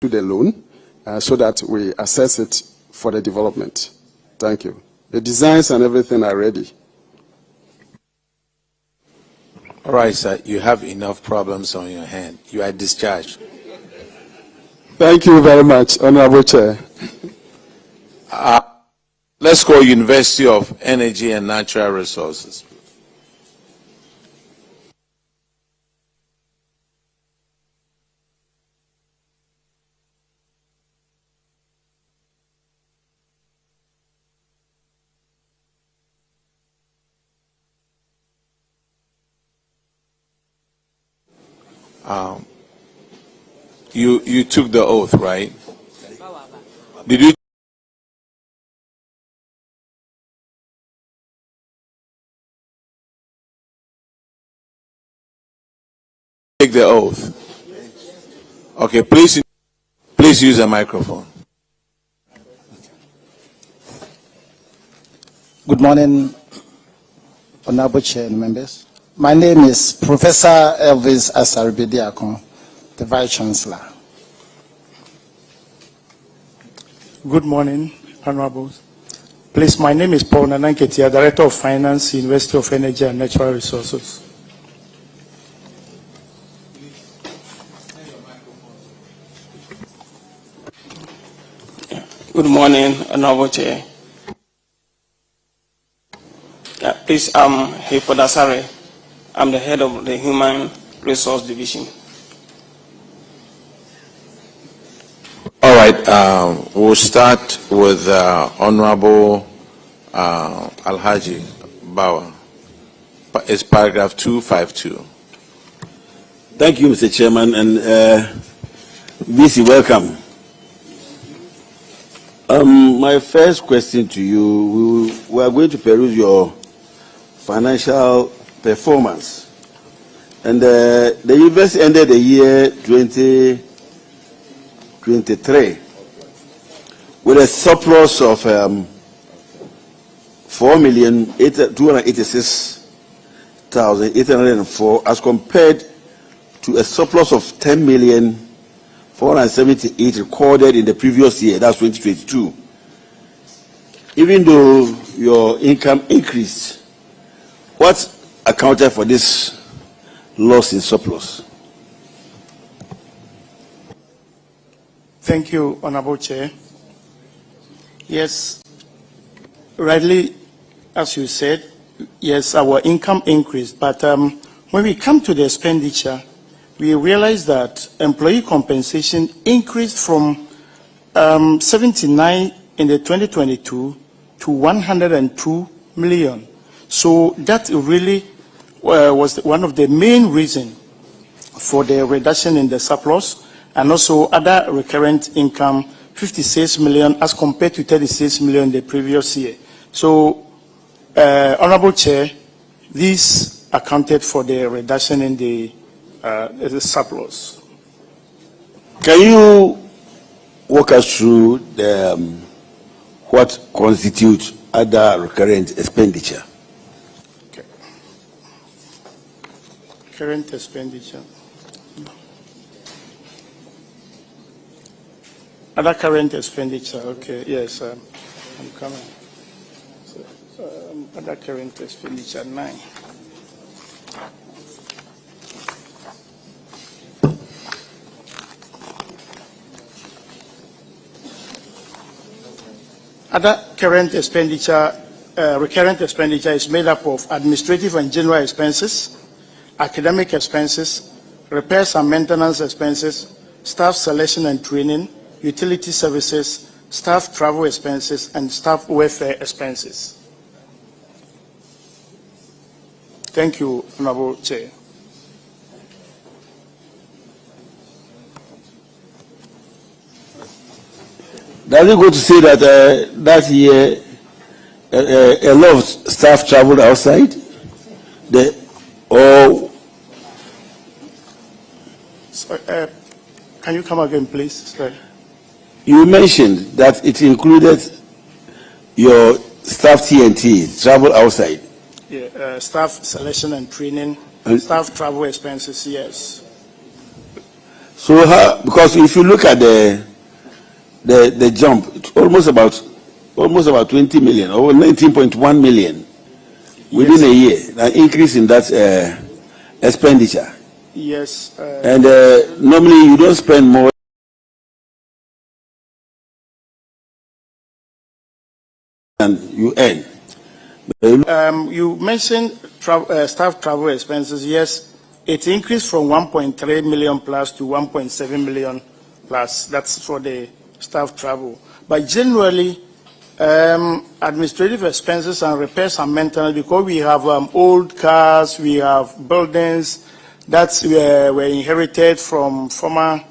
to the loan so that we assess it for the development. Thank you. The designs and everything are ready. All right, sir. You have enough problems on your hand. You are discharged. Thank you very much, Honorable Chair. Let's call University of Energy and Natural Resources. You took the oath, right? Did you take the oath? Okay, please use a microphone. Good morning, Honorable Chair and members. My name is Professor Elvis Asaribediakon, the Vice Chancellor. Good morning, Honorables. Please, my name is Paul Nananketia, Director of Finance, University of Energy and Natural Resources. Good morning, Honorable Chair. Please, I'm Hefo Dasare. I'm the head of the Human Resource Division. All right, we'll start with Honorable Alhaji Bauer. It's paragraph 252. Thank you, Mr. Chairman, and VC, welcome. My first question to you, we are going to peruse your financial performance. And the university ended the year 2023 with a surplus of 4,286,804 as compared to a surplus of 10,478 recorded in the previous year, that's 2022. Even though your income increased, what accounted for this loss in surplus? Thank you, Honorable Chair. Yes, rightly, as you said, yes, our income increased, but when we come to the expenditure, we realize that employee compensation increased from 79 in the 2022 to 102 million. So that really was one of the main reasons for the reduction in the surplus, and also other recurrent income, 56 million as compared to 36 million the previous year. So, Honorable Chair, this accounted for the reduction in the surplus. Can you walk us through the, what constitutes other recurrent expenditure? Okay. Current expenditure. Other current expenditure, okay, yes, I'm coming. So, other current expenditure, 9. Other current expenditure, recurrent expenditure is made up of administrative and general expenses, academic expenses, repairs and maintenance expenses, staff selection and training, utility services, staff travel expenses, and staff welfare expenses. Thank you, Honorable Chair. Does it go to say that that year a lot of staff traveled outside? Can you come again, please? Sorry. You mentioned that it included your staff T&T, travel outside. Yeah, staff selection and training, staff travel expenses, yes. So how, because if you look at the jump, it's almost about 20 million or 19.1 million within a year, an increase in that expenditure. Yes. And normally you don't spend more than you earn. You mentioned staff travel expenses. Yes, it increased from 1.3 million plus to 1.7 million plus. That's for the staff travel. But generally, administrative expenses and repairs and maintenance, because we have old cars, we have buildings that were inherited from former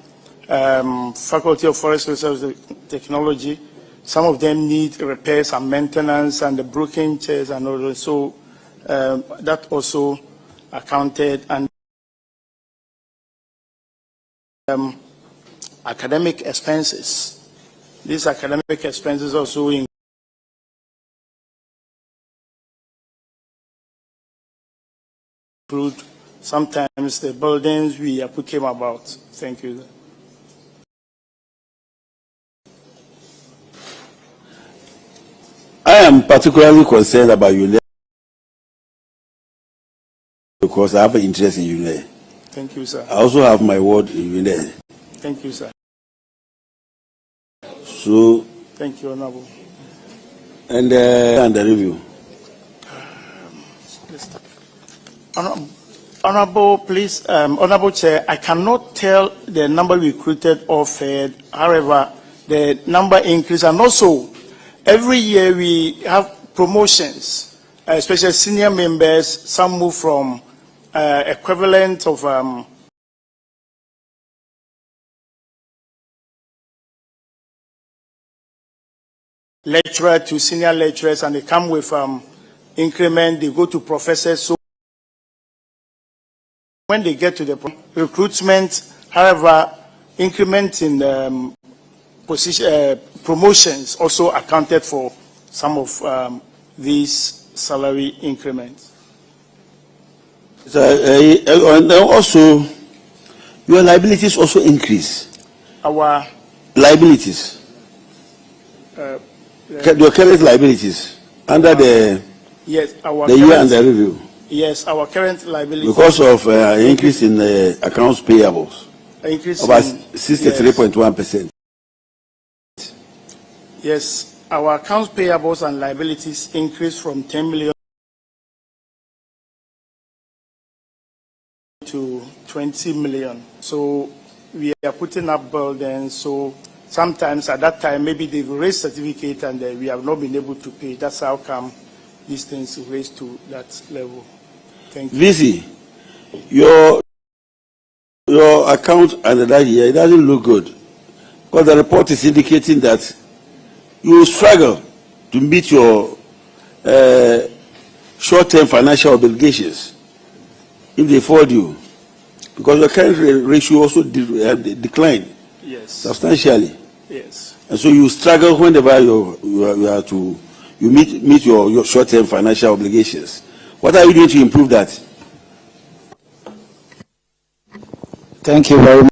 Faculty of Forest Research Technology. Some of them need repairs and maintenance and the broken chairs and all that. So that also accounted. And academic expenses. These academic expenses also include sometimes the buildings we came about. Thank you. I am particularly concerned about UNE because I have an interest in UNE. Thank you, sir. I also have my ward in UNE. Thank you, sir. So, Thank you, Honorable. and the review. Honorable, please, Honorable Chair, I cannot tell the number recruited or fed. However, the number increased, and also every year we have promotions, especially senior members. Some move from equivalent of lecturer to senior lecturers, and they come with increment. They go to professors. So when they get to the recruitment, however, increment in position, promotions also accounted for some of these salary increments. So, and also, your liabilities also increase. Our Liabilities. Your current liabilities under the yes, our year current, and the review. yes, our current liability Because of increase in accounts payables, increase about in- 63.1%. Yes, our accounts payables and liabilities increased from 10 million to 20 million. So we are putting up buildings. So sometimes at that time, maybe they've raised certificate and we have not been able to pay. That's how come these things raised to that level. Thank you. VC, your account under that year, it doesn't look good. Because the report is indicating that you struggle to meet your short-term financial obligations if they fall due. Because your current ratio also declined Yes. substantially. Yes. And so you struggle whenever you are to meet your short-term financial obligations. What are you doing to improve that? Thank you very much.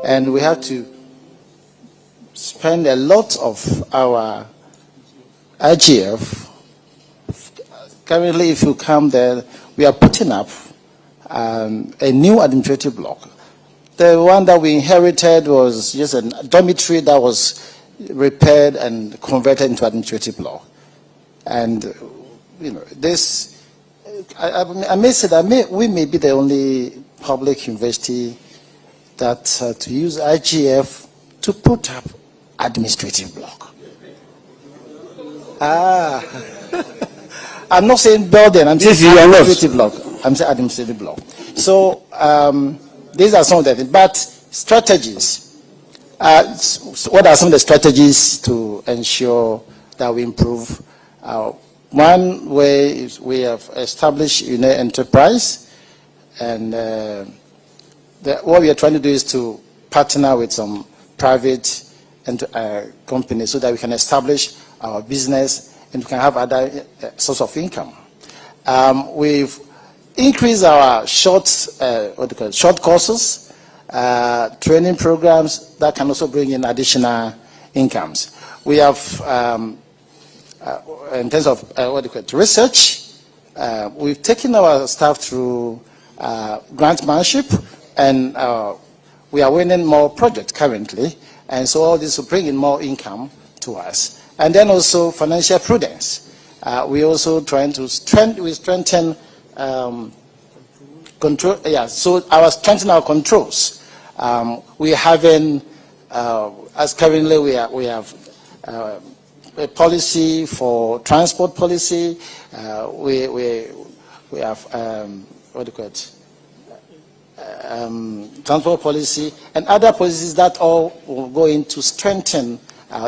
And we have to spend a lot of our IGF. Currently, if you come there, we are putting up a new administrative block. The one that we inherited was just a dormitory that was repaired and converted into administrative block. And, you know, this, I may say that we may be the only public university that to use IGF to put up administrative block. I'm not saying building, I'm saying administrative block. I'm saying administrative block. So these are some of the things. But Strategies. What are some of the strategies to ensure that we improve? One way is we have established enterprise, and what we are trying to do is to partner with some private companies so that we can establish our business and we can have other source of income. We've increased our short courses, training programs that can also bring in additional incomes. We have, in terms of research, we've taken our staff through grantmanship, and we are winning more projects currently, and so all this will bring in more income to us. And then also financial prudence. We also trying to strengthen control. Yeah, so strengthen our controls. We having, as currently we have a policy for transport policy. We have transport policy and other policies that all will go in to strengthen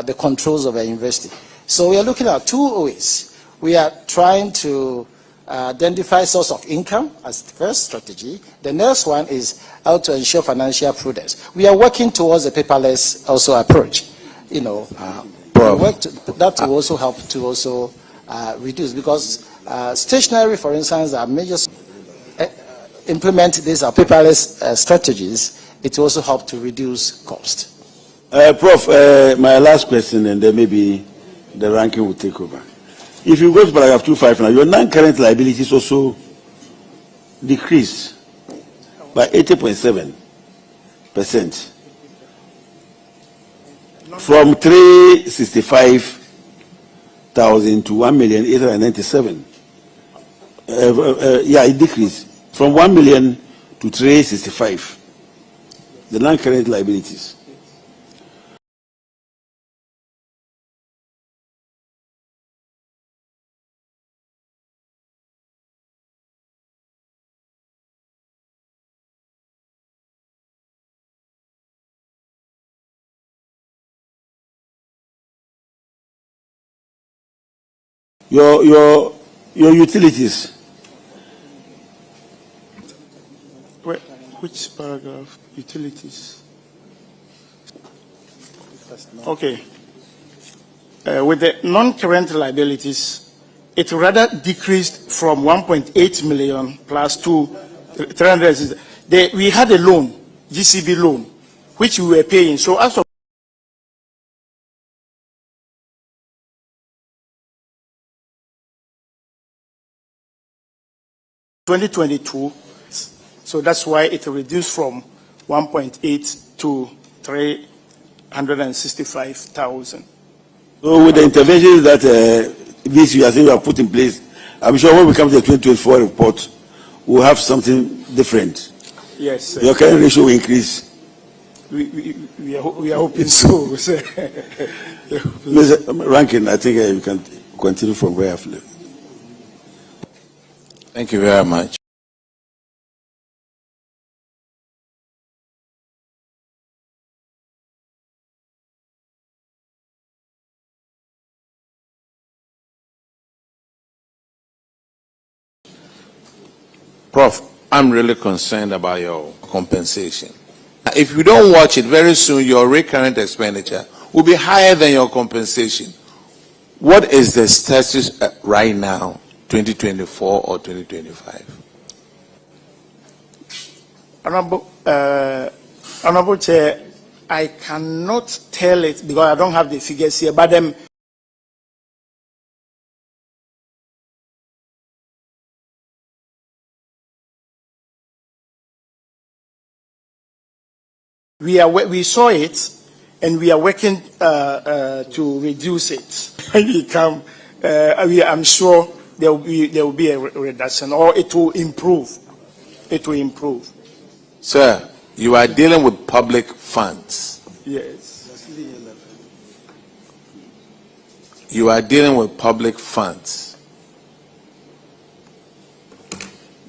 the controls of the university. So we are looking at two ways. We are trying to identify source of income as the first strategy. The next one is how to ensure financial prudence. We are working towards a paperless also approach. That will also help to also reduce, because stationery, for instance, are major. Implement these paperless strategies. It will also help to reduce cost. Prof, my last question, and then maybe the ranking will take over. If you go to paragraph 2.5 now, your non-current liabilities also decrease by 80.7%. From 365,000 to 1,897,000. Yeah, it decreased from 1 million to 365. The non-current liabilities. Your utilities. Which paragraph? Utilities. Okay. With the non-current liabilities, it rather decreased from 1.8 million plus to 300. We had a loan, GCB loan, which we were paying. So as of 2022, so that's why it reduced from 1.8 to 365,000. So with the interventions that this you are saying you have put in place, I'm sure when we come to the 2024 report, we'll have something different. Yes. Your current ratio will increase. We are hoping so. Mr. Rankin, I think you can continue from where I've left. Thank you very much. Prof, I'm really concerned about your compensation. If you don't watch it, very soon your recurrent expenditure will be higher than your compensation. What is the status right now, 2024 or 2025? Honorable Chair, I cannot tell it because I don't have the figures here, but we saw it, and we are working to reduce it. I'm sure there will be a reduction, or it will improve. It will improve. Sir, you are dealing with public funds. Yes. You are dealing with public funds.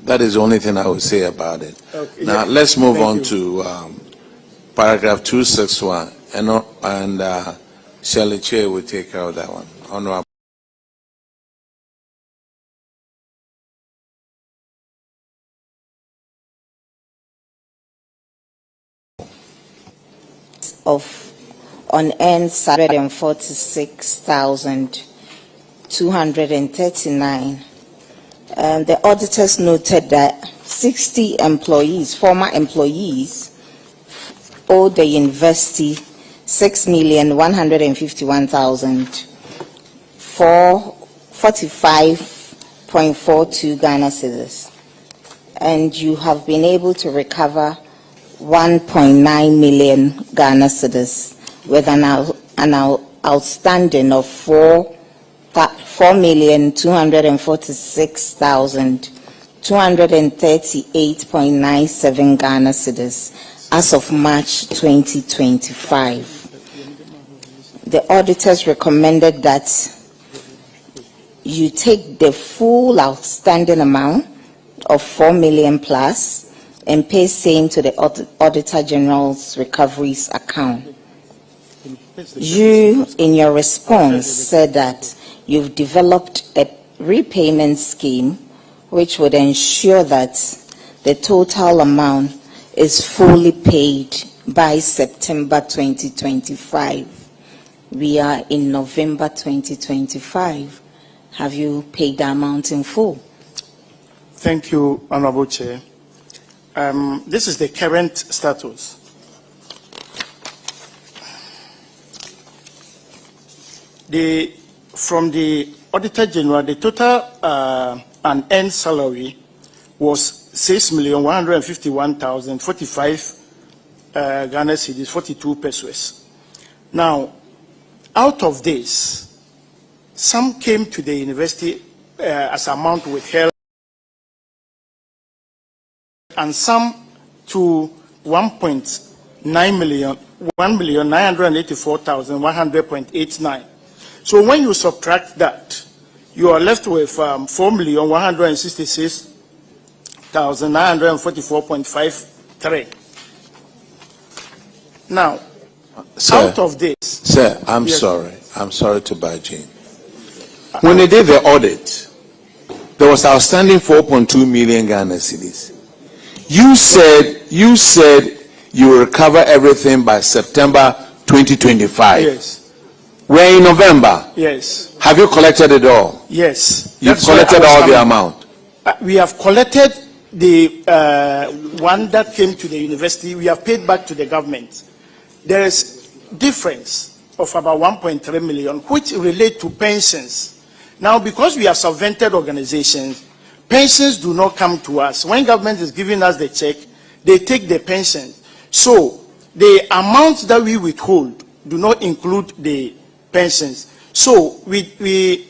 That is the only thing I will say about it. Okay, Now, yeah. let's move Thank on you. to paragraph 261, and Shirley Chair will take care of that one. Honorable. Of unearned salary and 46,239. The auditors noted that 60 employees, former employees, owe the university 6,151,445.42 Ghana cedis, and you have been able to recover 1.9 million Ghana cedis with an outstanding of 4,246,238.97 Ghana cedis as of March 2025. The auditors recommended that you take the full outstanding amount of 4 million plus and pay same to the Auditor General's recoveries account. You, in your response, said that you've developed a repayment scheme which would ensure that the total amount is fully paid by September 2025. We are in November 2025. Have you paid the amount in full? Thank you, Honorable Chair. This is the current status. From the Auditor General, the total unearned salary was 6,151,045 Ghana cedis, 42 pesos. Now, out of this, some came to the university as amount withheld, and some to 1.9 million, 1,984,100.89. So when you subtract that, you are left with 4,166,944.53. Now, Sir, out of this, Sir, I'm yes. sorry. I'm sorry to buy in. When they did the audit, there was outstanding 4.2 million Ghana cedis. You said you will recover everything by September 2025. yes, We're in November. yes, Have you collected it all? yes. You've That's where I collected was all the coming. amount. We have collected the one that came to the university. We have paid back to the government. There is difference of about 1.3 million, which relate to pensions. Now, because we are subvented organizations, pensions do not come to us. When government is giving us the check, they take the pension. So the amounts that we withhold do not include the pensions. So we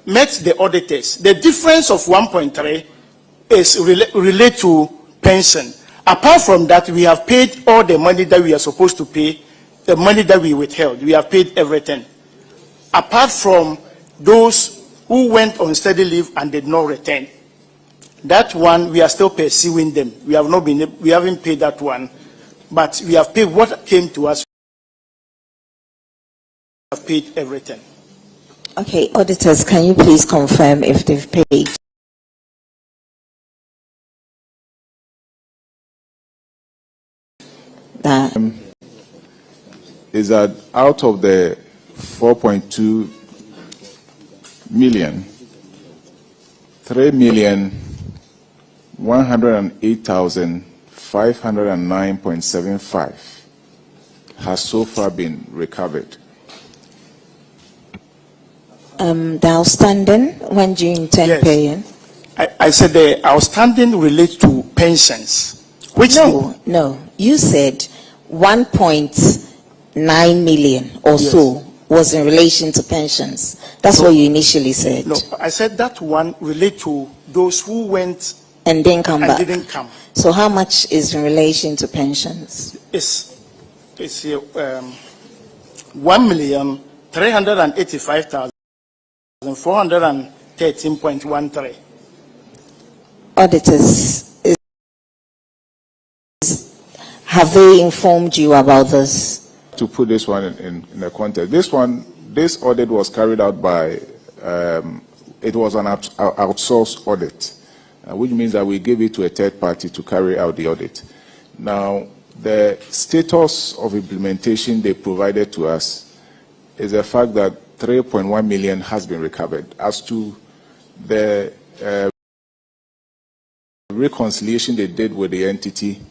met the auditors. The difference of 1.3 is relate to pension. Apart from that, we have paid all the money that we are supposed to pay, the money that we withheld. We have paid everything. Apart from those who went on study leave and did not return. That one, we are still pursuing them. We haven't paid that one, but we have paid what came to us. We have paid everything. Okay, auditors, can you please confirm if they've paid? That is that out of the 4.2 million, 3,108,509.75 has so far been recovered. the outstanding, when do you intend Yes. paying? I said the outstanding relates to pensions. Which No. You said 1.9 million or Yes. so was in relation to pensions. That's what you initially said. No, I said that one relate to those who went And didn't come and back. didn't come. So how much is in relation to pensions? It's 1,385,413.13. Have they informed you about this? To put this one in the context, this audit was carried out by, it was an outsourced audit, which means that we gave it to a third party to carry out the audit. Now, the status of implementation they provided to us is the fact that 3.1 million has been recovered. As to the reconciliation they did with the entity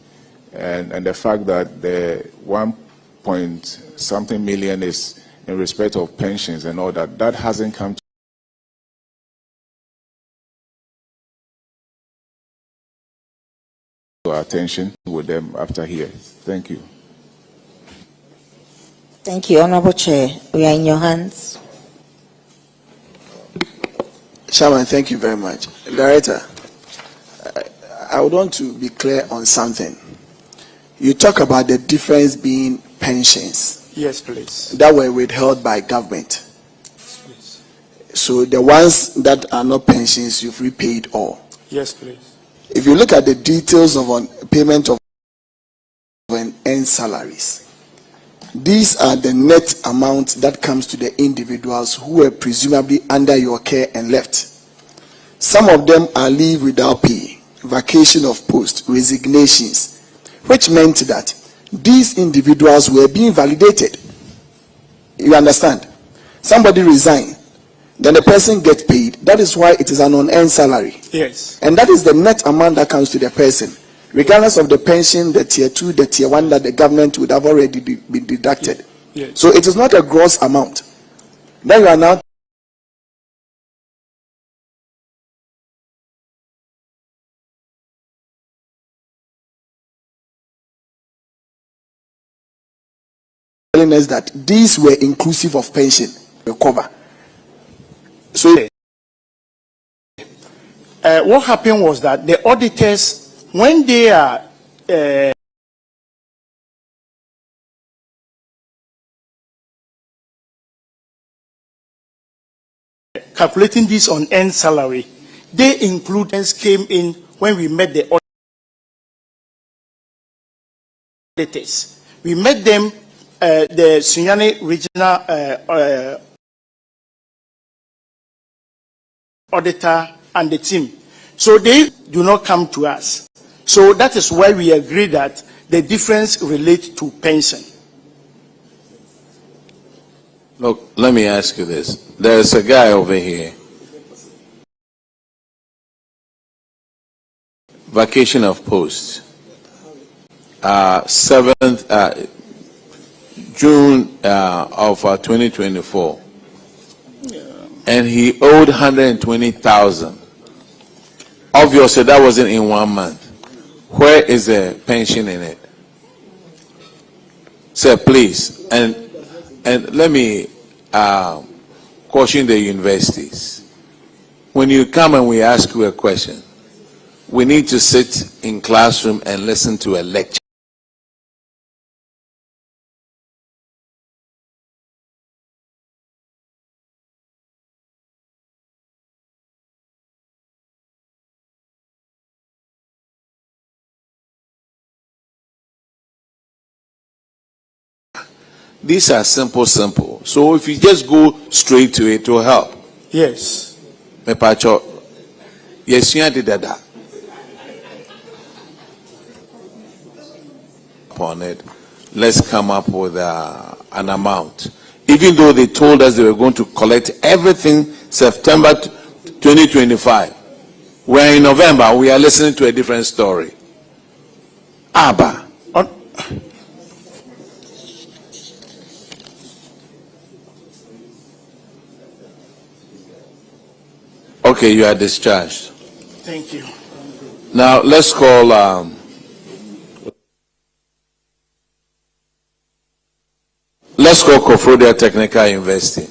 and the fact that the 1-point-something million is in respect of pensions and all that, that hasn't come to our attention with them after here. Thank you. Thank you, Honorable Chair. We are in your hands. Chairman, thank you very much. Director, I would want to be clear on something. You talk about the difference being pensions. Yes, please. That were withheld by government. Please. So the ones that are not pensions, you've repaid all. Yes, please. If you look at the details of payment of earned salaries, these are the net amount that comes to the individuals who were presumably under your care and left. Some of them are leave without pay, vacation of post, resignations, which meant that these individuals were being validated. You understand? Somebody resigned, then the person gets paid. That is why it is an unearned salary. Yes. And that is the net amount that comes to the person, regardless of the pension, the tier 2, the tier 1 that the government would have already been deducted. Yes. So it is not a gross amount. Then you are now telling us that these were inclusive of pension cover. So what happened was that the auditors, when they are calculating this on earned salary, they included came in when we met the auditors. We met them, the Sunyani regional auditor and the team. So they do not come to us. So that is why we agree that the difference relates to pension. Look, let me ask you this. There's a guy over here. Vacation of post. 7th June of 2024. And he owed 120,000. Obviously, that wasn't in 1 month. Where is the pension in it? Sir, please. And let me caution the universities. When you come and we ask you a question, we need to sit in classroom and listen to a lecture. These are simple. So if you just go straight to it, it will help. Yes. Me pacho, yes, you did that. Upon it, let's come up with an amount. Even though they told us they were going to collect everything September 2025, we're in November. We are listening to a different story. Abba. Okay, you are discharged. Thank you. Now let's call Koforidua Technical University.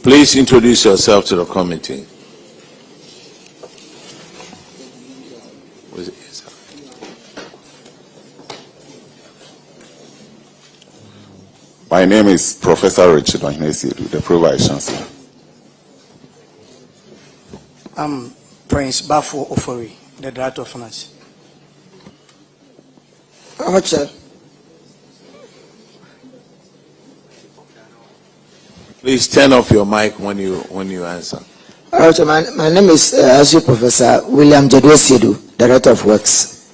Please introduce yourself to the committee. My name is Professor Richard Ohinesiedu, the Pro Vice Chancellor. I'm Prince Bafo Ofori, the Director of Finance. Chair. Please turn off your mic when you answer. Chair, my name is Associate Professor William Jedwesiedu, Director of Works.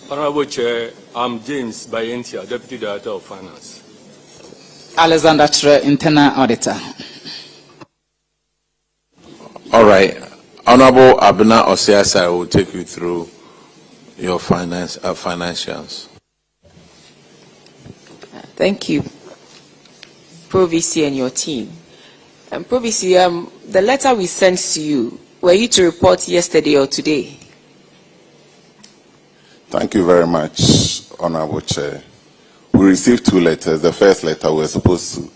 Honorable Chair, I'm James Bayentia, Deputy Director of Finance. Alexander Tre, Internal Auditor. All right. Honorable Abena Osiasa will take you through your financials. Thank you, Pro-VC and your team. Pro-VC, the letter we sent to you, were you to report yesterday or today? Thank you very much, Honorable Chair. We received two letters. The first letter we were supposed to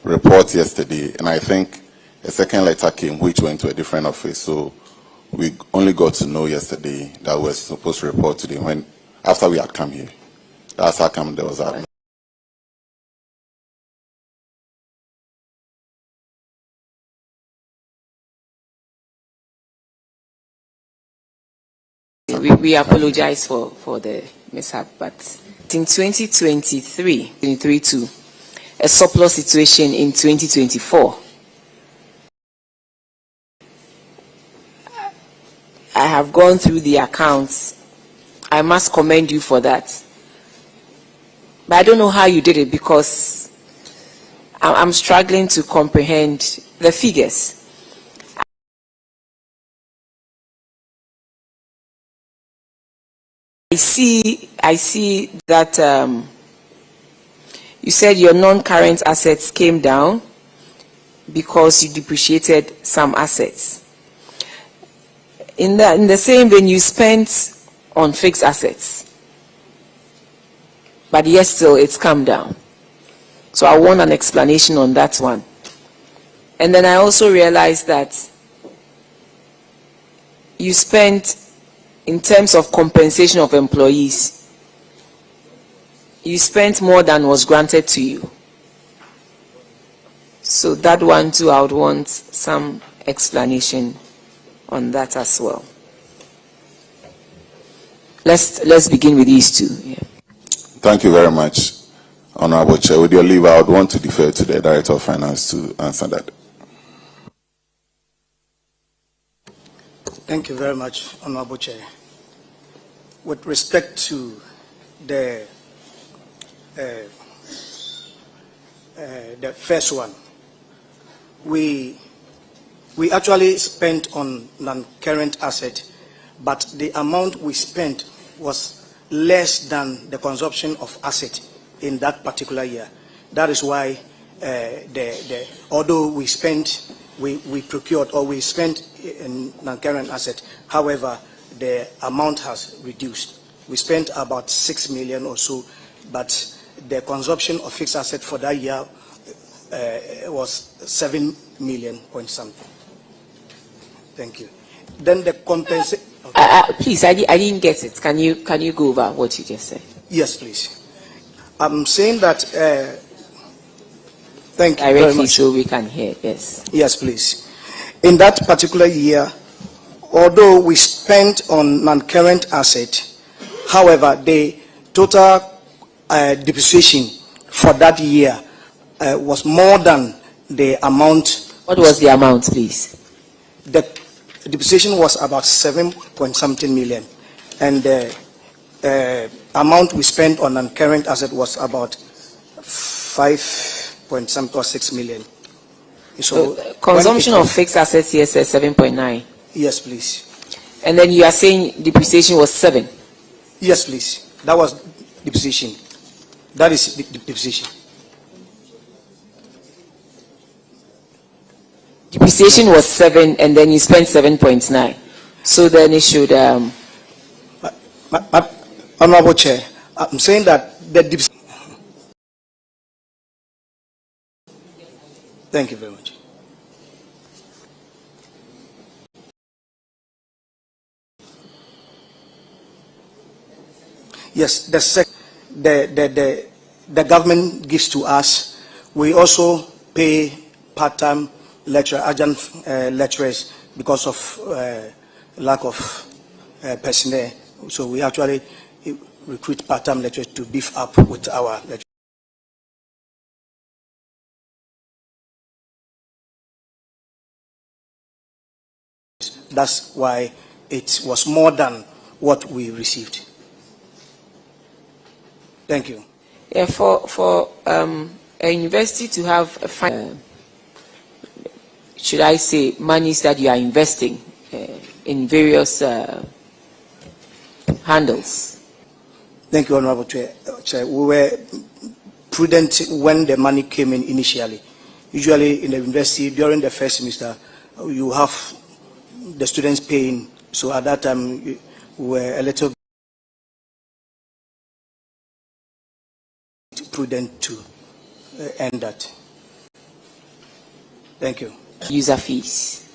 report yesterday, and I think a second letter came which went to a different office. So we only got to know yesterday that we were supposed to report today after we had come here. That's how come there was that. We apologize for the mishap, but in 2023 a surplus situation in 2024. I have gone through the accounts. I must commend you for that. But I don't know how you did it because I'm struggling to comprehend the figures. I see that you said your non-current assets came down because you depreciated some assets. In the same vein, you spent on fixed assets, but yes, still it's come down. So I want an explanation on that one. And then I also realized that you spent, in terms of compensation of employees, you spent more than was granted to you. So that one too, I would want some explanation on that as well. Let's begin with these two. Yeah. Thank you very much, Honorable Chair. With your leave, I would want to defer to the Director of Finance to answer that. Thank you very much, Honorable Chair. With respect to the first one, we actually spent on non-current asset, but the amount we spent was less than the consumption of asset in that particular year. That is why although we spent, we procured or we spent in non-current asset, however, the amount has reduced. We spent about 6 million or so, but the consumption of fixed asset for that year was 7 million point something. Thank you. Then the compensation. Okay. Please, I didn't get it. Can you go over what you just said? Yes, please. I'm saying that. Thank you Directly very much. so we can hear. Yes. Yes, please. In that particular year, although we spent on non-current asset, however, the total depreciation for that year was more than the amount. What was the amount, please? The depreciation was about 7 point something million, and the amount we spent on non-current asset was about 5 point something or 6 million. So consumption of fixed assets here says 7.9. Yes, please. And then you are saying depreciation was 7. Yes, please. That was depreciation. That is depreciation. Depreciation was 7, and then you spent 7.9. So then it should. Honorable Chair, I'm saying that the Thank you very much. Yes, the government gives to us. We also pay part-time adjunct lecturers because of lack of personnel. So we actually recruit part-time lecturers to beef up with our lecturers. That's why it was more than what we received. Thank you. Yeah, for a university to have a should I say, monies that you are investing in various handles. Thank you, Honorable Chair. We were prudent when the money came in initially. Usually in the university, during the first semester, you have the students paying. So at that time, we were a little prudent to end that. Thank you. User fees.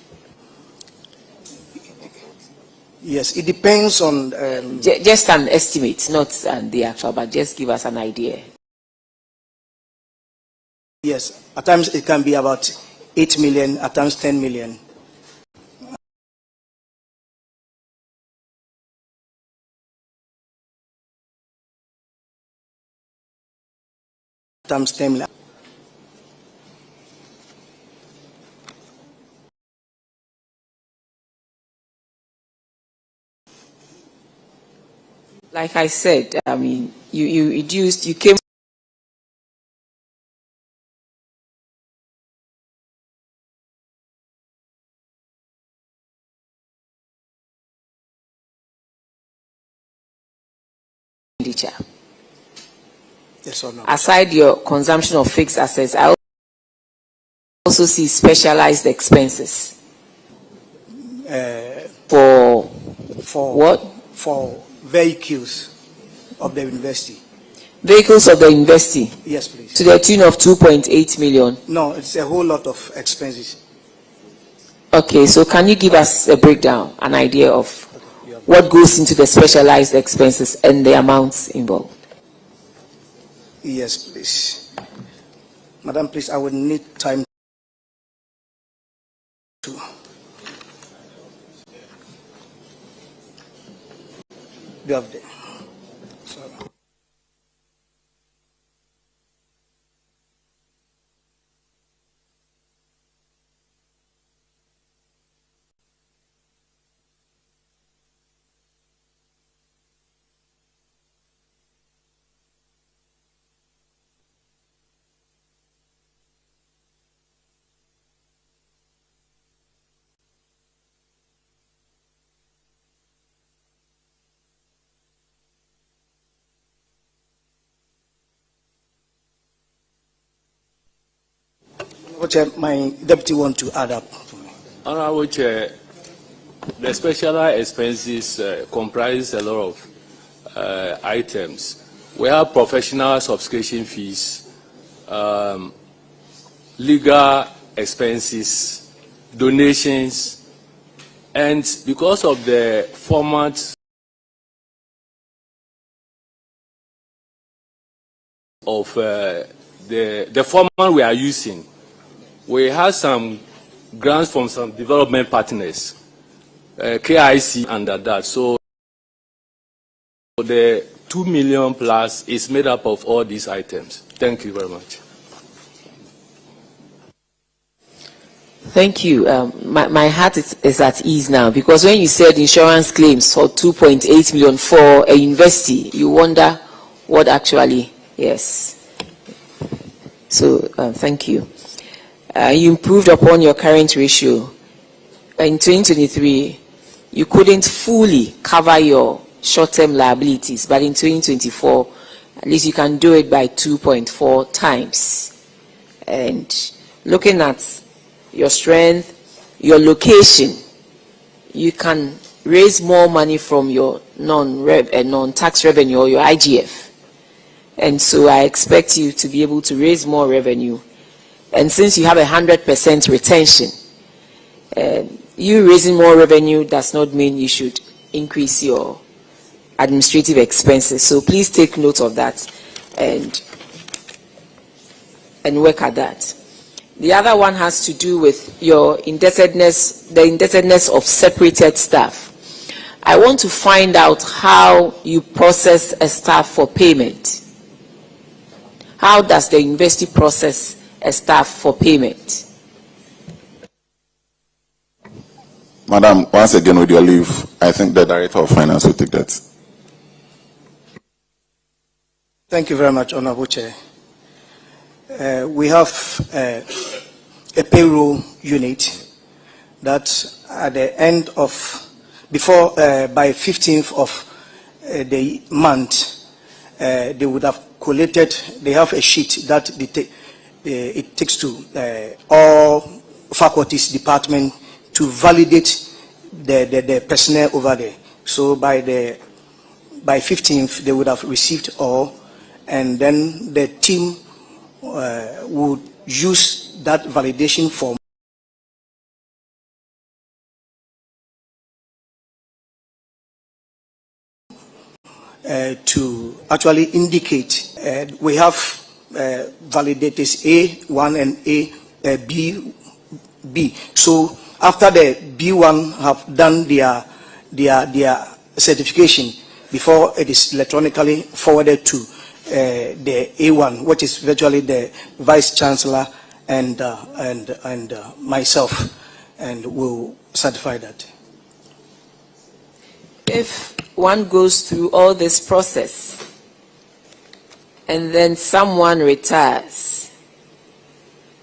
Yes, it depends on... just an estimate, not the actual, but just give us an idea. Yes, at times it can be about 8 million, at times 10 million. At times 10 million. Like I said, I mean, you came expenditure. Yes or no? Aside your consumption of fixed assets, I also see specialized expenses. For what? For vehicles of the university. Vehicles of the university? Yes, please. To the tune of 2.8 million? No, it's a whole lot of expenses. Okay, so can you give us a breakdown, an idea of what goes into the specialized expenses and the amounts involved? Yes, please. Madam, please, I would need time to... You have the... Sorry. My deputy want to add up. Honorable Chair, the specialized expenses comprise a lot of items. We have professional subscription fees, legal expenses, donations, and because of the format of the format we are using, we have some grants from some development partners, KIC under that. So the 2 million plus is made up of all these items. Thank you very much. Thank you. My heart is at ease now, because when you said insurance claims for 2.8 million for a university, you wonder what actually, yes. So thank you. You improved upon your current ratio. In 2023, you couldn't fully cover your short-term liabilities, but in 2024, at least you can do it by 2.4 times. And looking at your strength, your location, you can raise more money from your non-tax revenue or your IGF. And so I expect you to be able to raise more revenue And since you have 100% retention, you raising more revenue does not mean you should increase your administrative expenses. So please take note of that and work at that. The other one has to do with your indebtedness, the indebtedness of separated staff. I want to find out how you process a staff for payment. How does the university process a staff for payment? Madam, once again, with your leave, I think the Director of Finance will take that. Thank you very much, Honorable Chair. We have a payroll unit that at the end of, by 15th of the month, they would have collated, they have a sheet that it takes to all faculties department to validate the personnel over there. So by 15th, they would have received all, and then the team would use that validation form to actually indicate. We have validators A1 and B. So after the B1 have done their certification, before it is electronically forwarded to the A1, which is virtually the Vice Chancellor and myself, and we'll certify that. If one goes through all this process and then someone retires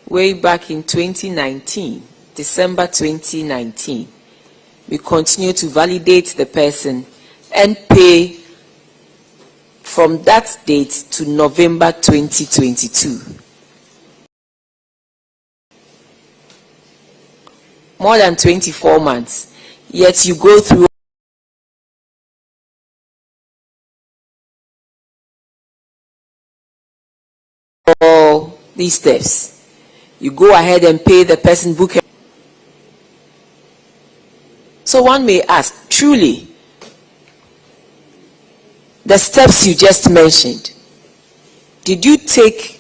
way back in 2019, December 2019, we continue to validate the person and pay from that date to November 2022. More than 24 months, yet you go through all these steps. You go ahead and pay the person book. So one may ask, truly, the steps you just mentioned, did you take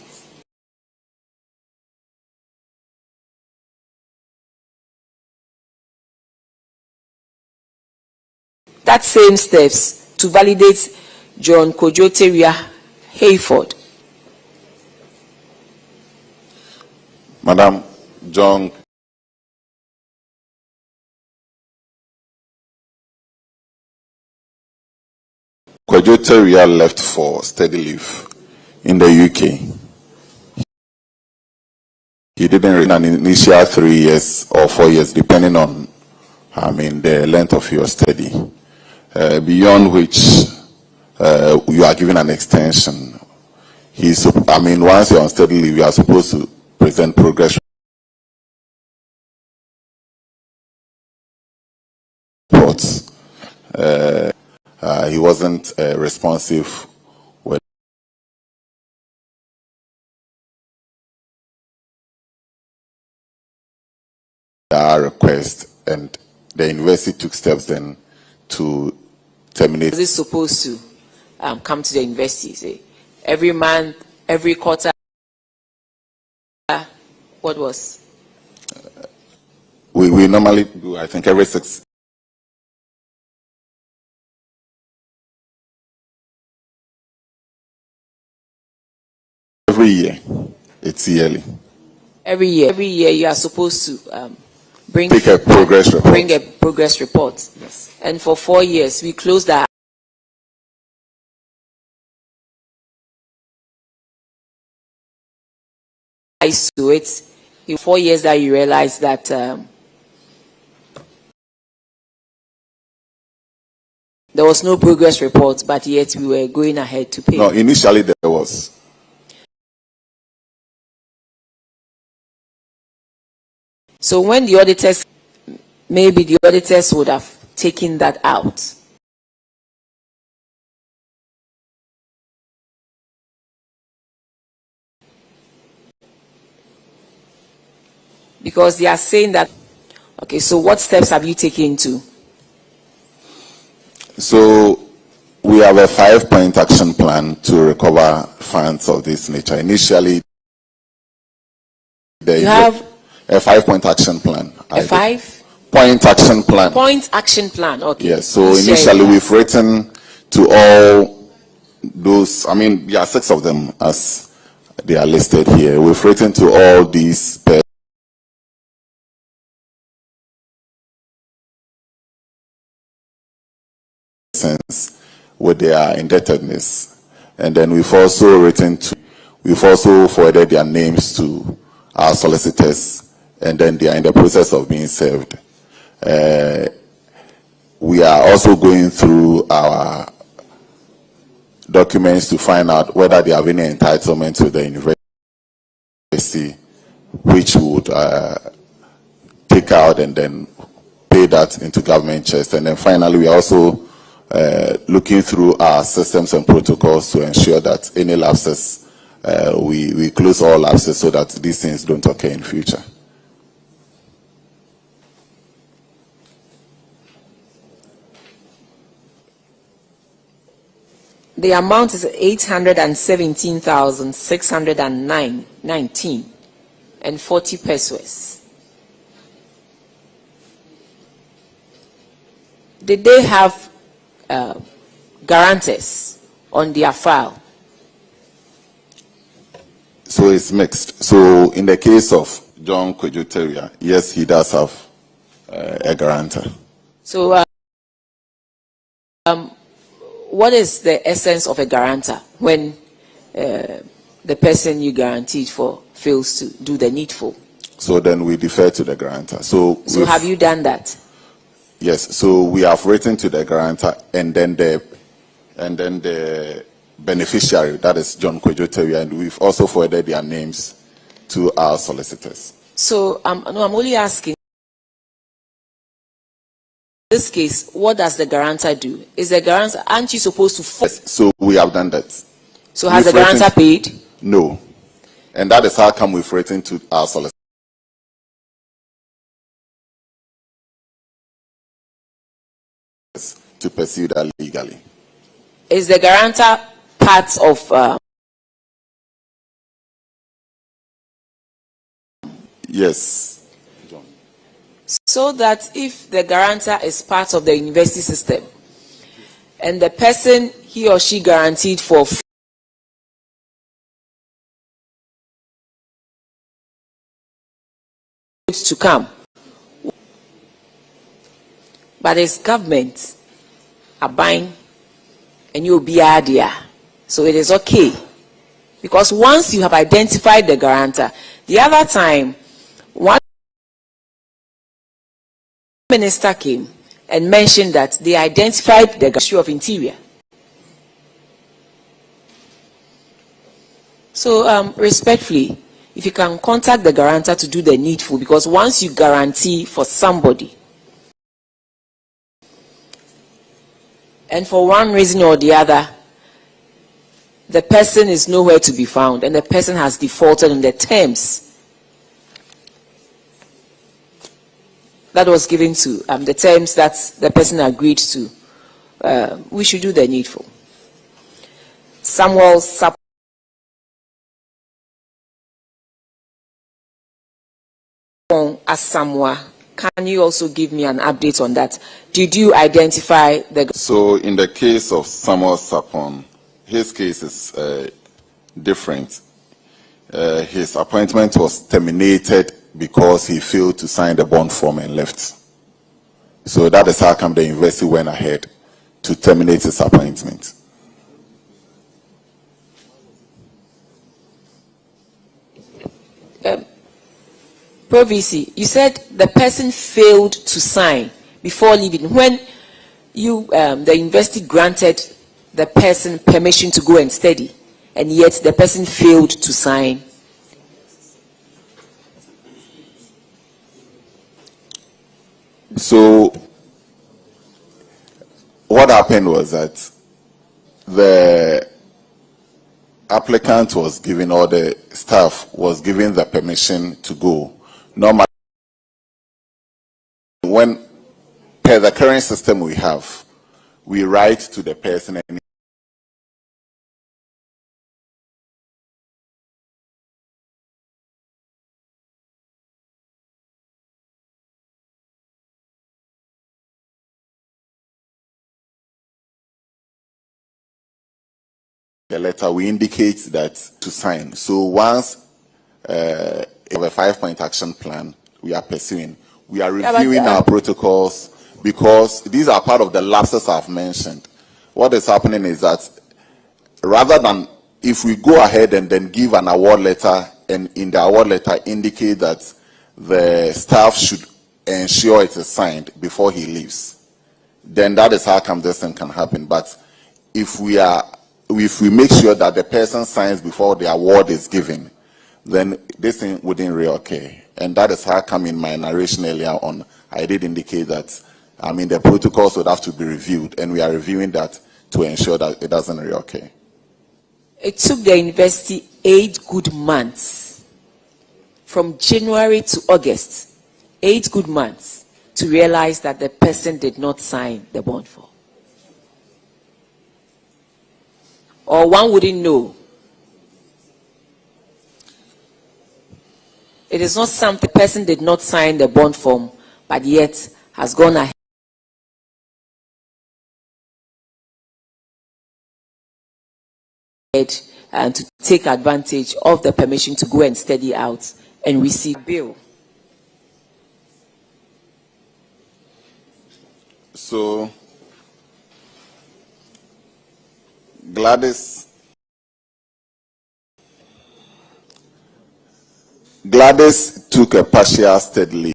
that same steps to validate John Kojoteria Hayford? Madam, John Kojoteria left for study leave in the UK. He didn't return an initial 3 years or 4 years, depending on, the length of your study. Beyond which you are given an extension. Once you're on study leave, you are supposed to present progress reports. He wasn't responsive with our request, and the university took steps then to terminate. Is it supposed to come to the university, say, every month, every quarter? What was? We normally do, I think, every 6. Every year. It's yearly. Every year you are supposed to bring a progress report. Bring a progress report. Yes. And for 4 years, we closed our eyes to it. In 4 years that you realize that there was no progress report, but yet we were going ahead to pay. No, initially there was. So when the auditors, maybe the auditors would have taken that out. Because they are saying that, okay, so what steps have you taken to? So we have a 5-point action plan to recover funds of this nature. Initially, there You is have a 5-point action plan. a 5-point action plan. action plan, okay. Yes, so Please share initially it. we've written to all those, I mean, there are 6 of them as they are listed here. We've written to all these persons with their indebtedness. And then we've also forwarded their names to our solicitors, and then they are in the process of being served. We are also going through our documents to find out whether they have any entitlement to the university, which would take out and then pay that into government chest. And then finally, we are also looking through our systems and protocols to ensure that any lapses, we close all lapses so that these things don't occur in future. The amount is 817,619 and 40 pesos. Did they have guarantors on their file? So it's mixed. So in the case of John Kwejoteria, yes, he does have a guarantor. So what is the essence of a guarantor when the person you guaranteed for fails to do the needful? So then we defer to the guarantor. So have you done that? Yes. So we have written to the guarantor, and then the beneficiary, that is John Kwejoteria, and we've also forwarded their names to our solicitors. So I'm only asking. In this case, what does the guarantor do? Is the guarantor, aren't you supposed to? Yes, so we have done that. So has the guarantor paid? No. And that is how come we've written to our solicitors to pursue that legally. Is the guarantor part of? Yes. So that if the guarantor is part of the university system and the person he or she guaranteed for to come, but it's government are buying and you'll be idea, so it is okay, because once you have identified the guarantor, the other time one minister came and mentioned that they identified the Ministry of Interior. So respectfully, if you can contact the guarantor to do the needful, because once you guarantee for somebody and for one reason or the other the person is nowhere to be found and the person has defaulted on the terms that was given to the terms that the person agreed to, we should do the needful. Samuel Asamoah, can you also give me an update on that? Did you identify the... So in the case of Samuel Sapon, his case is different. His appointment was terminated because he failed to sign the bond form and left. So that is how come the university went ahead to terminate his appointment. Provisy, you said the person failed to sign before leaving. When you, the university granted the person permission to go and study, and yet the person failed to sign. So what happened was that the applicant was given, or the staff was given the permission to go. Normally when, per the current system we have, we write to the person and the letter, we indicate that to sign. So once we have a 5-point action plan we are pursuing, we are reviewing our protocols because these are part of the lapses I've mentioned. What is happening is that rather than if we go ahead and then give an award letter and in the award letter indicate that the staff should ensure it is signed before he leaves, then that is how come this thing can happen. But if we make sure that the person signs before the award is given, then this thing wouldn't reoccur. And that is how come in my narration earlier on, I did indicate that, the protocols would have to be reviewed, and we are reviewing that to ensure that it doesn't reoccur. It took the university 8 good months, from January to August, 8 good months, to realize that the person did not sign the bond form. Or one wouldn't know. It is not something the person did not sign the bond form, but yet has gone ahead and to take advantage of the permission to go and study out and receive bill. So Gladys took a partial state leave.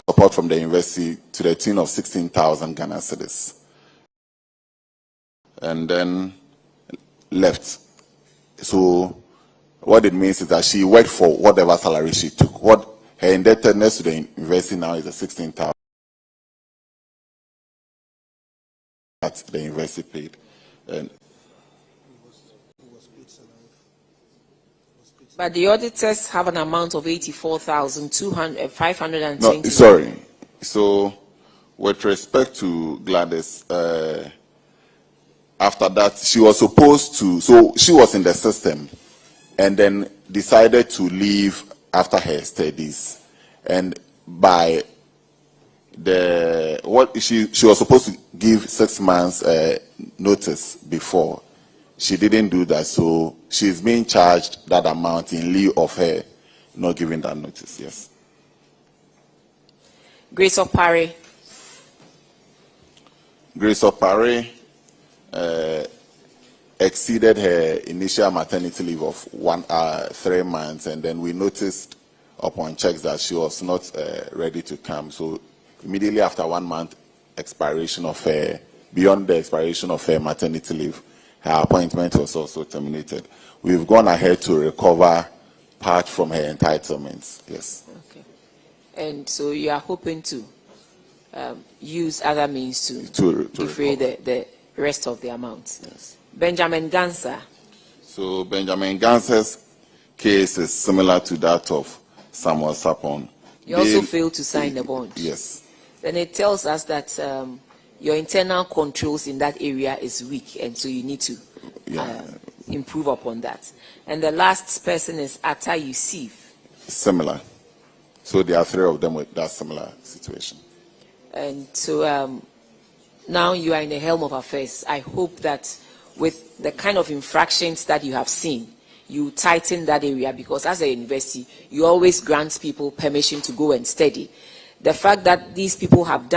Support from the university to the tune of 16,000 Ghana cedis, and then left. So what it means is that she worked for whatever salary she took. What her indebtedness to the university now is 16,000 that the university paid. And but the auditors have an amount of 84,520. no, sorry. So, with respect to Gladys, after that, she was supposed to. So she was in the system, and then decided to leave after her studies, and by she was supposed to give 6 months notice before. She didn't do that, so she's being charged that amount in lieu of her not giving that notice. Yes. Grace Opare. Grace Opare exceeded her initial maternity leave of 3 months, and then we noticed upon checks that she was not ready to come. So immediately after 1 month expiration of her, beyond the expiration of her maternity leave, her appointment was also terminated. We've gone ahead to recover part from her entitlements. Yes. Okay. And so you are hoping to use other means to defray the rest of the amount. Yes. Benjamin Ganser. So Benjamin Ganser's case is similar to that of Samuel Sapon. You also failed to sign the bond. Yes. Then it tells us that your internal controls in that area is weak, and so you need to improve upon that. And the last person is Atta Yusuf. Similar. So there are 3 of them with that similar situation. And so now you are in the helm of affairs. I hope that with the kind of infractions that you have seen, you tighten that area, because as a university, you always grant people permission to go and study. The fact that these people have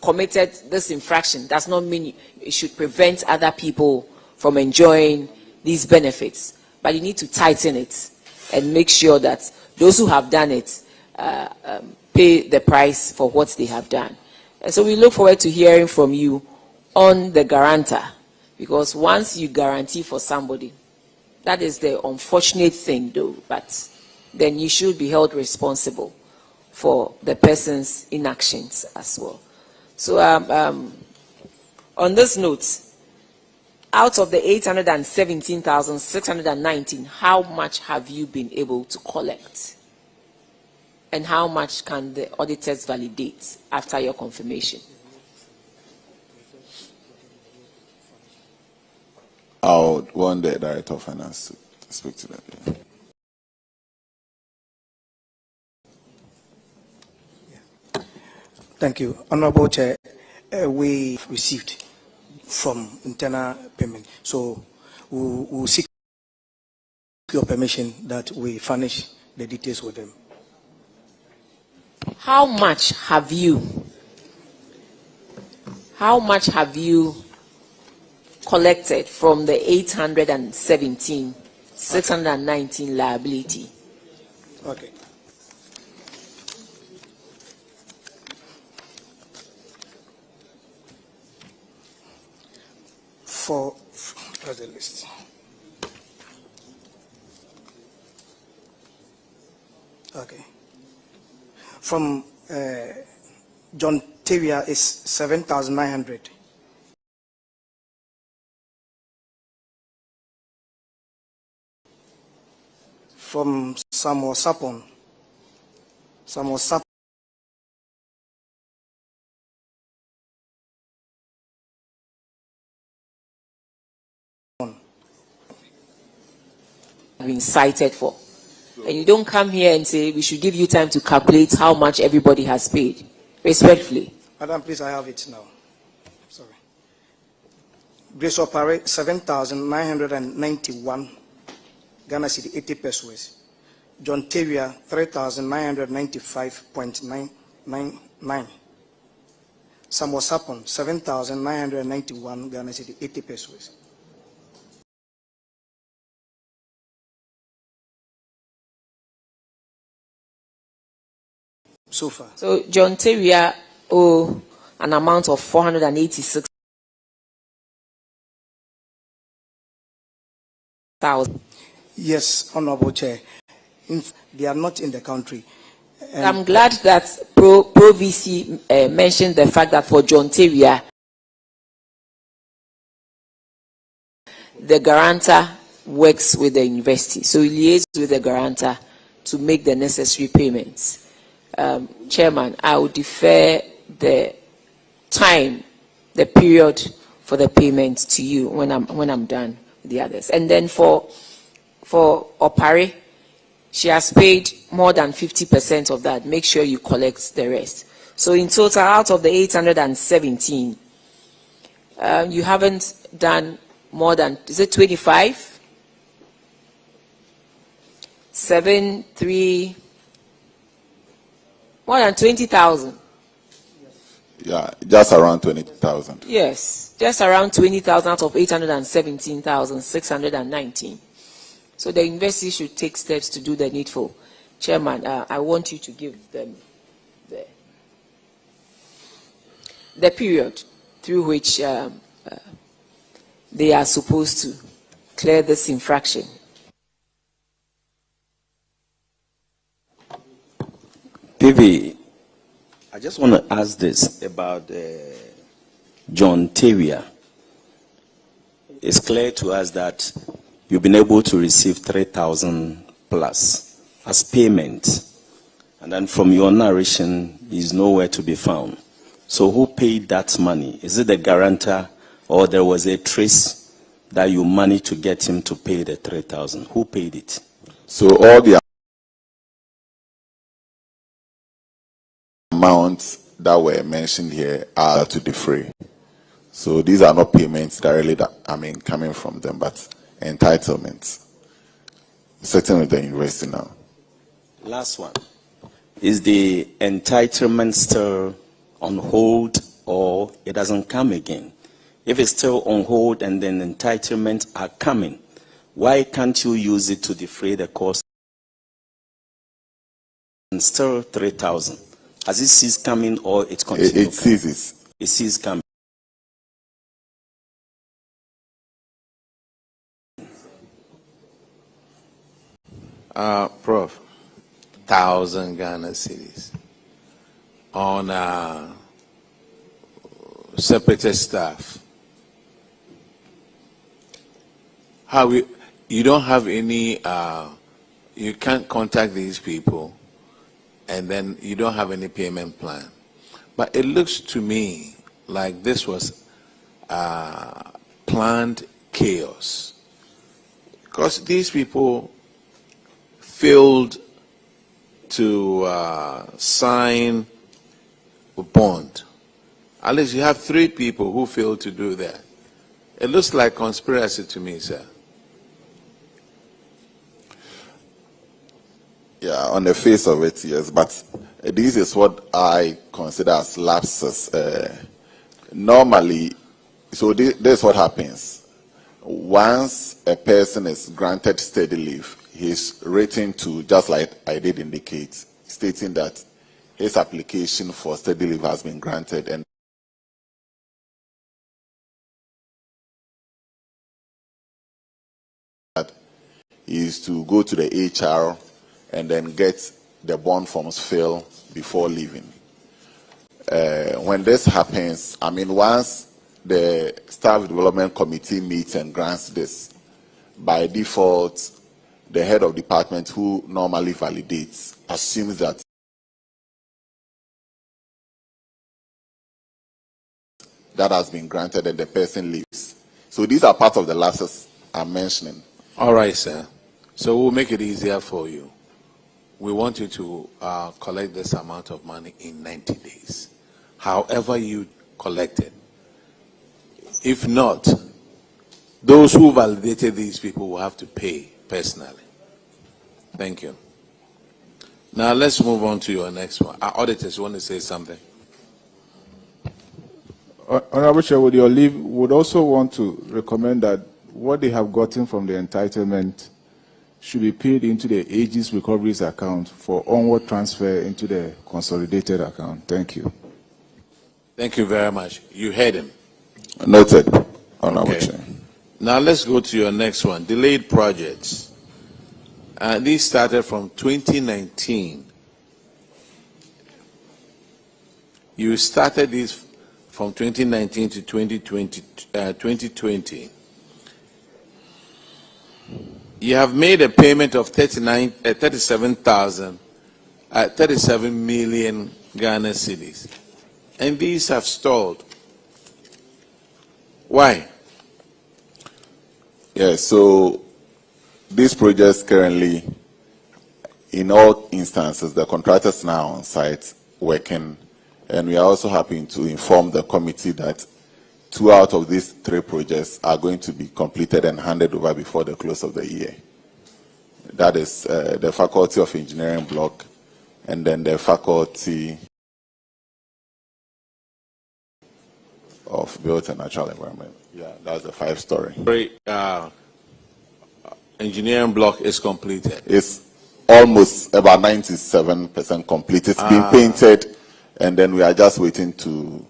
committed this infraction does not mean it should prevent other people from enjoying these benefits. But you need to tighten it and make sure that those who have done it pay the price for what they have done. And so we look forward to hearing from you on the guarantor, because once you guarantee for somebody, that is the unfortunate thing though, but then you should be held responsible for the person's inactions as well. So on this note, out of the 817,619, how much have you been able to collect? And how much can the auditors validate after your confirmation? I would want the Director of Finance to speak to that. Thank you. Honorable Chair, we received from internal payment. So we'll seek your permission that we furnish the details with them. How much have you collected from the 619 liability? Okay. Where's the list? Okay. From John Tavia is 7,900. From Samuel Sapon. Been cited for. And you don't come here and say we should give you time to calculate how much everybody has paid. Respectfully. Madam, please, I have it now. Sorry. Grace Opare, 7,991 Ghana City, 80 pesos. John Tavia, 3,995.999. Samuel Sapon, 7,991 Ghana City, 80 pesos. So far. So John Tavia owe an amount of 486,000. Yes, Honorable Chair. They are not in the country. And I'm glad that Pro VC mentioned the fact that for John Tavia, the guarantor works with the university. So he liaises with the guarantor to make the necessary payments. Chairman, I will defer the time, the period for the payment to you when I'm done with the others. And then for Opare, she has paid more than 50% of that. Make sure you collect the rest. So in total, out of the 817, you haven't done more than, is it 25? 7, 3, more than 20,000. Yeah, just around 20,000. Yes, just around 20,000 out of 817,619. So the university should take steps to do the needful. Chairman, I want you to give them the period through which they are supposed to clear this infraction. PV, I just want to ask this about John Tavia. It's clear to us that you've been able to receive 3,000 plus as payment. And then from your narration, he's nowhere to be found. So who paid that money? Is it the guarantor, or there was a trace that you managed to get him to pay the 3,000? Who paid it? So all the amounts that were mentioned here are to defray. So these are not payments directly coming from them, but entitlements. Certainly the university now. Last one. Is the entitlement still on hold, or it doesn't come again? If it's still on hold and then entitlements are coming, why can't you use it to defray the cost? And still 3,000. Has it ceased coming, or it continues? It ceases. It ceases coming. Prof, 1,000 Ghana cedis on separated staff. You don't have any, you can't contact these people, and then you don't have any payment plan. But it looks to me like this was planned chaos, because these people failed to sign a bond. At least you have 3 people who failed to do that. It looks like conspiracy to me, sir. Yeah, on the face of it, yes, but this is what I consider as lapses. Normally, so this is what happens. Once a person is granted steady leave, he's written to, just like I did indicate, stating that his application for steady leave has been granted, and that is to go to the HR and then get the bond forms filled before leaving. When this happens, I mean, once the Staff Development Committee meets and grants this, by default, the head of department who normally validates assumes that that has been granted and the person leaves. So these are part of the lapses I'm mentioning. All right, sir. So we'll make it easier for you. We want you to collect this amount of money in 90 days. However you collect it. If not, those who validated these people will have to pay personally. Thank you. Now let's move on to your next one. Our auditors want to say something. Honorable Chair, with your leave, would also want to recommend that what they have gotten from the entitlement should be paid into the Aegis Recoveries account for onward transfer into the consolidated account. Thank you. Thank you very much. You heard him. Noted, Honorable Chair. Now let's go to your next one. Delayed projects. These started from 2019. You started these from 2019 to 2020. You have made a payment of 37 million Ghana cedis, and these have stalled. Why? Yeah, so these projects currently, in all instances, the contractors now on site working, and we are also happy to inform the committee that 2 out of these 3 projects are going to be completed and handed over before the close of the year. That is the Faculty of Engineering block, and then the Faculty of Built and Natural Environment. Yeah, that's the 5-story. Engineering block is completed. It's almost about 97% complete. It's been painted, and then we are just waiting to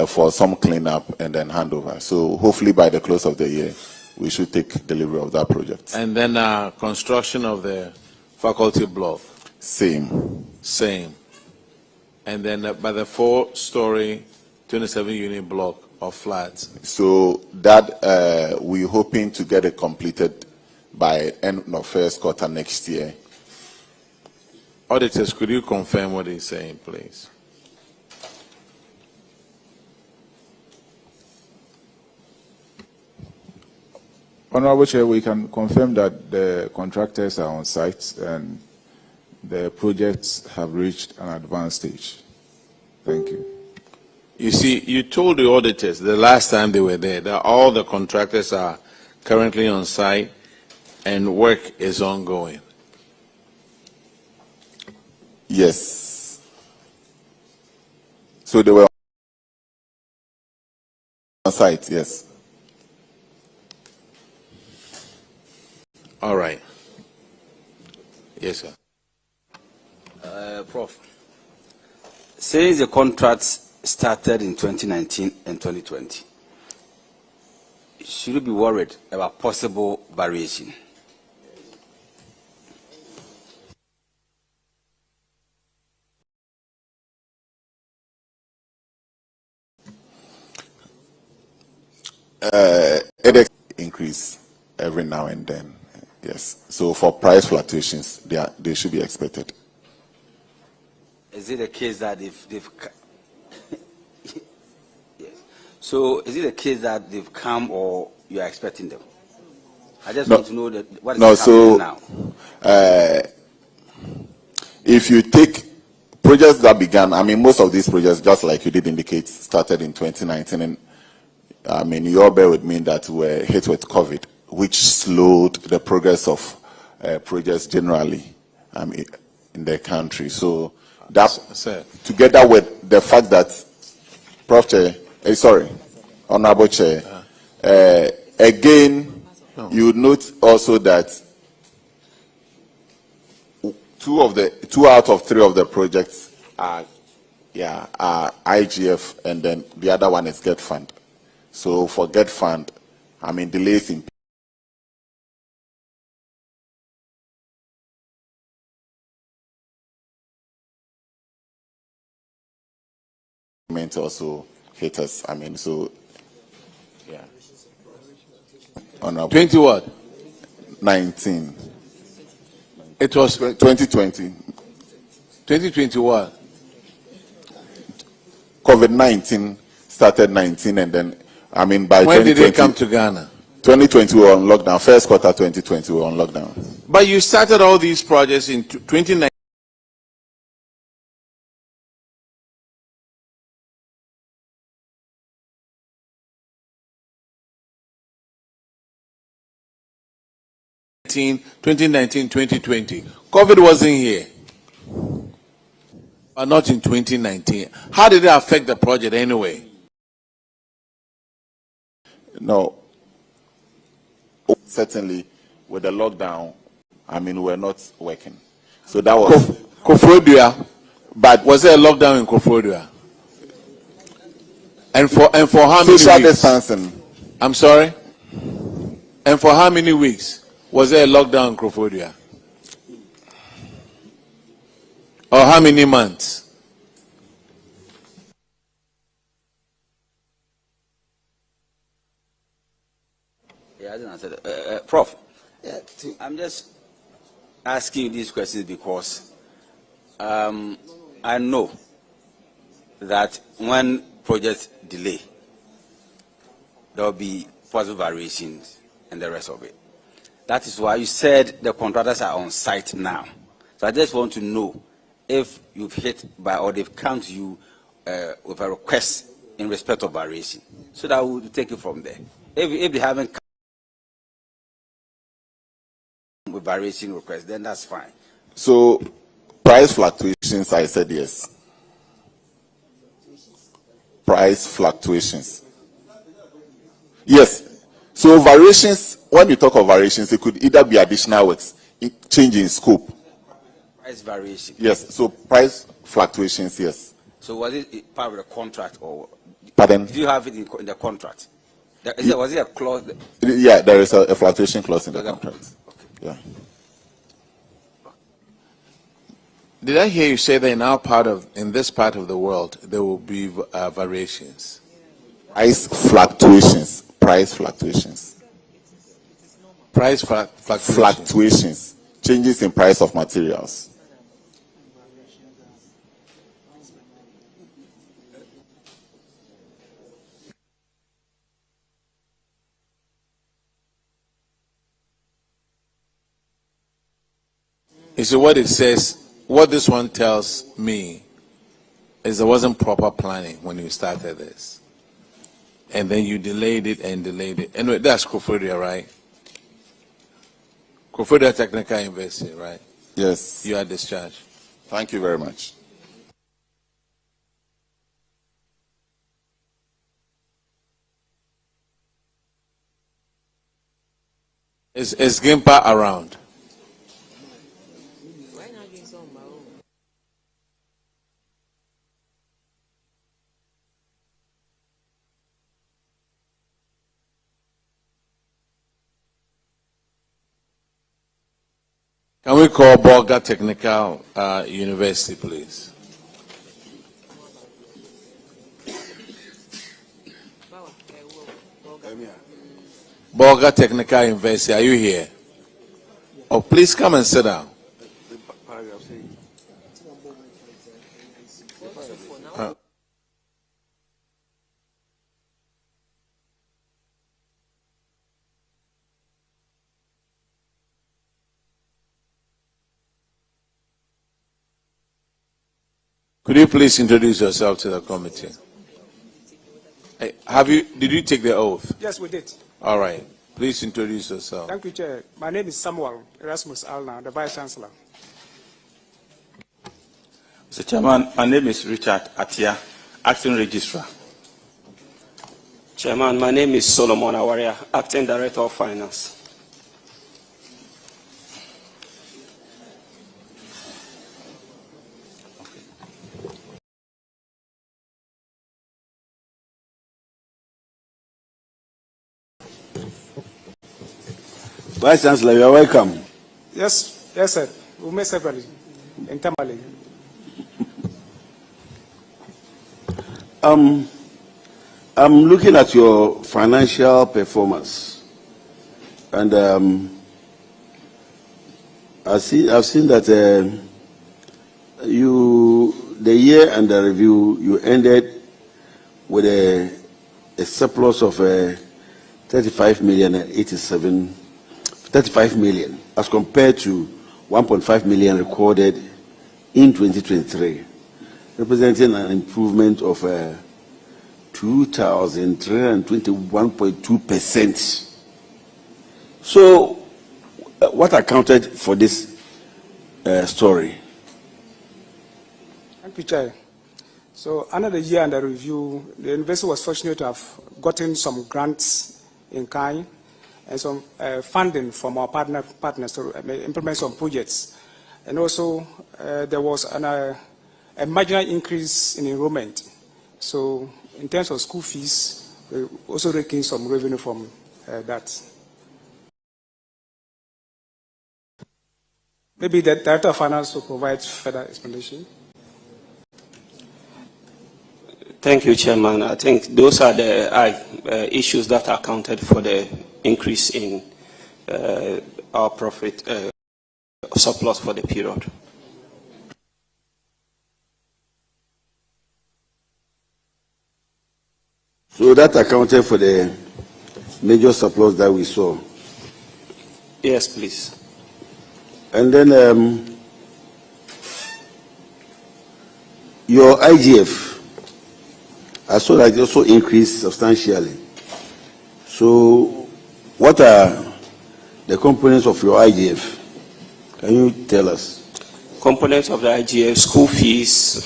for some cleanup and then handover. So hopefully by the close of the year, we should take delivery of that project. And then construction of the faculty block. Same. And then by the 4-story, 27-unit block of flats. So that we're hoping to get it completed by end of first quarter next year. Auditors, could you confirm what he's saying, please? Honorable Chair, we can confirm that the contractors are on site and the projects have reached an advanced stage. Thank you. You see, you told the auditors the last time they were there that all the contractors are currently on site and work is ongoing. Yes. So they were on site, yes. All right. Yes, sir. Prof, since the contracts started in 2019 and 2020, should you be worried about possible variation? It increase every now and then. Yes. So for price fluctuations, they should be expected. Is it a case that they've yes. So is it a case that they've come or you are expecting them? I just want to know that what is happening now. If you take projects that began, I mean, most of these projects, just like you did indicate, started in 2019, and I mean, you all bear with me that we're hit with COVID, which slowed the progress of projects generally in the country. So that, together with the fact that, Prof. Chair, Honorable Chair, again, you would note also that 2 out of 3 of the projects are IGF, and then the other one is GET Fund. So for GET Fund, I mean, delays in payment also hit us. I mean, so yeah. Honorable. 20 what? 19. It was 2020. 2020 what? COVID-19 started 19, and then, I mean, by when did they come to Ghana? 2020 we were on lockdown. First quarter 2020 we were on lockdown. But you started all these projects in 2019. In 2019, 2020. COVID wasn't here. But not in 2019. How did it affect the project anyway? No. Certainly, with the lockdown, I mean, we're not working. So that was... Koforidua. But was there a lockdown in Koforidua? And for how many social weeks? Distancing. I'm sorry? And for how many weeks? Was there a lockdown in Koforidua? Or how many months? Yeah, I didn't answer that. Prof, I'm just asking you these questions because I know that when projects delay, there will be possible variations and the rest of it. That is why you said the contractors are on site now. So I just want to know if you've hit by or they've come to you with a request in respect of variation, so that we'll take it from there. If they haven't come with variation request, then that's fine. So price fluctuations, I said yes. Price fluctuations. Yes. So variations, when you talk of variations, it could either be additional works, change in scope. Price variation. Yes. So price fluctuations, yes. So was it part of the contract or? Pardon? Did you have it in the contract? Was it a clause? Yeah, there is a fluctuation clause in the contract. Okay. Yeah. Did I hear you say that in this part of the world there will be variations? Price fluctuations. Price fluctuations. Price fluctuations. Fluctuations. Changes in price of materials. You see what it says, what this one tells me is there wasn't proper planning when you started this. And then you delayed it and delayed it. Anyway, that's Koforidua, right? Koforidua Technical University, right? Yes. You are discharged. Thank you very much. Is Gimpa around? Can we call Bolga Technical University, please? Bolga Technical University, are you here? Oh, please come and sit down. Could you please introduce yourself to the committee? Did you take the oath? Yes, we did. All right. Please introduce yourself. Thank you, Chair. My name is Samuel Erasmus Alna, the Vice Chancellor. Mr. Chairman, my name is Richard Atia, Acting Registrar. Chairman, my name is Solomon Awaria, Acting Director of Finance. Vice Chancellor, you are welcome. Yes, sir. We met separately, in Tamale. I'm looking at your financial performance, and I've seen that the year under review, you ended with a surplus of 35 million as compared to 1.5 million recorded in 2023, representing an improvement of 2,321.2%. So, what accounted for this story? Thank you, Chair. So, under the year under review, the university was fortunate to have gotten some grants in kind and some funding from our partners to implement some projects. And also, there was a marginal increase in enrollment. So, in terms of school fees, we also raking some revenue from that. Maybe the Director of Finance will provide further explanation. Thank you, Chairman. I think those are the issues that accounted for the increase in our profit surplus for the period. So that accounted for the major surplus that we saw? Yes, please. And then your IGF, I saw that it also increased substantially. So what are the components of your IGF? Can you tell us? Components of the IGF: school fees,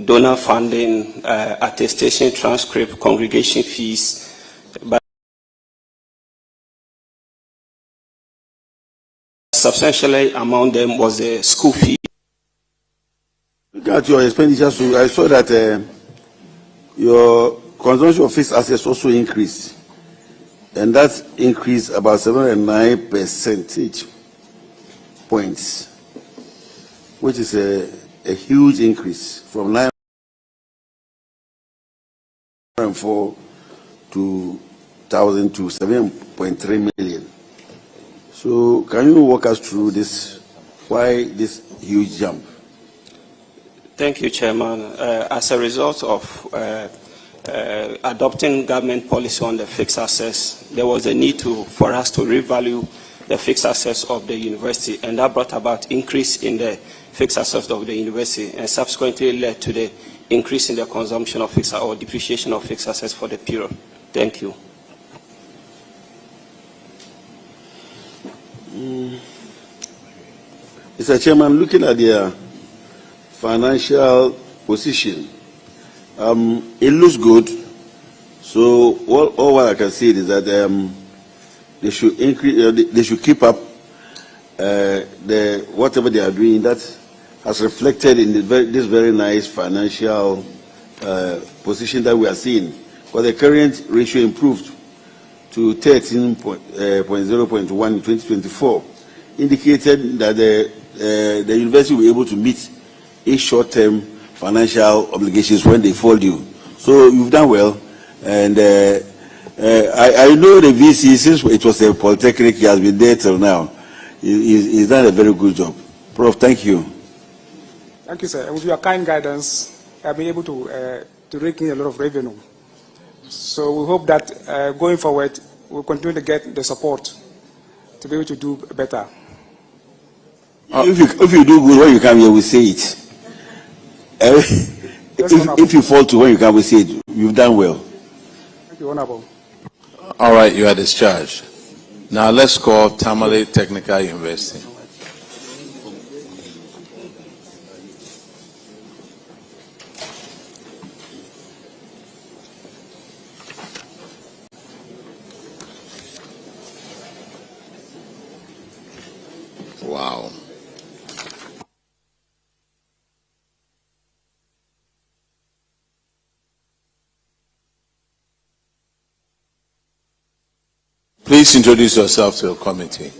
donor funding, attestation transcript, congregation fees. But substantially among them was the school fee. Look at your expenditures. I saw that your consumption of fixed assets also increased, and that increased about 7.9 percentage points, which is a huge increase from 9.4 to 1,000 to 7.3 million. So, can you walk us through this? Why this huge jump? Thank you, Chairman. As a result of adopting government policy on the fixed assets, there was a need for us to revalue the fixed assets of the university, and that brought about increase in the fixed assets of the university, and subsequently led to the increase in the consumption of fixed or depreciation of fixed assets for the period. Thank you. Mr. Chairman, looking at their financial position, it looks good. So all what I can say is that they should increase. They should keep up whatever they are doing. That has reflected in this very nice financial position that we are seeing. But the current ratio improved to 13.0.1 in 2024, indicated that the university will be able to meet its short-term financial obligations when they fall due. So you've done well, and I know the VC, since it was a polytechnic, he has been there till now. He's done a very good job. Prof, thank you. Thank you, sir. With your kind guidance, I've been able to rake in a lot of revenue. So we hope that going forward, we'll continue to get the support to be able to do better. If you do good, when you come here, we say it. If you fall to when you come, we say it. You've done well. Thank you, Honorable. All right, you are discharged. Now let's call Tamale Technical University. Wow. Please introduce yourself to the committee.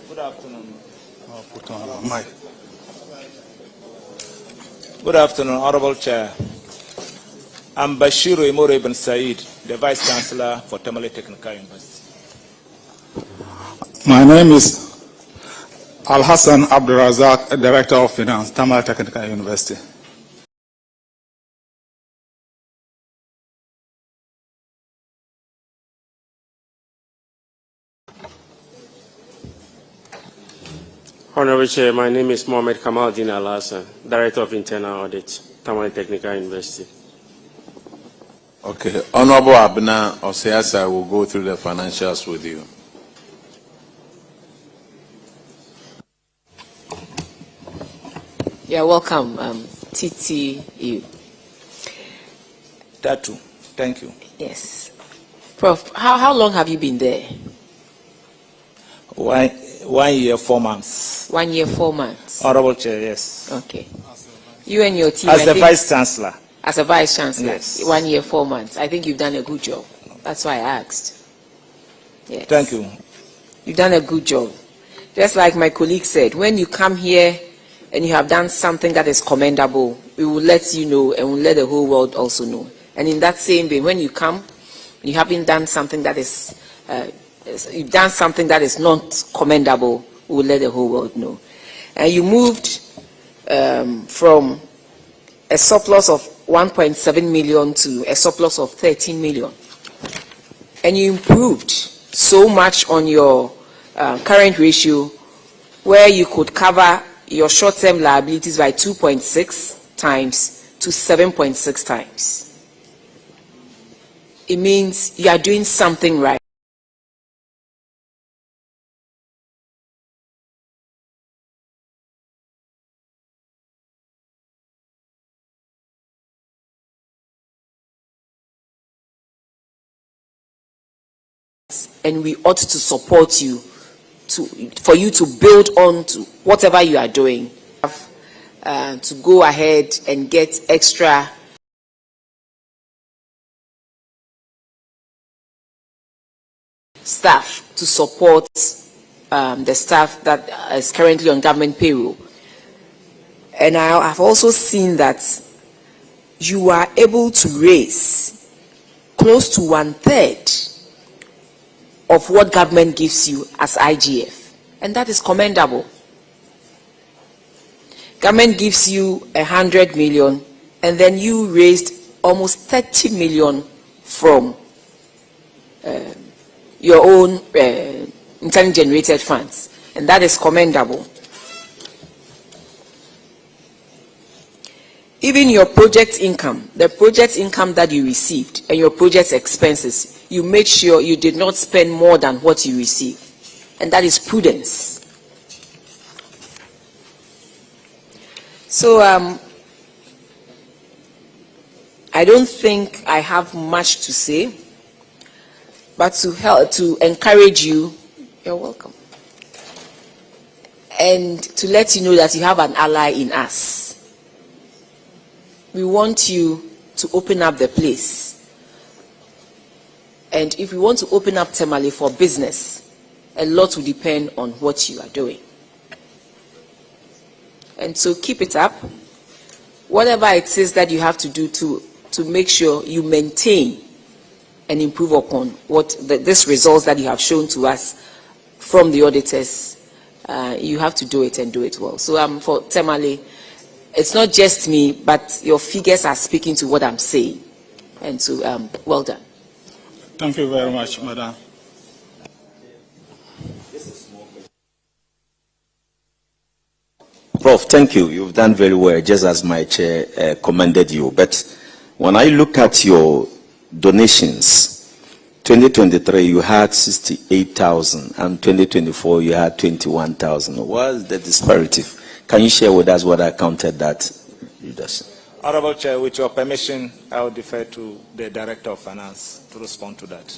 Good afternoon. Good afternoon, Honorable Chair. I'm Bashiru Imore Ibn Said, the Vice Chancellor for Tamale Technical University. My name is Al Hassan Abdurazak, Director of Finance, Tamale Technical University. Honorable Chair, my name is Mohamed Kamaldin Al Hassan, Director of Internal Audit, Tamale Technical University. Okay, Honorable Abna Oseasa will go through the financials with you. You're welcome, TTU. That too. Thank you. Yes. Prof, how long have you been there? 1 year, 4 months. 1 year, 4 months. Honorable Chair, yes. Okay. You and your team. As the Vice Chancellor. As a Vice Chancellor. Yes. 1 year, 4 months. I think you've done a good job. That's why I asked. Yes. Thank you. You've done a good job. Just like my colleague said, when you come here and you have done something that is commendable, we will let you know and we'll let the whole world also know. And in that same way, when you come and you haven't done something that is you've done something that is not commendable, we will let the whole world know. And you moved from a surplus of 1.7 million to a surplus of 13 million. And you improved so much on your current ratio where you could cover your short-term liabilities by 2.6 times to 7.6 times. It means you are doing something right. And we ought to support you for you to build on to whatever you are doing, to go ahead and get extra staff to support the staff that is currently on government payroll. And I have also seen that you are able to raise close to 1/3 of what government gives you as IGF, and that is commendable. Government gives you 100 million, and then you raised almost 30 million from your own internally generated funds, and that is commendable. Even your project income, the project income that you received, and your project expenses, you made sure you did not spend more than what you received. And that is prudence. So I don't think I have much to say, but to help, to encourage you, you're welcome. And to let you know that you have an ally in us. We want you to open up the place. And if we want to open up Tamale for business, a lot will depend on what you are doing. And so keep it up. whatever it is that you have to do to make sure you maintain and improve upon what this results that you have shown to us from the auditors, you have to do it and do it well. So for Temale, it's not just me, but your figures are speaking to what I'm saying. And so, well done. Thank you very much, Madam. Prof, thank you. You've done very well, just as my chair commended you. But when I look at your donations, 2023 you had 68,000 and 2024 you had 21,000. What is the disparity? Can you share with us what accounted that reduction? Honorable Chair, with your permission, I will defer to the Director of Finance to respond to that.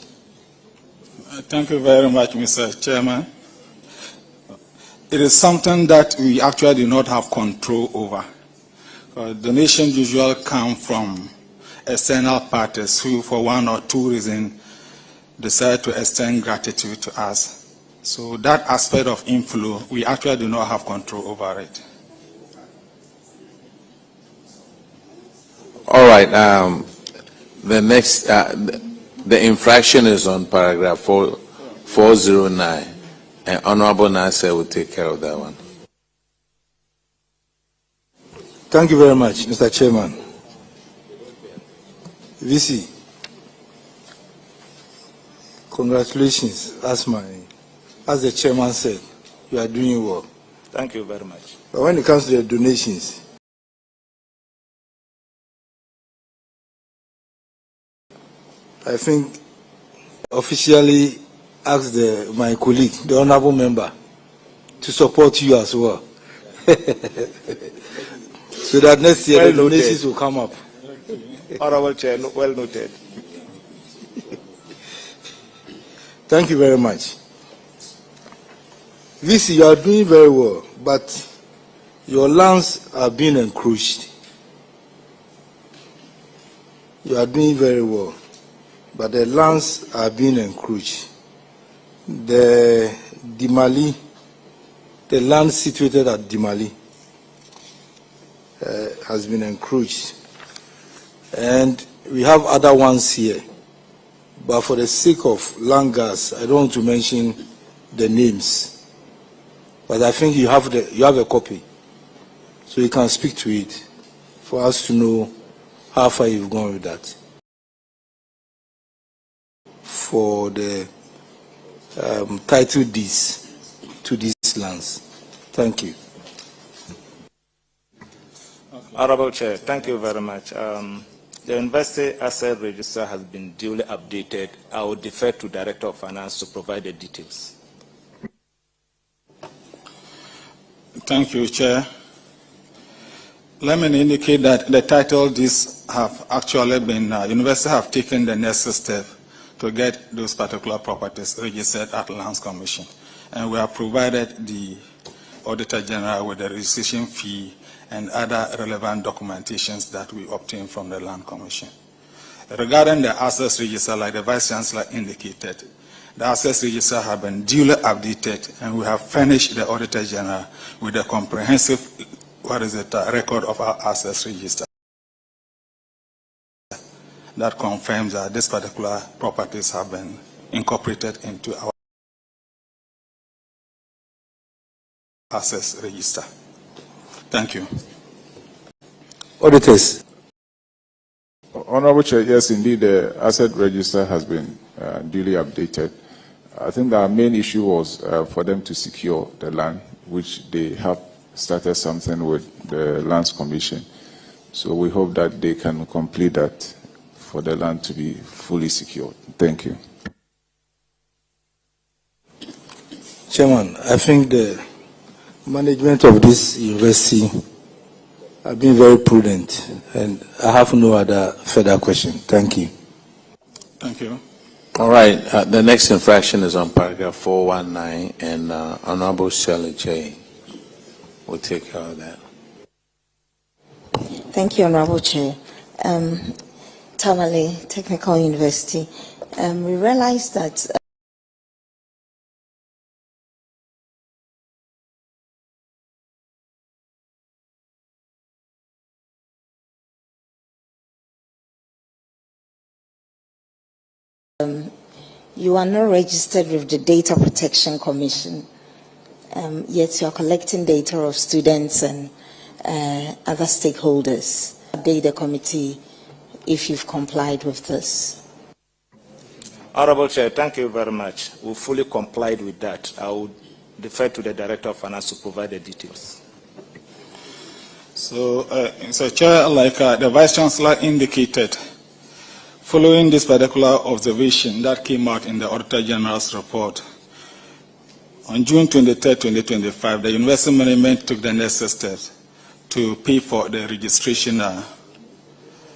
Thank you very much, Mr. Chairman. It is something that we actually do not have control over. Donations usually come from external parties who, for one or two reasons, decide to extend gratitude to us. So that aspect of inflow, we actually do not have control over it. All right. The next, the infraction is on paragraph 409. And Honorable Nasser will take care of that one. Thank you very much, Mr. Chairman. VC, congratulations. As the chairman said, you are doing well. Thank you very much. But when it comes to the donations, I think officially ask my colleague, the honorable member, to support you as well. So that next year the donations will come up. Honorable Chair, well noted. Thank you very much. VC, you are doing very well, but your lands are being encroached. You are doing very well, but the lands are being encroached. The Dimali, the land situated at Dimali, has been encroached. And we have other ones here. But for the sake of land gas, I don't want to mention the names. But I think you have a copy. So you can speak to it for us to know how far you've gone with that. For the title deeds to these lands. Thank you. Honorable Chair, thank you very much. The University Asset Register has been duly updated. I will defer to Director of Finance to provide the details. Thank you, Chair. Let me indicate that the title deeds have actually been, University have taken the necessary step to get those particular properties registered at Lands Commission. And we have provided the Auditor General with the registration fee and other relevant documentations that we obtained from the Land Commission. Regarding the Assets Register, like the Vice Chancellor indicated, the Assets Register have been duly updated, and we have furnished the Auditor General with a comprehensive, record of our Assets Register that confirms that this particular properties have been incorporated into our Assets Register. Thank you. Auditors. Honorable Chair, yes, indeed, the Asset Register has been duly updated. I think our main issue was for them to secure the land, which they have started something with the Lands Commission. So we hope that they can complete that for the land to be fully secured. Thank you. Chairman, I think the management of this university have been very prudent, and I have no other further question. Thank you. Thank you. All right. The next infraction is on paragraph 419, and Honorable Shirley J. will take care of that. Thank you, Honorable Chair. Tamale Technical University, we realized that you are not registered with the Data Protection Commission, yet you are collecting data of students and other stakeholders. Update the committee if you've complied with this. Honorable Chair, thank you very much. We fully complied with that. I would defer to the Director of Finance to provide the details. So, Chair, like the Vice Chancellor indicated, following this particular observation that came out in the Auditor General's report, on June 23, 2025, the University Management took the necessary steps to pay for the registration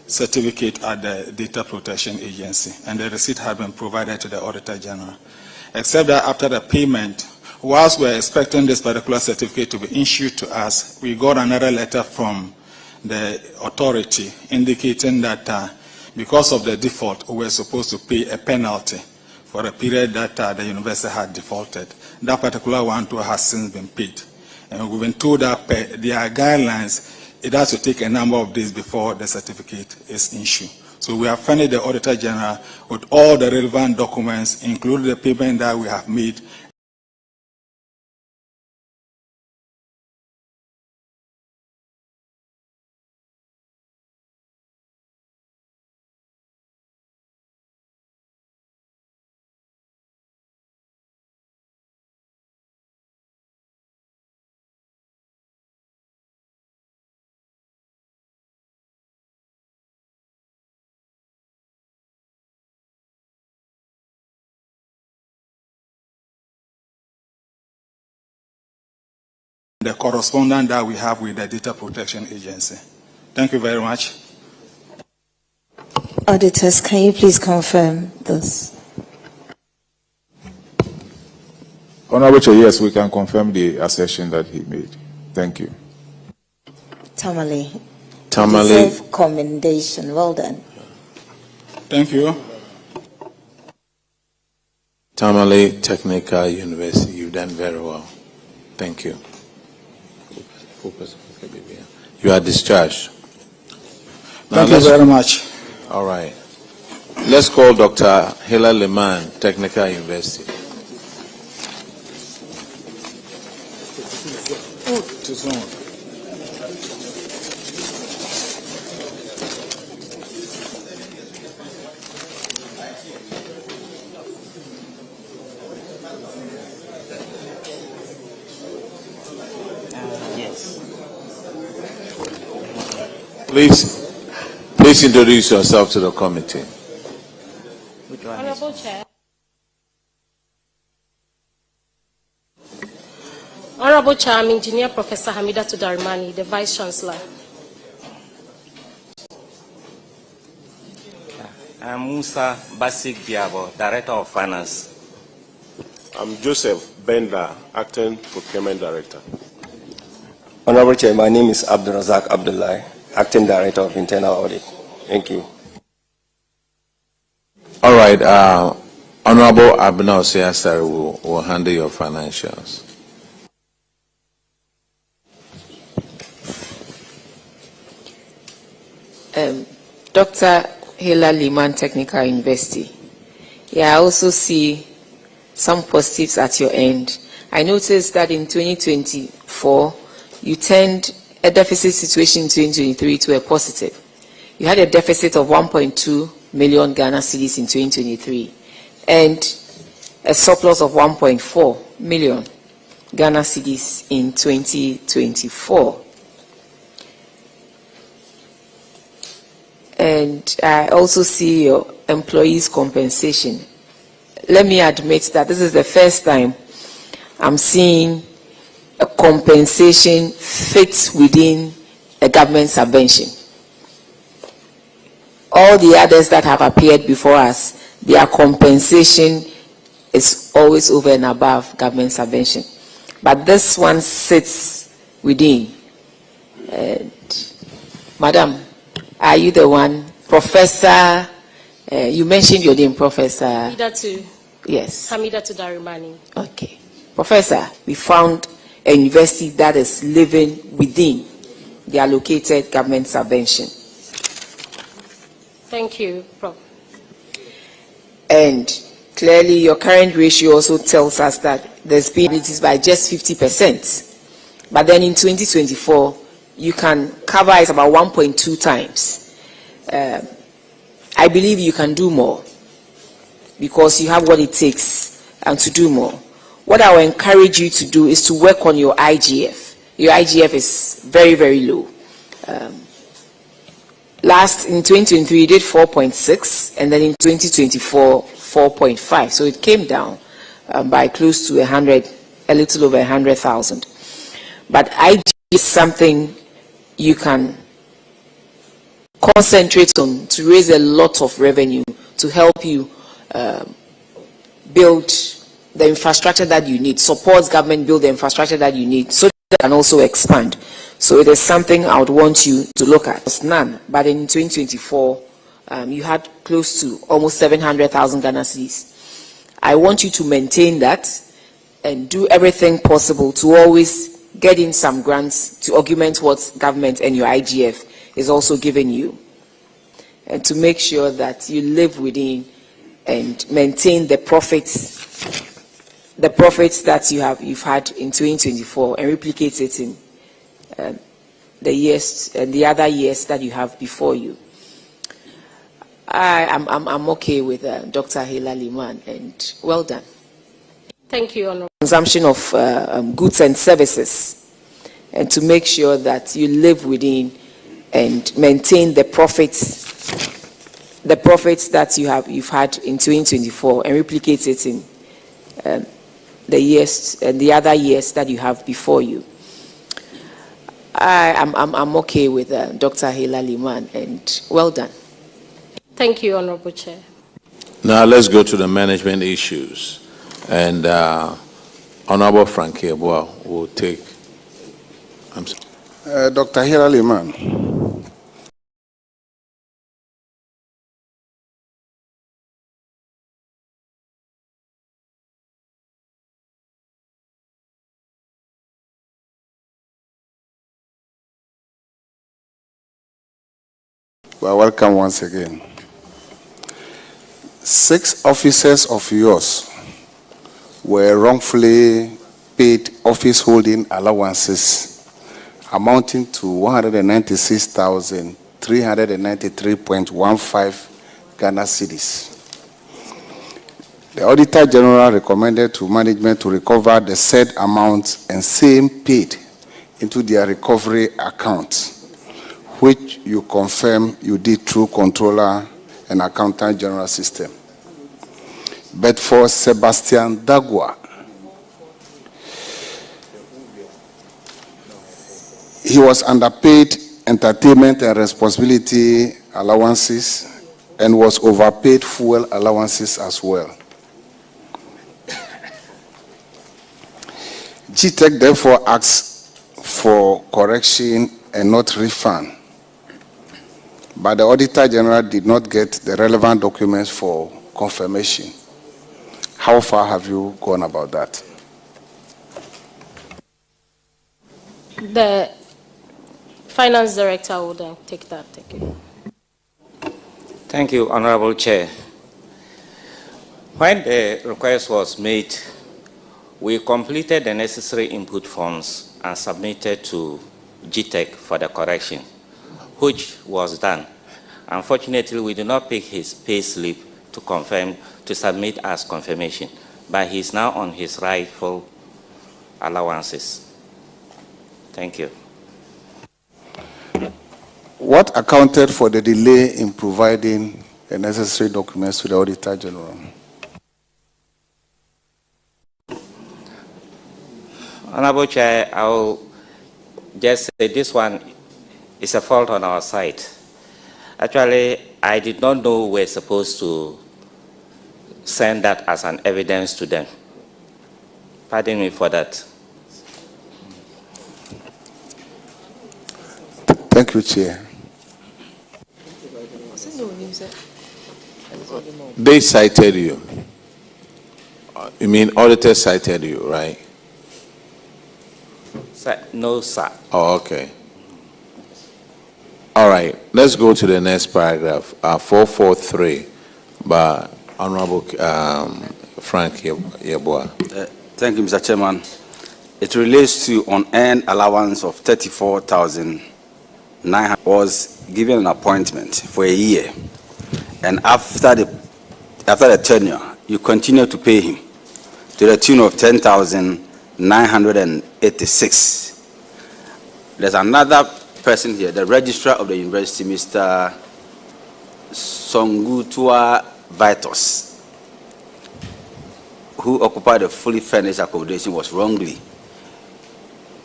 certificate at the Data Protection Agency, and the receipt had been provided to the Auditor General. Except that after the payment, whilst we're expecting this particular certificate to be issued to us, we got another letter from the authority indicating that because of the default, we were supposed to pay a penalty for a period that the university had defaulted. That particular one too has since been paid. And we've been told that per their guidelines, it has to take a number of days before the certificate is issued. So we have furnished the Auditor General with all the relevant documents, including the payment that we have made. The correspondence that we have with the Data Protection Agency. Thank you very much. Auditors, can you please confirm this? Honorable Chair, yes, we can confirm the assertion that he made. Thank you. Tamale. Tamale. You deserve commendation. Well done. Thank you. Tamale Technical University, you've done very well. Thank you. You are discharged. Now Thank you very much. All right. Let's call Dr. Hila Liman, Technical University. Please introduce yourself to the committee. Honorable Chair. Honorable Chair, I'm Engineer Professor Hamida Tudarimani, the Vice Chancellor. I'm Musa Basik Diabo, Director of Finance. I'm Joseph Benda, Acting Procurement Director. Honorable Chair, my name is Abdulrazak Abdullah, Acting Director of Internal Audit. Thank you. All right. Honorable Abinal Siasari will handle your financials. Dr. Hila Liman Technical University. Yeah, I also see some positives at your end. I noticed that in 2024, you turned a deficit situation in 2023 to a positive. You had a deficit of 1.2 million Ghana cedis in 2023 and a surplus of 1.4 million Ghana cedis in 2024. And I also see your employees' compensation. Let me admit that this is the first time I'm seeing a compensation fits within a government subvention. All the others that have appeared before us, their compensation is always over and above government subvention. But this one sits within. And Madam, are you the one? Professor, you mentioned your name, Professor. Yes. Hamida Tudarimani. Okay. Professor, we found a university that is living within the allocated government subvention. Thank you, Prof. And Clearly, your current ratio also tells us that there's been abilities by just 50%. But then in 2024, you can cover it about 1.2 times. I believe you can do more because you have what it takes to do more. What I will encourage you to do is to work on your IGF. Your IGF is very, very low. In 2023, you did 4.6, and then in 2024, 4.5. So it came down by close to 100, a little over 100,000. But IGF is something you can concentrate on to raise a lot of revenue to help you build the infrastructure that you need, support government build the infrastructure that you need so that it can also expand. So it is something I would want you to look at. It's none, but in 2024, you had close to almost 700,000 Ghana cedis. I want you to maintain that and do everything possible to always get in some grants to augment what government and your IGF is also giving you, and to make sure that you live within and maintain the profits that you've had in 2024 and replicate it in the years and the other years that you have before you. I'm okay with Dr. Hela Liman, and well done. Thank you, Honorable. Consumption of goods and services, and to make sure that you live within and maintain the profits that you've had in 2024 and replicate it in the years and the other years that you have before you. I'm okay with Dr. Hela Liman, and well done. Thank you, Honorable Chair. Now let's go to the management issues. And Honorable Frankie Abua will take. Dr. Hela Liman. Well, welcome once again. 6 officers of yours were wrongfully paid office holding allowances amounting to 196,393.15 Ghana cedis. The Auditor General recommended to management to recover the said amounts and same paid into their recovery account, which you confirm you did through Controller and Accountant General system. But for Sebastian Dagwa, he was underpaid entertainment and responsibility allowances and was overpaid fuel allowances as well. GTEC therefore asks for correction and not refund, but the Auditor General did not get the relevant documents for confirmation. How far have you gone about that? The Finance Director will then take that. Thank you. Thank you, Honorable Chair. When the request was made, we completed the necessary input forms and submitted to GTEC for the correction, which was done. Unfortunately, we did not pick his pay slip to confirm, to submit as confirmation, but he is now on his rightful allowances. Thank you. What accounted for the delay in providing the necessary documents to the Auditor General? Honorable Chair, I will just say this one is a fault on our side. Actually, I did not know we're supposed to send that as an evidence to them. Pardon me for that. Thank you, Chair. They cited you. You mean auditors cited you, right? No, sir. Oh, okay. All right. Let's go to the next paragraph. 443 by Honorable Frank Yeboah. Thank you, Mr. Chairman. It relates to unearned allowance of 34,900 was given an appointment for a year, and after the tenure, you continue to pay him to the tune of 10,986. There's another person here, the registrar of the university, Mr. Songutua Vitus, who occupied a fully furnished accommodation, was wrongly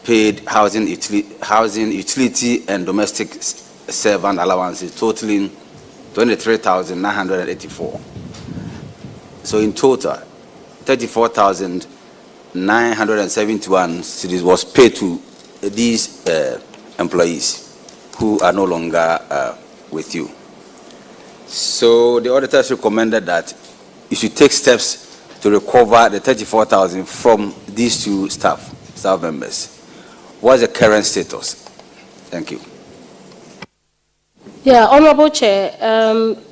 paid housing, utility, and domestic servant allowances totaling 23,984. So in total, 34,971 cedis was paid to these employees who are no longer with you. So the auditors recommended that you should take steps to recover the 34,000 from these two staff members. What's the current status? Thank you. Yeah, Honorable Chair,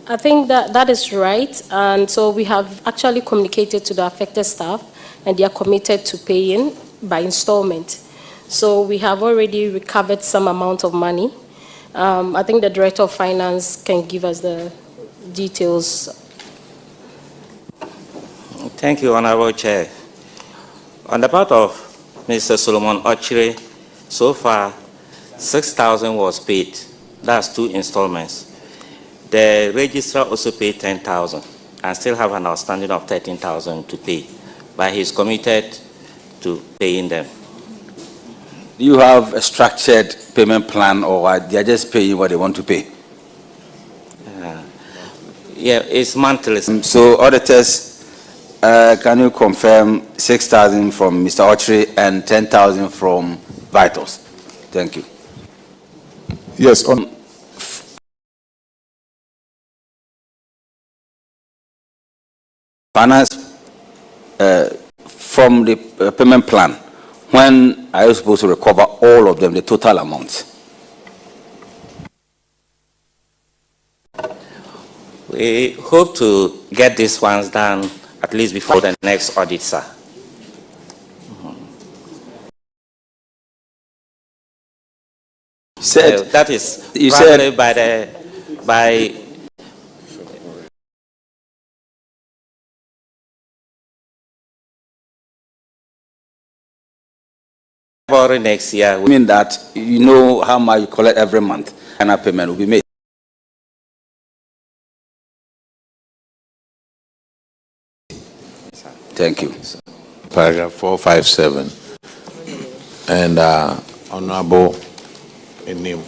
I think that is right. And so we have actually communicated to the affected staff, and they are committed to paying by installment. So we have already recovered some amount of money. I think the Director of Finance can give us the details. Thank you, Honorable Chair. On the part of Mr. Solomon Ochre, so far 6,000 was paid. That's 2 installments. The registrar also paid 10,000 and still have an outstanding of 13,000 to pay, but he's committed to paying them. Do you have a structured payment plan, or they're just paying what they want to pay? Yeah, it's monthly. So auditors, can you confirm 6,000 from Mr. Ochre and 10,000 from Vitus? Thank you. Yes, on finance from the payment plan, when are you supposed to recover all of them, the total amount? We hope to get these ones done at least before the next audit, sir. Said, that is you probably said by next year. We mean that you know how much you collect every month, and a payment will be made. Thank you. Paragraph 457. And Honorable Enim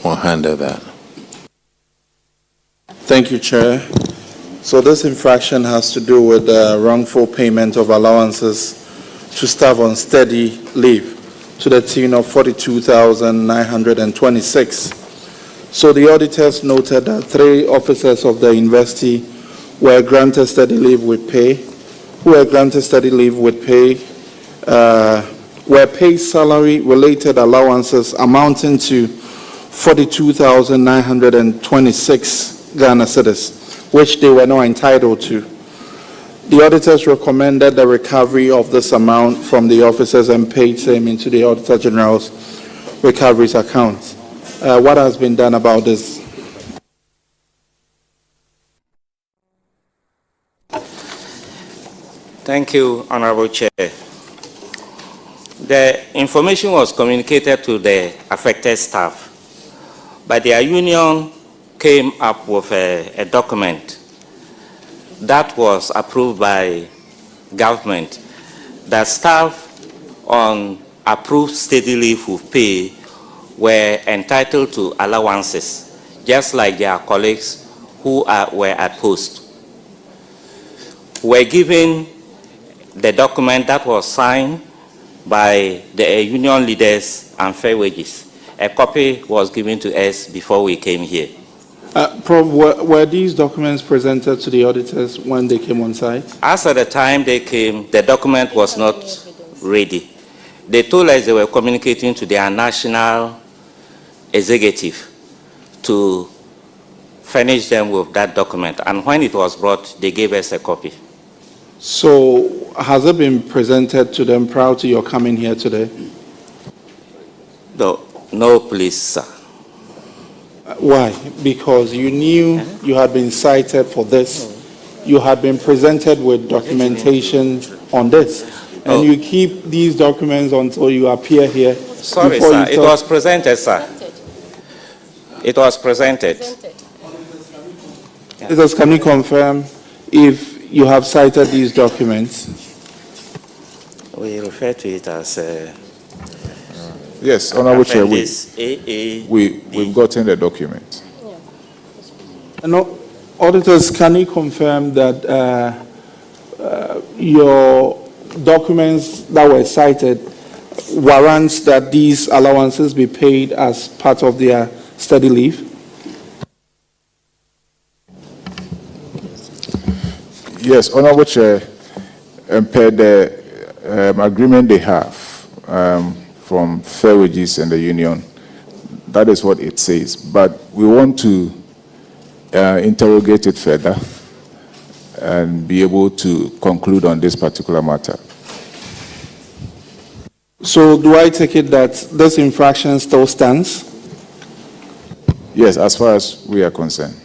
will handle that. Thank you, Chair. So this infraction has to do with wrongful payment of allowances to staff on steady leave to the tune of 42,926. So the auditors noted that 3 officers of the university were granted steady leave with pay, were paid salary-related allowances amounting to 42,926 Ghana cedis, which they were not entitled to. The auditors recommended the recovery of this amount from the officers and paid them into the Auditor General's recoveries account. What has been done about this? Thank you, Honorable Chair. The information was communicated to the affected staff, but their union came up with a document that was approved by government that staff on approved steady leave with pay were entitled to allowances, just like their colleagues who were at post. Were given the document that was signed by the union leaders and fair wages. A copy was given to us before we came here. Prof, were these documents presented to the auditors when they came on site? As at the time they came, the document was not ready. They told us they were communicating to their national executive to furnished them with that document. And when it was brought, they gave us a copy. So has it been presented to them prior to your coming here today? No, please, sir. Why? Because you knew you had been cited for this. You had been presented with documentation on this. And you keep these documents until you appear here. Sorry, sir. It was presented, sir. It was presented. Just can you confirm if you have cited these documents? We refer to it as Yes, Honorable Chair, we've gotten the document. No, auditors, can you confirm that your documents that were cited warrants that these allowances be paid as part of their study leave? Yes, Honorable Chair, per the agreement they have from Fair Wages and the union, that is what it says. But we want to interrogate it further and be able to conclude on this particular matter. So do I take it that this infraction still stands? Yes, as far as we are concerned.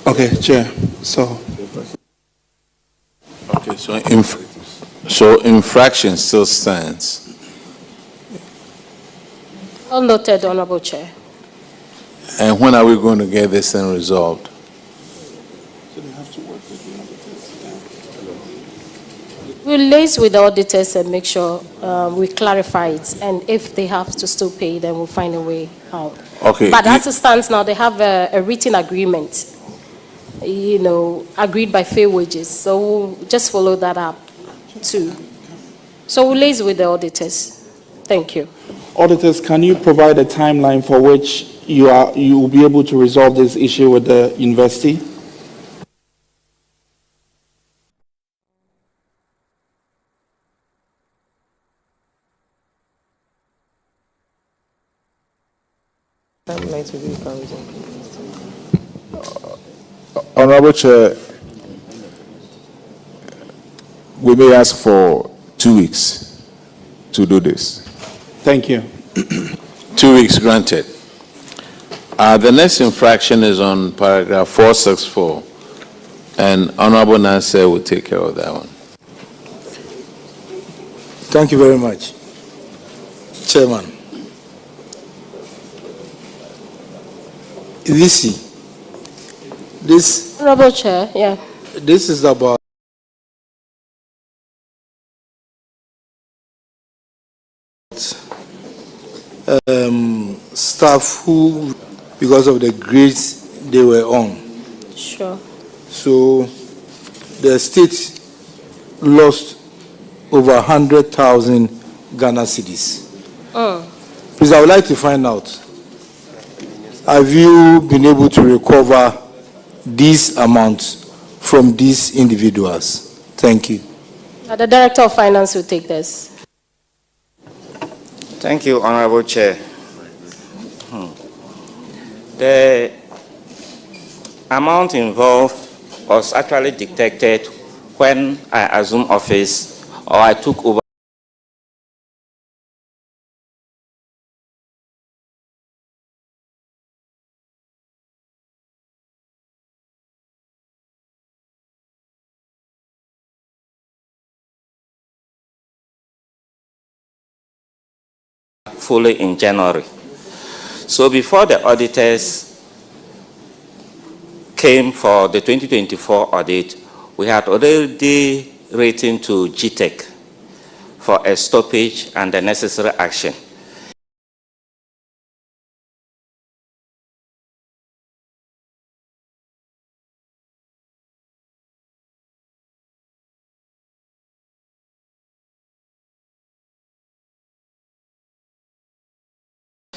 Okay, Chair. So. Okay, so infraction still stands. All noted, Honorable Chair. And when are we going to get this thing resolved? We'll liaise with the auditors and make sure we clarify it. And if they have to still pay, then we'll find a way out. Okay. But as it stands now, they have a written agreement, agreed by Fair Wages. So we'll just follow that up too. So we'll liaise with the auditors. Thank you. Auditors, can you provide a timeline for which you will be able to resolve this issue with the university? Honorable Chair, we may ask for 2 weeks to do this. Thank you. 2 weeks granted. The next infraction is on paragraph 464, and Honorable Nasser will take care of that one. Thank you very much, Chairman. This Honorable Chair, yeah. This is about staff who, because of the grades they were on. Sure. So the state lost over 100,000 Ghana cedis. Please, I would like to find out, have you been able to recover these amounts from these individuals? Thank you. The Director of Finance will take this. Thank you, Honorable Chair. The amount involved was actually detected when I assumed office, or I took over fully in January. So before the auditors came for the 2024 audit, we had already written to GTEC for a stoppage and the necessary action.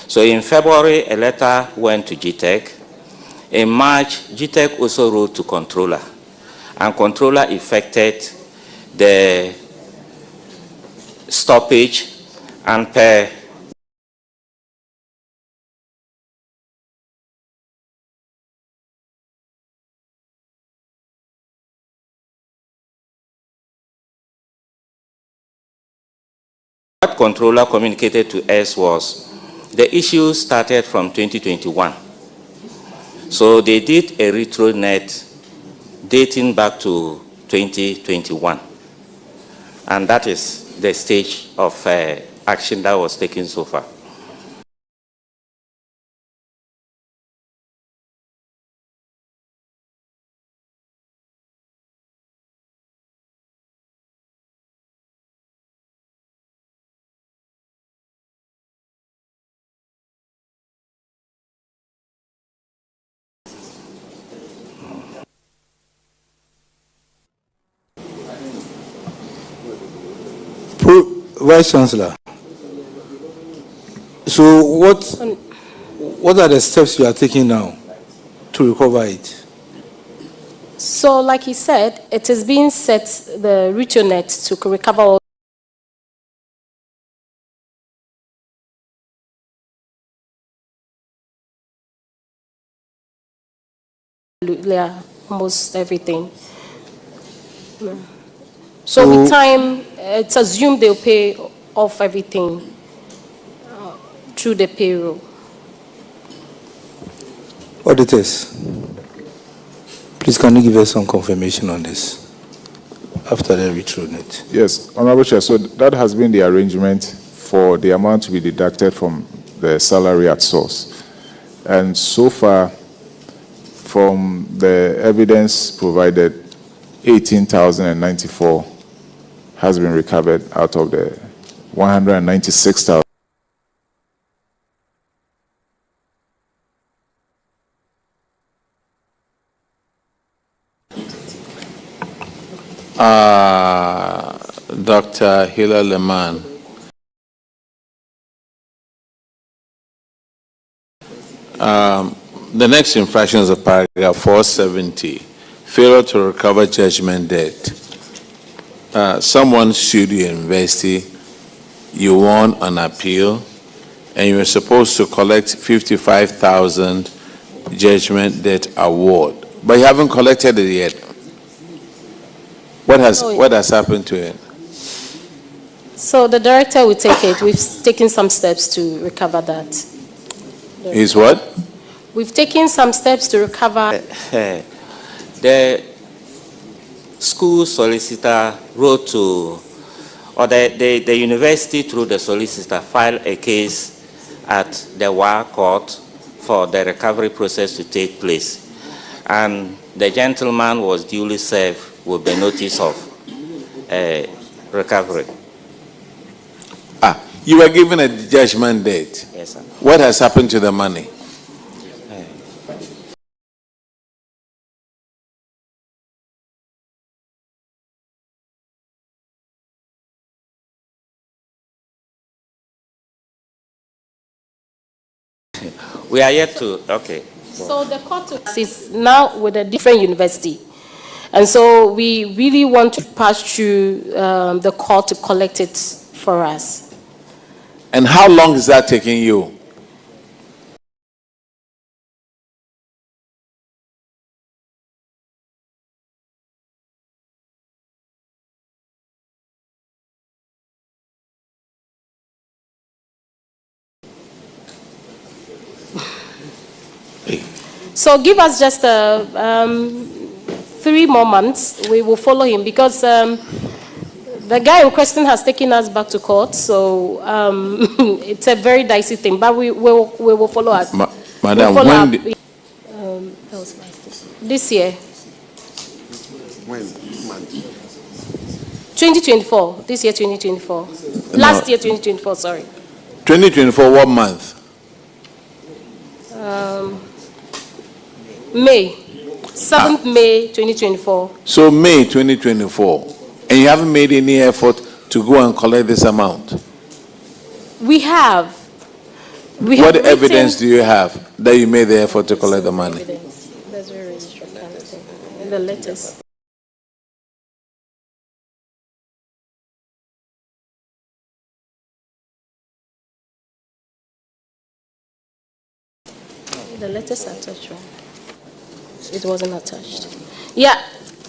So in February, a letter went to GTEC. In March, GTEC also wrote to controller, and controller effected the stoppage, and per that controller communicated to us was the issue started from 2021. So they did a retronet dating back to 2021. And that is the stage of action that was taken so far. Vice Chancellor, so what are the steps you are taking now to recover it? So, like he said, it is being set, the RetroNet, to recover all almost everything. Yeah. So with time, it's assumed they'll pay off everything through the payroll. Auditors, please can you give us some confirmation on this after the RetroNet? Yes, Honorable Chair, so that has been the arrangement for the amount to be deducted from the salary at source. And so far, from the evidence provided, 18,094 has been recovered out of the 196,000. Dr. Hila Leman. The next infraction is a paragraph 470, failure to recover judgment debt. Someone sued your university, you won an appeal, and you were supposed to collect 55,000 judgment debt award, but you haven't collected it yet. What has happened to it? So the director will take it. We've taken some steps to recover that. Is what? We've taken some steps to recover. The school solicitor wrote to, or the university through the solicitor filed a case at the WA court for the recovery process to take place. And the gentleman was duly served with the notice of recovery. You were given a judgment date. Yes, sir. What has happened to the money? We are yet to, okay. So the court is now with a different university. And so we really want to pass through the court to collect it for us. And how long is that taking you? So give us just 3 more months. We will follow him because the guy in question has taken us back to court. So it's a very dicey thing, but we will follow up. Madam, we'll follow when this year. When? 2024. This year, 2024. Last year, 2024. Sorry. 2024. What month? May. 7th May 2024. So May 2024. And you haven't made any effort to go and collect this amount? We have. What evidence do you have that you made the effort to collect the money? That's very restricted kind of thing. In the letters. The letters are attached, right? It wasn't attached. Yeah,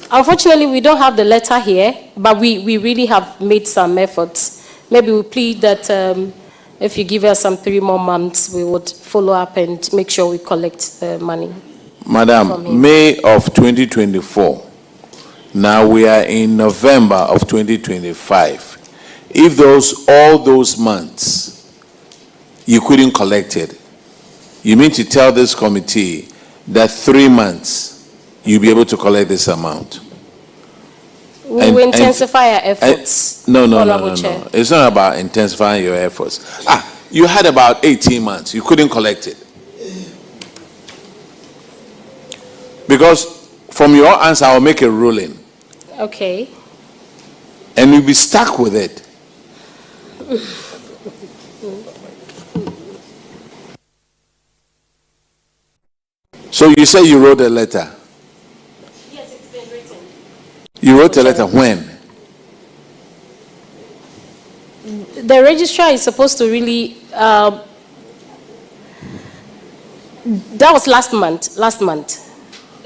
unfortunately, we don't have the letter here, but we really have made some efforts maybe we plead that if you give us some 3 more months, we would follow up and make sure we collect the money. from Madam, him. May of 2024. Now we are in November of 2025. If all those months you couldn't collect it, you mean to tell this committee that 3 months you'll be able to collect this amount? We will intensify our efforts. No. Honorable Chair. It's not about intensifying your efforts. You had about 18 months. You couldn't collect it. Because from your answer, I'll make a ruling. Okay. And you'll be stuck with it. So you say you wrote a letter? Yes, it's been written. You wrote a letter when? The registrar is supposed to really, that was last month. The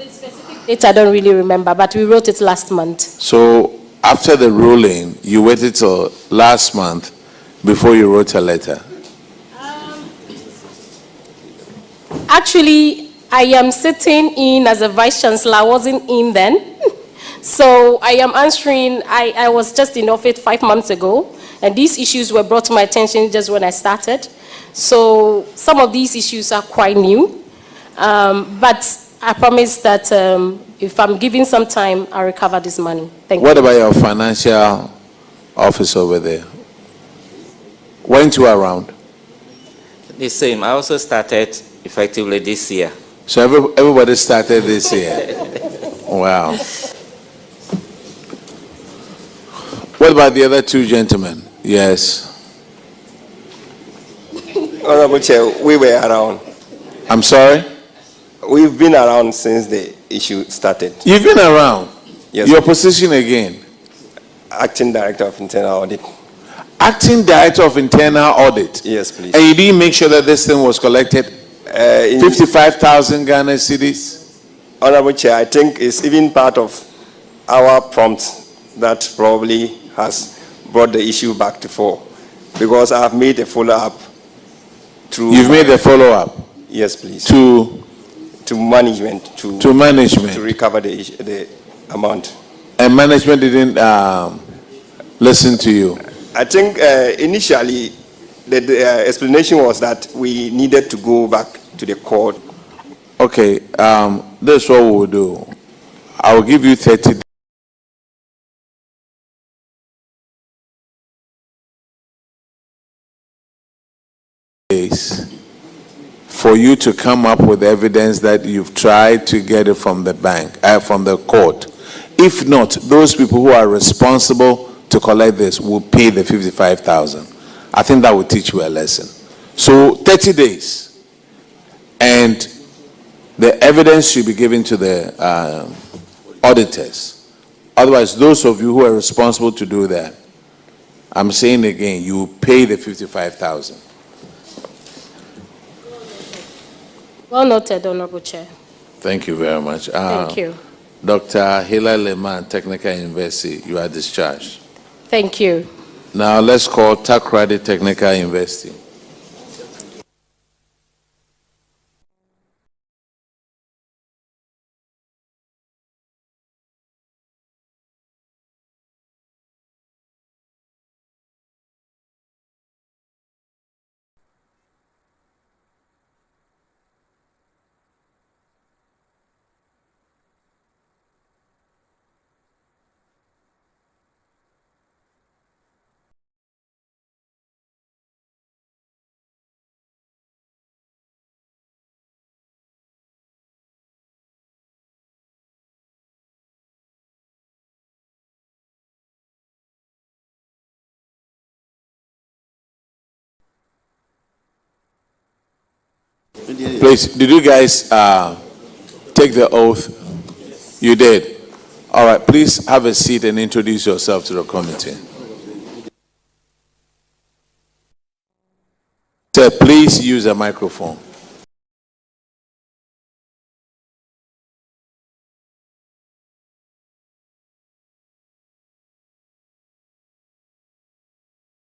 specific date I don't really remember, but we wrote it last month. So after the ruling, you waited till last month before you wrote a letter? Actually, I am sitting in as a vice chancellor. I wasn't in then. So I am answering, I was just in office 5 months ago, and these issues were brought to my attention just when I started. So some of these issues are quite new, but I promise that if I'm given some time, I'll recover this money. Thank you. What about your financial office over there? Weren't you around? The same. I also started effectively this year. So everybody started this year. Wow. What about the other 2 gentlemen? Yes. Honorable Chair, we were around. I'm sorry? We've been around since the issue started. You've been around? Yes. Your position again? Acting Director of Internal Audit. Acting Director of Internal Audit? Yes, please. And you didn't make sure that this thing was collected? 55,000 Ghana cedis? Honorable Chair, I think it's even part of our prompt that probably has brought the issue back to fore, because I have made a follow-up through... You've made a follow-up? Yes, please. To management. To management. To recover the amount. And management didn't listen to you? I think initially the explanation was that we needed to go back to the court. Okay, this is what we'll do. I'll give you 30 days for you to come up with evidence that you've tried to get it from the bank, from the court. If not, those people who are responsible to collect this will pay the 55,000. I think that will teach you a lesson. So 30 days, and the evidence should be given to the auditors. Otherwise, those of you who are responsible to do that, I'm saying again, you pay the 55,000. Well noted, Honorable Chair. Thank you very much. Thank you. Dr. Hila Leman, Technical University, you are discharged. Thank you. Now let's call Takrady Technical University. Please, did you guys take the oath? You did. All right, please have a seat and introduce yourself to the committee. Sir, please use a microphone.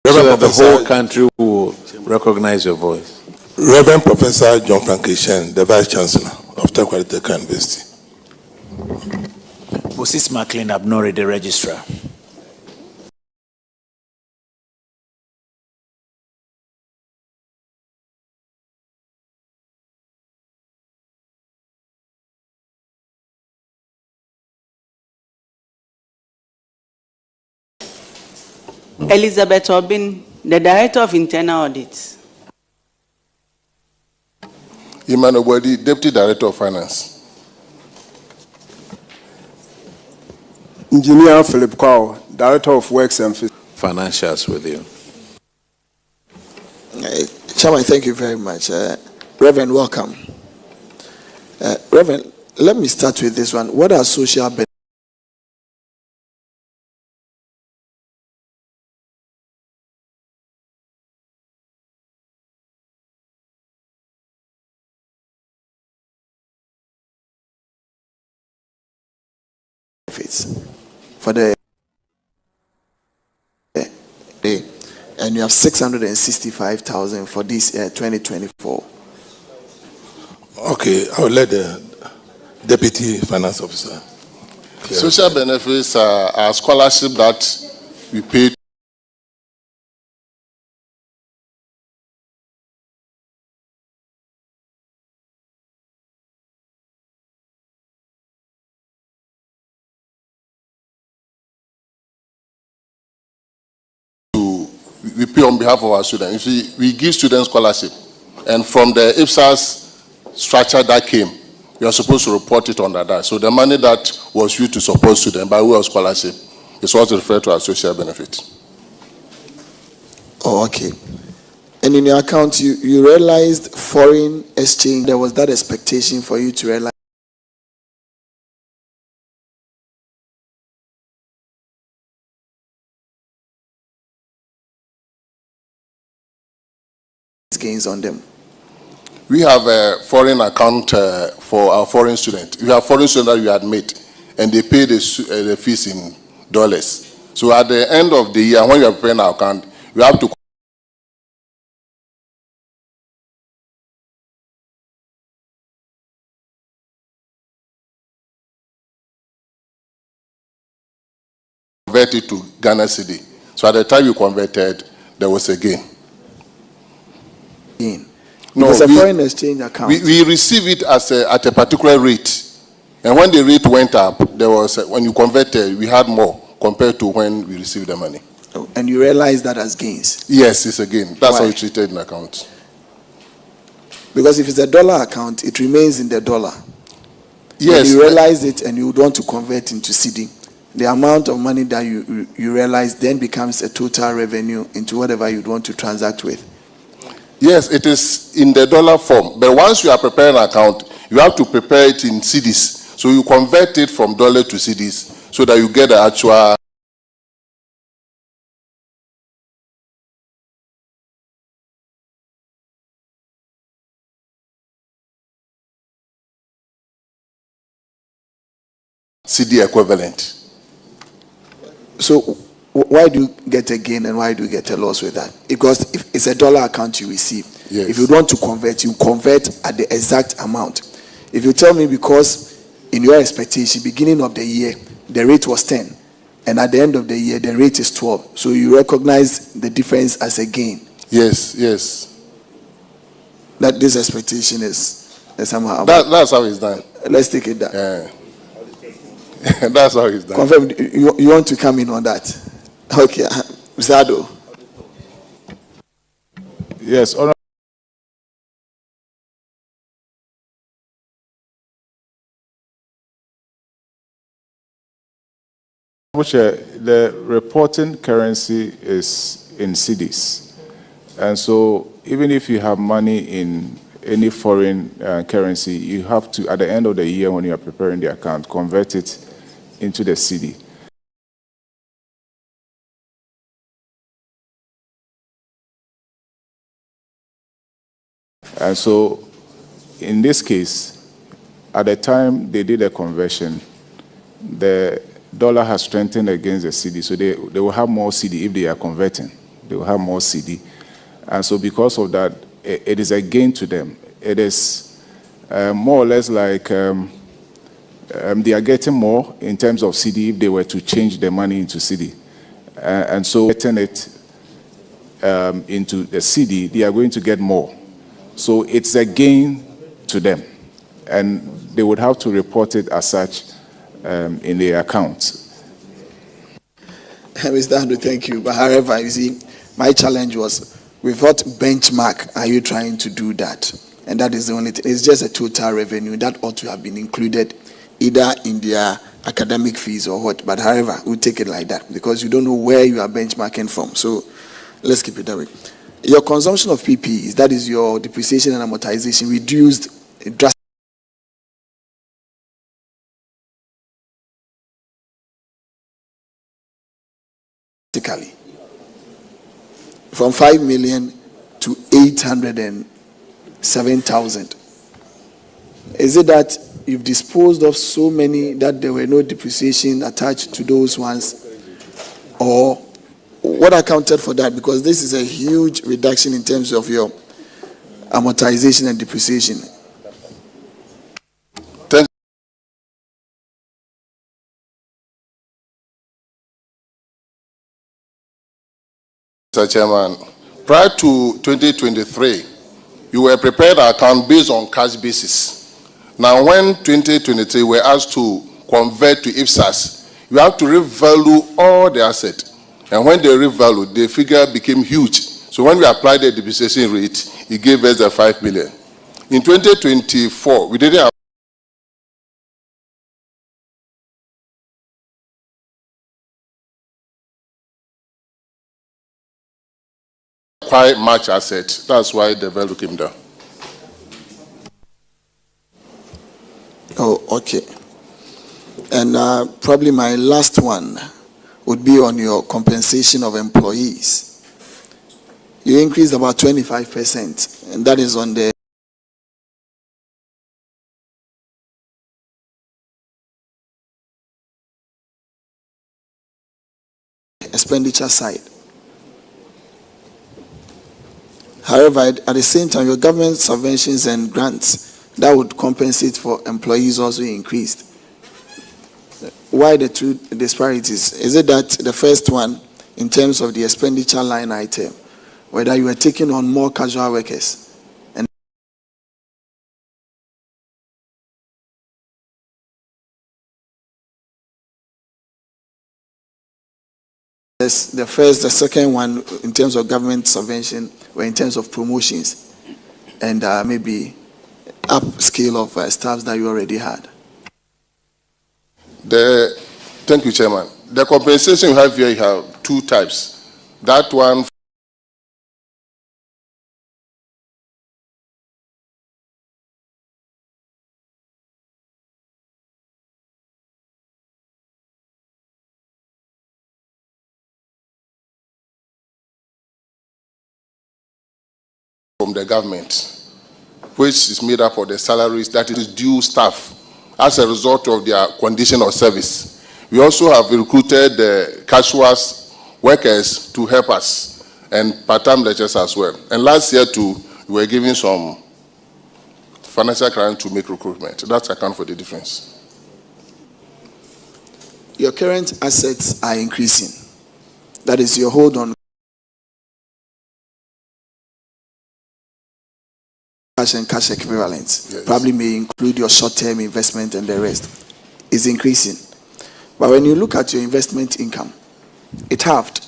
So that the Professor- whole country will recognize your voice. Reverend Professor John Frankie Shen, the Vice Chancellor of Takoradi Technical University. Moses McLean Abnori, the Registrar. Elizabeth Obin, the Director of Internal Audit. Emmanuel Bodi, Deputy Director of Finance. Engineer Philip Kwao, Director of Works and Financials with you. Chairman, thank you very much. Reverend, welcome. Reverend, let me start with this one. What are social benefits for the day? And you have 665,000 for this 2024. Okay, I will let the Deputy Finance Officer. Social benefits are scholarship that we pay we pay on behalf of our students. You see, we give students scholarship, and from the IPSAS structure that came, you are supposed to report it under that. So the money that was used to support students by way of scholarship is what's referred to as social benefit. Oh, okay. And in your account, you realized foreign exchange. There was that expectation for you to realize gains on them. We have a foreign account for our foreign students. We have foreign students that we admit, and they pay the fees in dollars. So at the end of the year, when you are preparing our account, you have to convert it to Ghana cedi. So at the time you converted, there was a gain. No, it's a foreign exchange account. We receive it as at a particular rate. And when the rate went up, there was when you converted, we had more compared to when we received the money. Oh, and you realize that as gains? Yes, it's a gain. That's Why? how it's treated in accounts. Because if it's a dollar account, it remains in the dollar. Yes. When you realize it and you want to convert into cedi, the amount of money that you realize then becomes a total revenue into whatever you'd want to transact with. Yes, it is in the dollar form. But once you are preparing an account, you have to prepare it in cedis. So you convert it from dollar to cedis so that you get the actual cedi equivalent. So why do you get a gain and why do you get a loss with that? Because if it's a dollar account you receive, Yes. if you want to convert, you convert at the exact amount. If you tell me because in your expectation, beginning of the year, the rate was 10, and at the end of the year, the rate is 12, so you recognize the difference as a gain. Yes, yes. That this expectation is somehow. That's how it's done. Let's take it down. Yeah. That's how it's done. Confirm, you want to come in on that? Okay, Zado. Yes, Honorable Chair, the reporting currency is in cedis. And so even if you have money in any foreign currency, you have to, at the end of the year when you are preparing the account, convert it into the cedi. And so in this case, at the time they did the conversion, the dollar has strengthened against the cedi, so they will have more cedi if they are converting. They will have more CD. And so because of that, it is a gain to them. It is more or less like they are getting more in terms of CD if they were to change their money into CD. And so getting it into the CD, they are going to get more. So it's a gain to them. And they would have to report it as such in their accounts. Mr. Andrew, thank you. But however, you see, my challenge was, with what benchmark are you trying to do that? And that is the only thing. It's just a total revenue that ought to have been included either in their academic fees or what. But however, we'll take it like that because you don't know where you are benchmarking from. So let's keep it that way. Your consumption of PPEs, that is your depreciation and amortization, reduced drastically from 5 million to 807,000. Is it that you've disposed of so many that there were no depreciation attached to those ones? Or what accounted for that? Because this is a huge reduction in terms of your amortization and depreciation. Mr. Chairman, prior to 2023, you were prepared an account based on cash basis. Now, when 2023 were asked to convert to IFSAS, you have to revalue all the assets. And when they revalued, the figure became huge. So when we applied the depreciation rate, it gave us the 5 billion. In 2024, we didn't have quite much assets. That's why the value came down. Oh, okay. And probably my last one would be on your compensation of employees. You increased about 25%, and that is on the expenditure side. However, at the same time, your government subventions and grants that would compensate for employees also increased. Why the two disparities? Is it that the first one, in terms of the expenditure line item, whether you were taking on more casual workers, and the second one, in terms of government subvention, or in terms of promotions, and maybe upscale of staffs that you already had? Thank you, Chairman. The compensation you have here, you have two types. That one from the government, which is made up of the salaries that is due staff as a result of their condition of service. We also have recruited casual workers to help us and part-time lecturers as well. And last year too, we were giving some financial grant to make recruitment. That's account for the difference. Your current assets are increasing. That is your hold on cash and cash equivalents. Yes. Probably may include your short-term investment and the rest. Is increasing. But when you look at your investment income, it halved.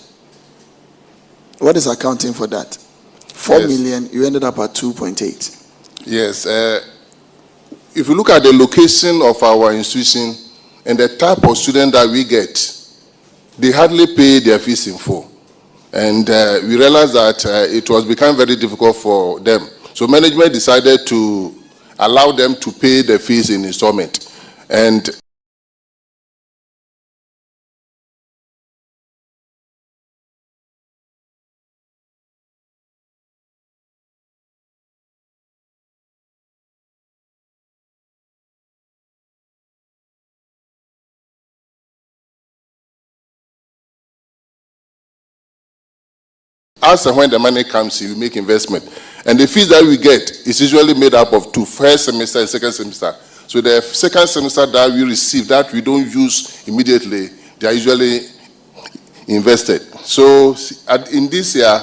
What is accounting for that? 4 million, you ended up at 2.8. Yes. If you look at the location of our institution and the type of student that we get, they hardly pay their fees in full. And we realized that it was becoming very difficult for them. So management decided to allow them to pay the fees in installment. And As and when the money comes, you make investment. And the fees that we get is usually made up of two, first semester and second semester. So the second semester that we receive, that we don't use immediately, they are usually invested. So in this year,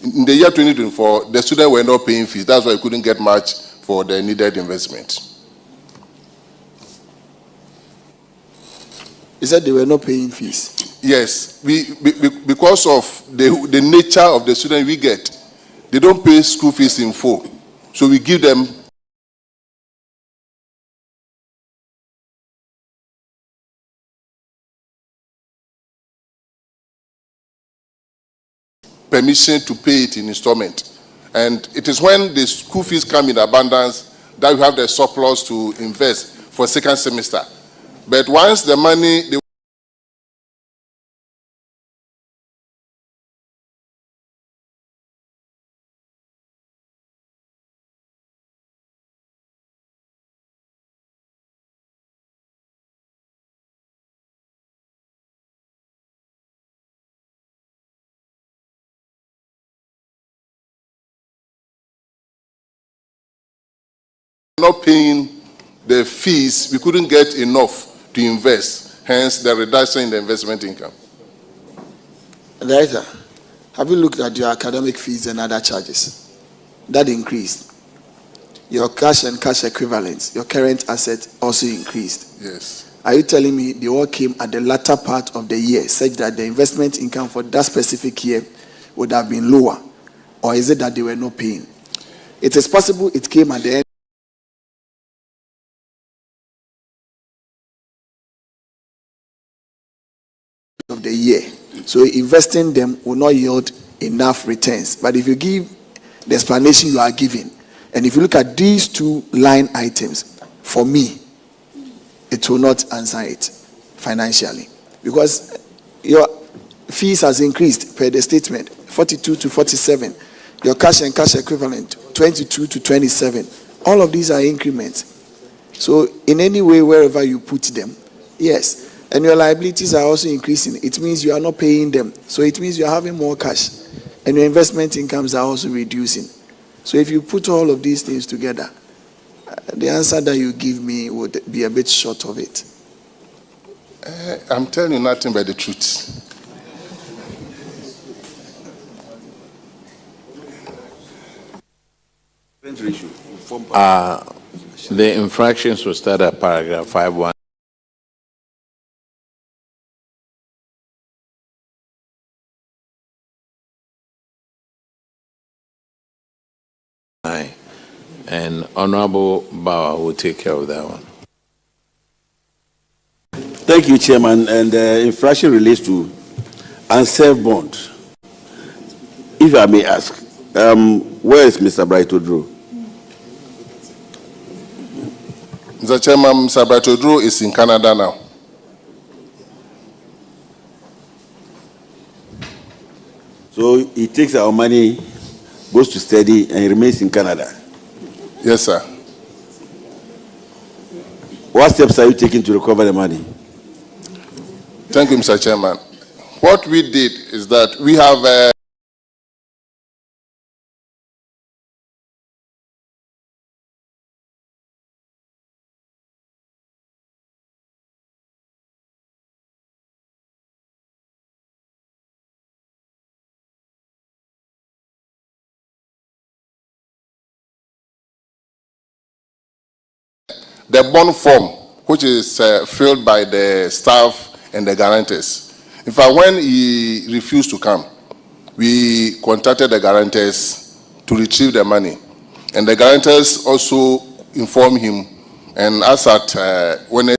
in the year 2024, the students were not paying fees. That's why we couldn't get much for the needed investment. You said they were not paying fees? Yes. Because of the nature of the student we get, they don't pay school fees in full. So we give them permission to pay it in installment. And it is when the school fees come in abundance that we have the surplus to invest for second semester. But once the money, not paying the fees, we couldn't get enough to invest, hence the reduction in the investment income. Director, have you looked at your academic fees and other charges? That increased. Your cash and cash equivalents, your current assets also increased. Yes. Are you telling me they all came at the latter part of the year, such that the investment income for that specific year would have been lower? Or is it that they were not paying? It is possible it came at the end of the year. So investing them will not yield enough returns. But if you give the explanation you are giving, and if you look at these two line items, for me, it will not answer it financially. Because your fees has increased per the statement, 42 to 47. Your cash and cash equivalent, 22 to 27. All of these are increments. So in any way, wherever you put them, yes. And your liabilities are also increasing. It means you are not paying them. So it means you are having more cash. And your investment incomes are also reducing. So if you put all of these things together, the answer that you give me would be a bit short of it. I'm telling you nothing but the truth. The infractions will start at paragraph 5.1. And Honorable Bauer will take care of that one. Thank you, Chairman. And the infraction relates to unserved bond. If I may ask, where is Mr. Bright-Odro? Mr. Chairman, Mr. Bright-Odro is in Canada now. So he takes our money, goes to study, and he remains in Canada? Yes, sir. What steps are you taking to recover the money? Thank you, Mr. Chairman. What we did is that we have the bond form, which is filled by the staff and the guarantors. In fact, when he refused to come, we contacted the guarantors to retrieve the money. And the guarantors also informed him, and asked that when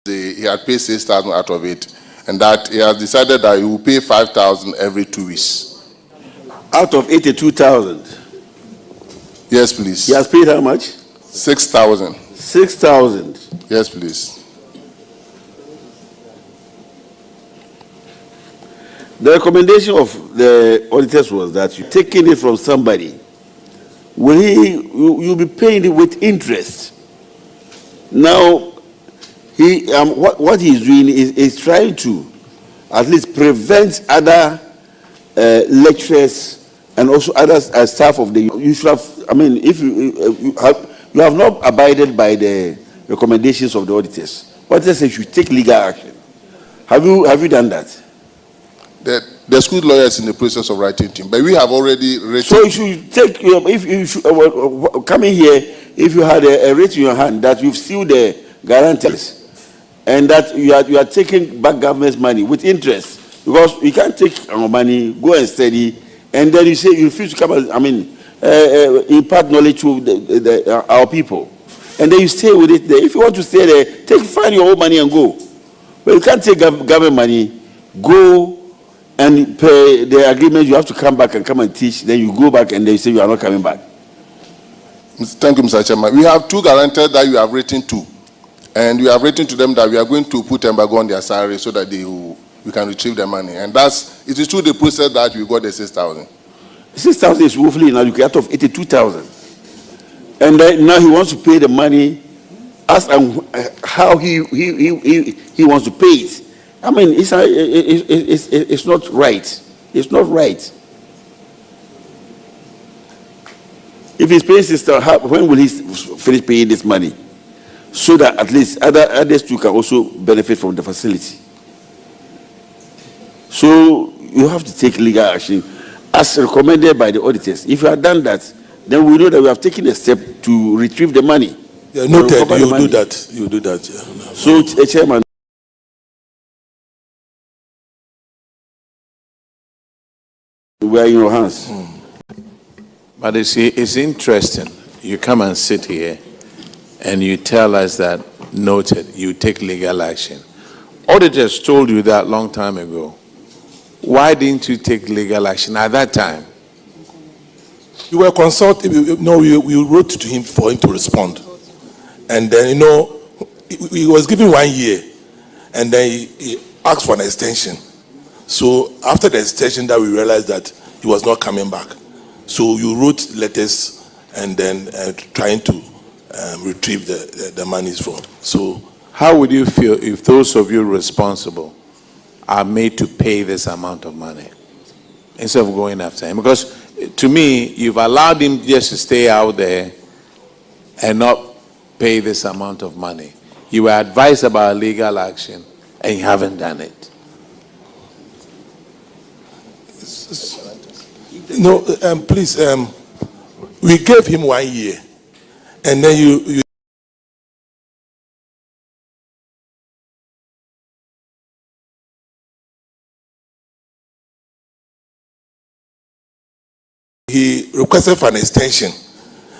he had paid 6,000 out of it, and that he has decided that he will pay 5,000 every 2 weeks. Out of 82,000? Yes, please. He has paid how much? 6,000. 6,000? Yes, please. The recommendation of the auditors was that you're taking it from somebody. You'll be paying it with interest. Now, what he's doing is trying to at least prevent other lecturers and also other staff of the. You should have. I mean, if you have not abided by the recommendations of the auditors. Auditors say you should take legal action. Have you done that? The school lawyer is in the process of writing to him, but we have already written. So you should take, if you should, coming here, if you had a rate in your hand that you've sealed the guarantors and that you are taking back government's money with interest, because you can't take our money, go and study, and then you say you refuse to come, impart knowledge to our people. And then you stay with it there. If you want to stay there, find your own money and go. But you can't take government money, go and pay the agreement. You have to come back and come and teach. Then you go back and they say you are not coming back. Thank you, Mr. Chairman. We have 2 guarantors that you have written to. And we have written to them that we are going to put embargo on their salary so that we can retrieve the money. And it is through the process that we got the 6,000. 6,000 is woefully inadequate out of 82,000. And now he wants to pay the money as and how he wants to pay it. I mean, it's not right. It's not right. If he's paying sister, when will he finish paying this money? So that at least others too can also benefit from the facility. So you have to take legal action as recommended by the auditors. If you have done that, then we know that we have taken a step to retrieve the money. Yeah, noted. You do that. You do that. Yeah. So, Chairman. We are in your hands. But you see, it's interesting. You come and sit here and you tell us that, noted, you take legal action. Auditors told you that long time ago. Why didn't you take legal action at that time? You were consulted. We wrote to him for him to respond. And then, he was given 1 year. And then he asked for an extension. So after the extension that we realized that he was not coming back. So you wrote letters and then trying to retrieve the monies from. So how would you feel if those of you responsible are made to pay this amount of money instead of going after him? Because to me, you've allowed him just to stay out there and not pay this amount of money. You were advised about legal action and you haven't done it. No, please, we gave him 1 year, and then you he requested for an extension.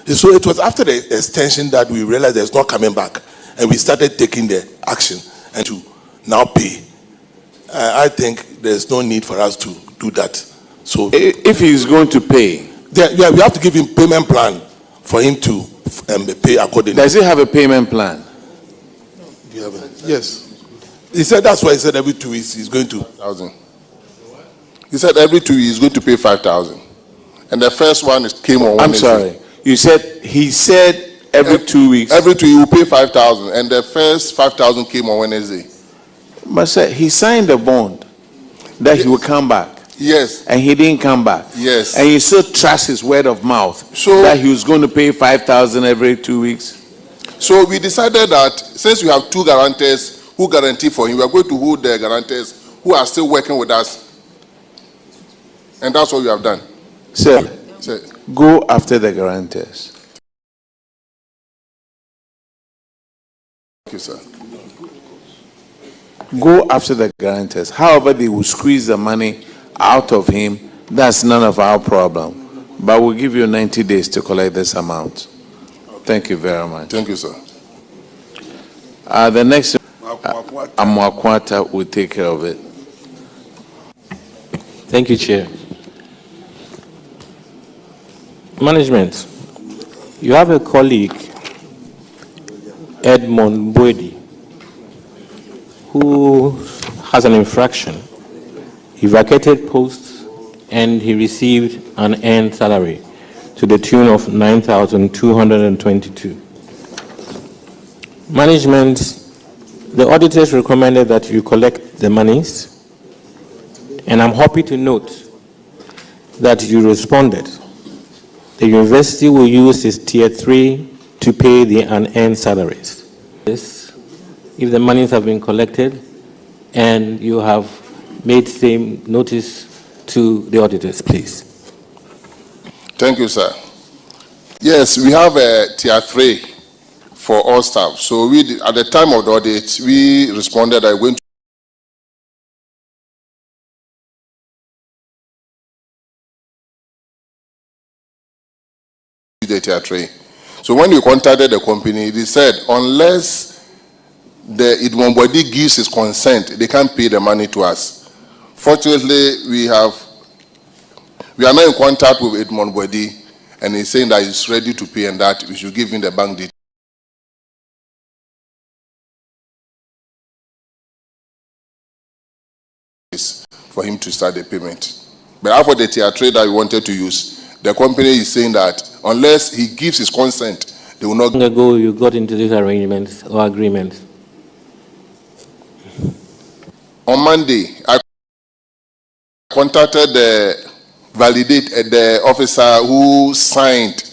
So it was after the extension that we realized there's not coming back, and we started taking the action and to now pay. I think there's no need for us to do that. So if he's going to pay, we have to give him payment plan for him to pay accordingly. Does he have a payment plan? Yes. He said that's why he said every 2 weeks he's going to. 5,000. He said every 2 weeks he's going to pay 5,000. And the first one came on Wednesday. I'm sorry. He said every 2 weeks. Every 2 weeks he will pay 5,000. And the first 5,000 came on Wednesday. But sir, he signed a bond that he will come back. Yes. And he didn't come back. Yes. And you still trust his word of mouth that he was going to pay 5,000 every 2 weeks. So we decided that since we have 2 guarantors who guarantee for him, we are going to hold the guarantors who are still working with us. And that's what we have done. Sir, go after the guarantors. Thank you, sir. Go after the guarantors. However, they will squeeze the money out of him. That's none of our problem. But we'll give you 90 days to collect this amount. Thank you very much. Thank you, sir. The next, Amwakwata will take care of it. Thank you, Chair. Management, you have a colleague, Edmond Boedi, who has an infraction He vacated posts and he received an earned salary to the tune of 9,222. Management, the auditors recommended that you collect the monies, and I'm happy to note that you responded. The university will use its Tier 3 to pay the unearned salaries. Yes, if the monies have been collected and you have made same notice to the auditors, please. Thank you, sir. Yes, we have a Tier 3 for all staff. So at the time of the audit, we responded that we're going to the Tier 3. So when we contacted the company, they said unless the Idmonbodi gives his consent, they can't pay the money to us. Fortunately, we are now in contact with Idmonbodi, and he's saying that he's ready to pay and that we should give him the bank details for him to start the payment. But after the Tier 3 that we wanted to use, the company is saying that unless he gives his consent, they will not. Long ago, you got into this arrangement or agreement? On Monday, I contacted the officer who signed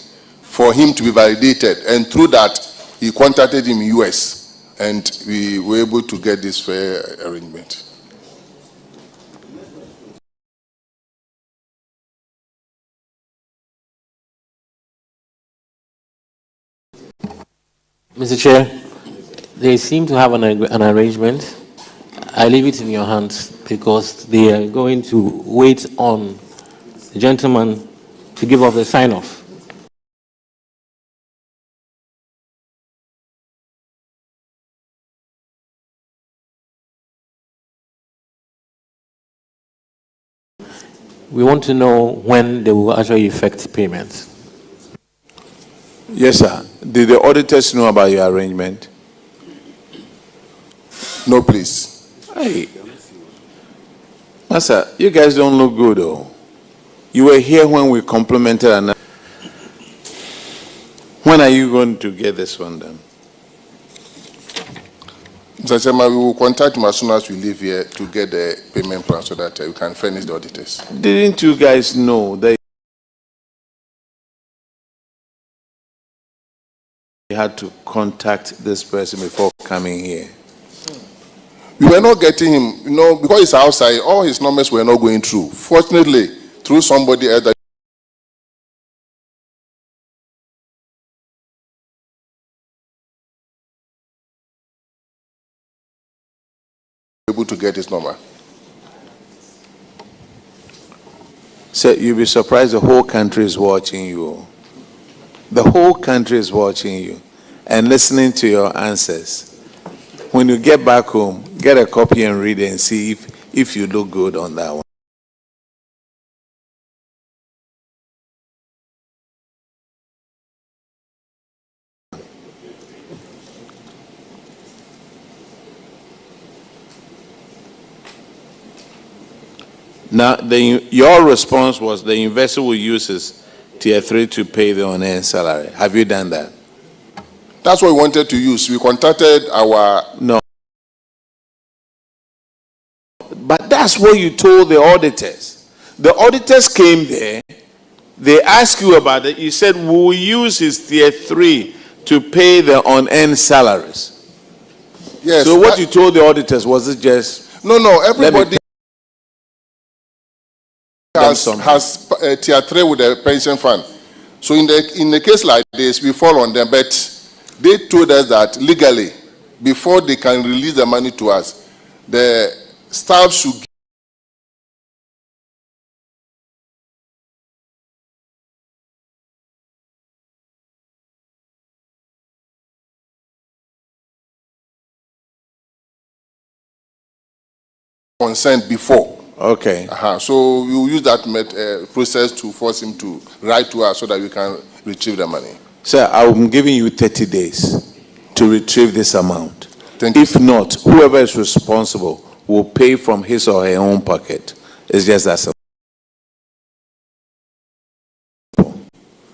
for him to be validated, and through that, he contacted him in US, and we were able to get this fair arrangement. Mr. Chair, they seem to have an arrangement. I leave it in your hands because they are going to wait on the gentleman to give off the sign-off. We want to know when they will actually effect payments. Yes, sir. Did the auditors know about your arrangement? No, please. Hey. Master, you guys don't look good, though. You were here when we complimented another. When are you going to get this one done? Mr. Chairman, we will contact him as soon as we leave here to get the payment plan so that we can furnish the auditors. Didn't you guys know that you had to contact this person before coming here? We were not getting him, because he's outside, all his numbers were not going through. Fortunately, through somebody else that able to get his number. Sir, you'll be surprised the whole country is watching you. The whole country is watching you and listening to your answers. When you get back home, get a copy and read it and see if you look good on that one. Now, your response was the investor will use his Tier 3 to pay the unearned salary. Have you done that? That's what we wanted to use. We contacted our... No. But that's what you told the auditors. The auditors came there. They asked you about it. You said, we'll use his Tier 3 to pay the unearned salaries. Yes. So what you told the auditors, was it just... No, everybody has a Tier 3 with a pension fund. So in the case like this, we fall on them. But they told us that legally, before they can release the money to us, the staff should consent before. Okay. So we will use that process to force him to write to us so that we can retrieve the money. Sir, I'm giving you 30 days to retrieve this amount. Thank you. If not, whoever is responsible will pay from his or her own pocket It's just that simple.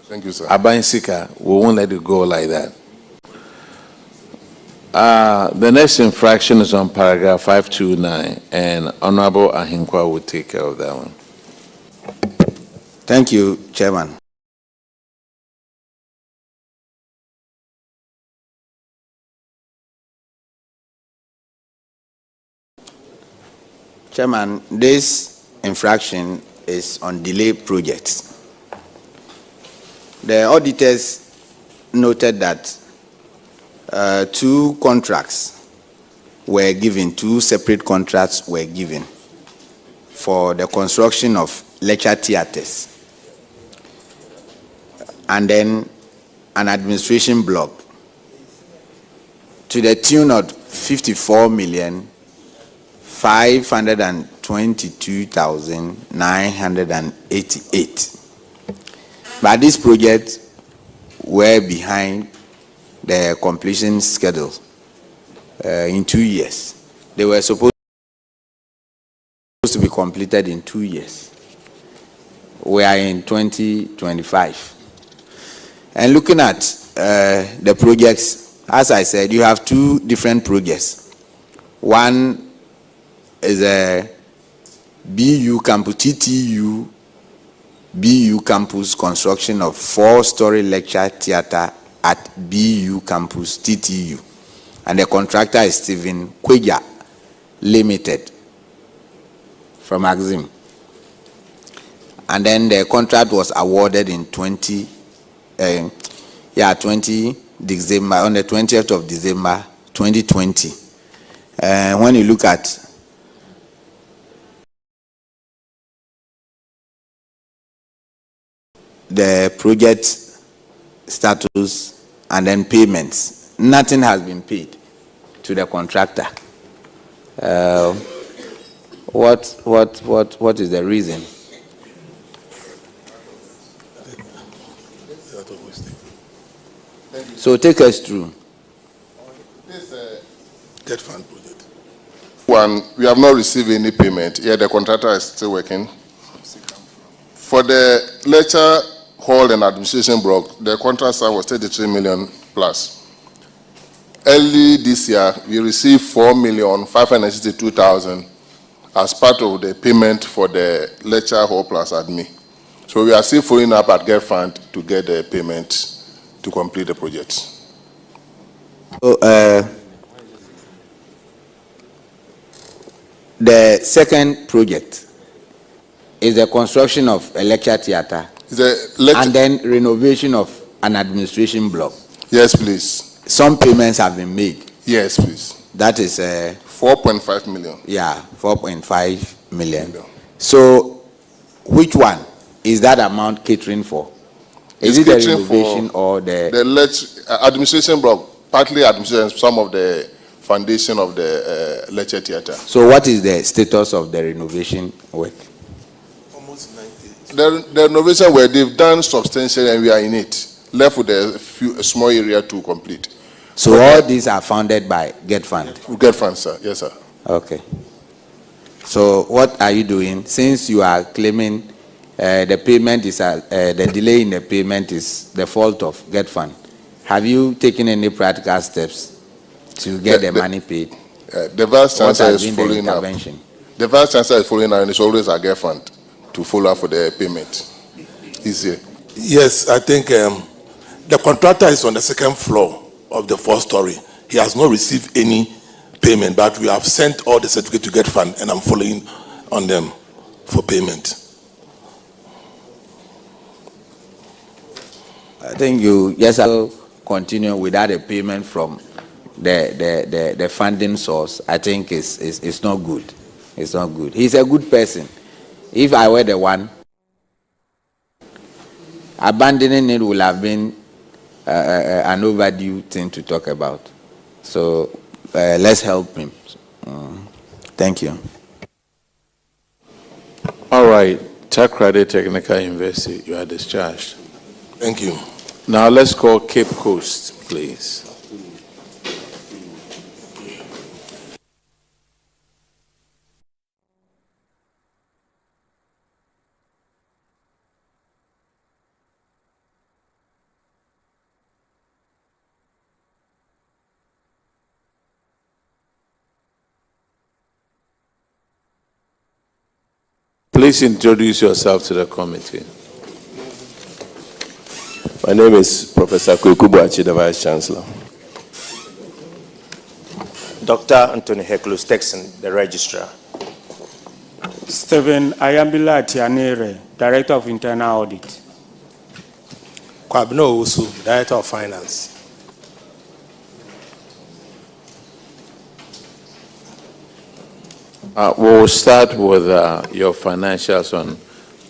Thank you, sir. Aban Sika, we won't let it go like that. The next infraction is on paragraph 529, and Honorable Ahinkwa will take care of that one. Thank you, Chairman. Chairman, this infraction is on delay projects. The auditors noted that two contracts were given, two separate contracts were given for the construction of lecture theaters, and then an administration block to the tune of 54,522,988. But these projects were behind the completion schedule in 2 years. They were supposed to be completed in 2 years. We are in 2025. And looking at the projects, as I said, you have two different projects. One is a BU campus, TTU BU campus construction of 4-story lecture theater at BU campus, TTU. And the contractor is Stephen Kweja Limited from Axim. And then the contract was awarded in 20 December, on the 20th of December 2020. When you look at the project status and then payments, nothing has been paid to the contractor. What is the reason? So take us through. Get fund project. One, we have not received any payment. Yeah, the contractor is still working. For the lecture hall and administration block, the contract sum was 33 million plus. Early this year, we received 4,562,000 as part of the payment for the lecture hall plus admin. So we are still following up at Get Fund to get the payment to complete the project. So, the second project is the construction of a lecture theater and then renovation of an administration block. Yes, please. Some payments have been made. Yes, please. That is 4.5 million. Yeah, 4.5 million. So, which one is that amount catering for? Is it the renovation or the administration block? Partly administration, some of the foundation of the lecture theater. So, what is the status of the renovation work? The renovation work, they've done substantially and we are in it. Left with a small area to complete. So all these are funded by Get Fund? Get Fund, sir. Yes, sir. Okay. So what are you doing? Since you are claiming the payment is, the delay in the payment is the fault of Get Fund, have you taken any practical steps to get the money paid? The Vice Chancellor is following up. The Vice Chancellor is following up, and it's always a Get Fund to follow up for the payment. He's here. Yes, I think the contractor is on the second floor of the 4-story. He has not received any payment, but we have sent all the certificate to Get Fund, and I'm following on them for payment. I think you just have to continue without a payment from the funding source. I think it's not good. It's not good. He's a good person. If I were the one, abandoning it would have been an overdue thing to talk about. So let's help him. Thank you. All right. Takrady Technical University, you are discharged. Thank you. Now let's call Cape Coast, please. Please introduce yourself to the committee. My name is Professor Kweku Boachi, the Vice Chancellor. Dr. Anthony Hecklus Texan, the Registrar. Stephen Ayambila Tianere, Director of Internal Audit. Kwabno Usu, Director of Finance. We'll start with your financials on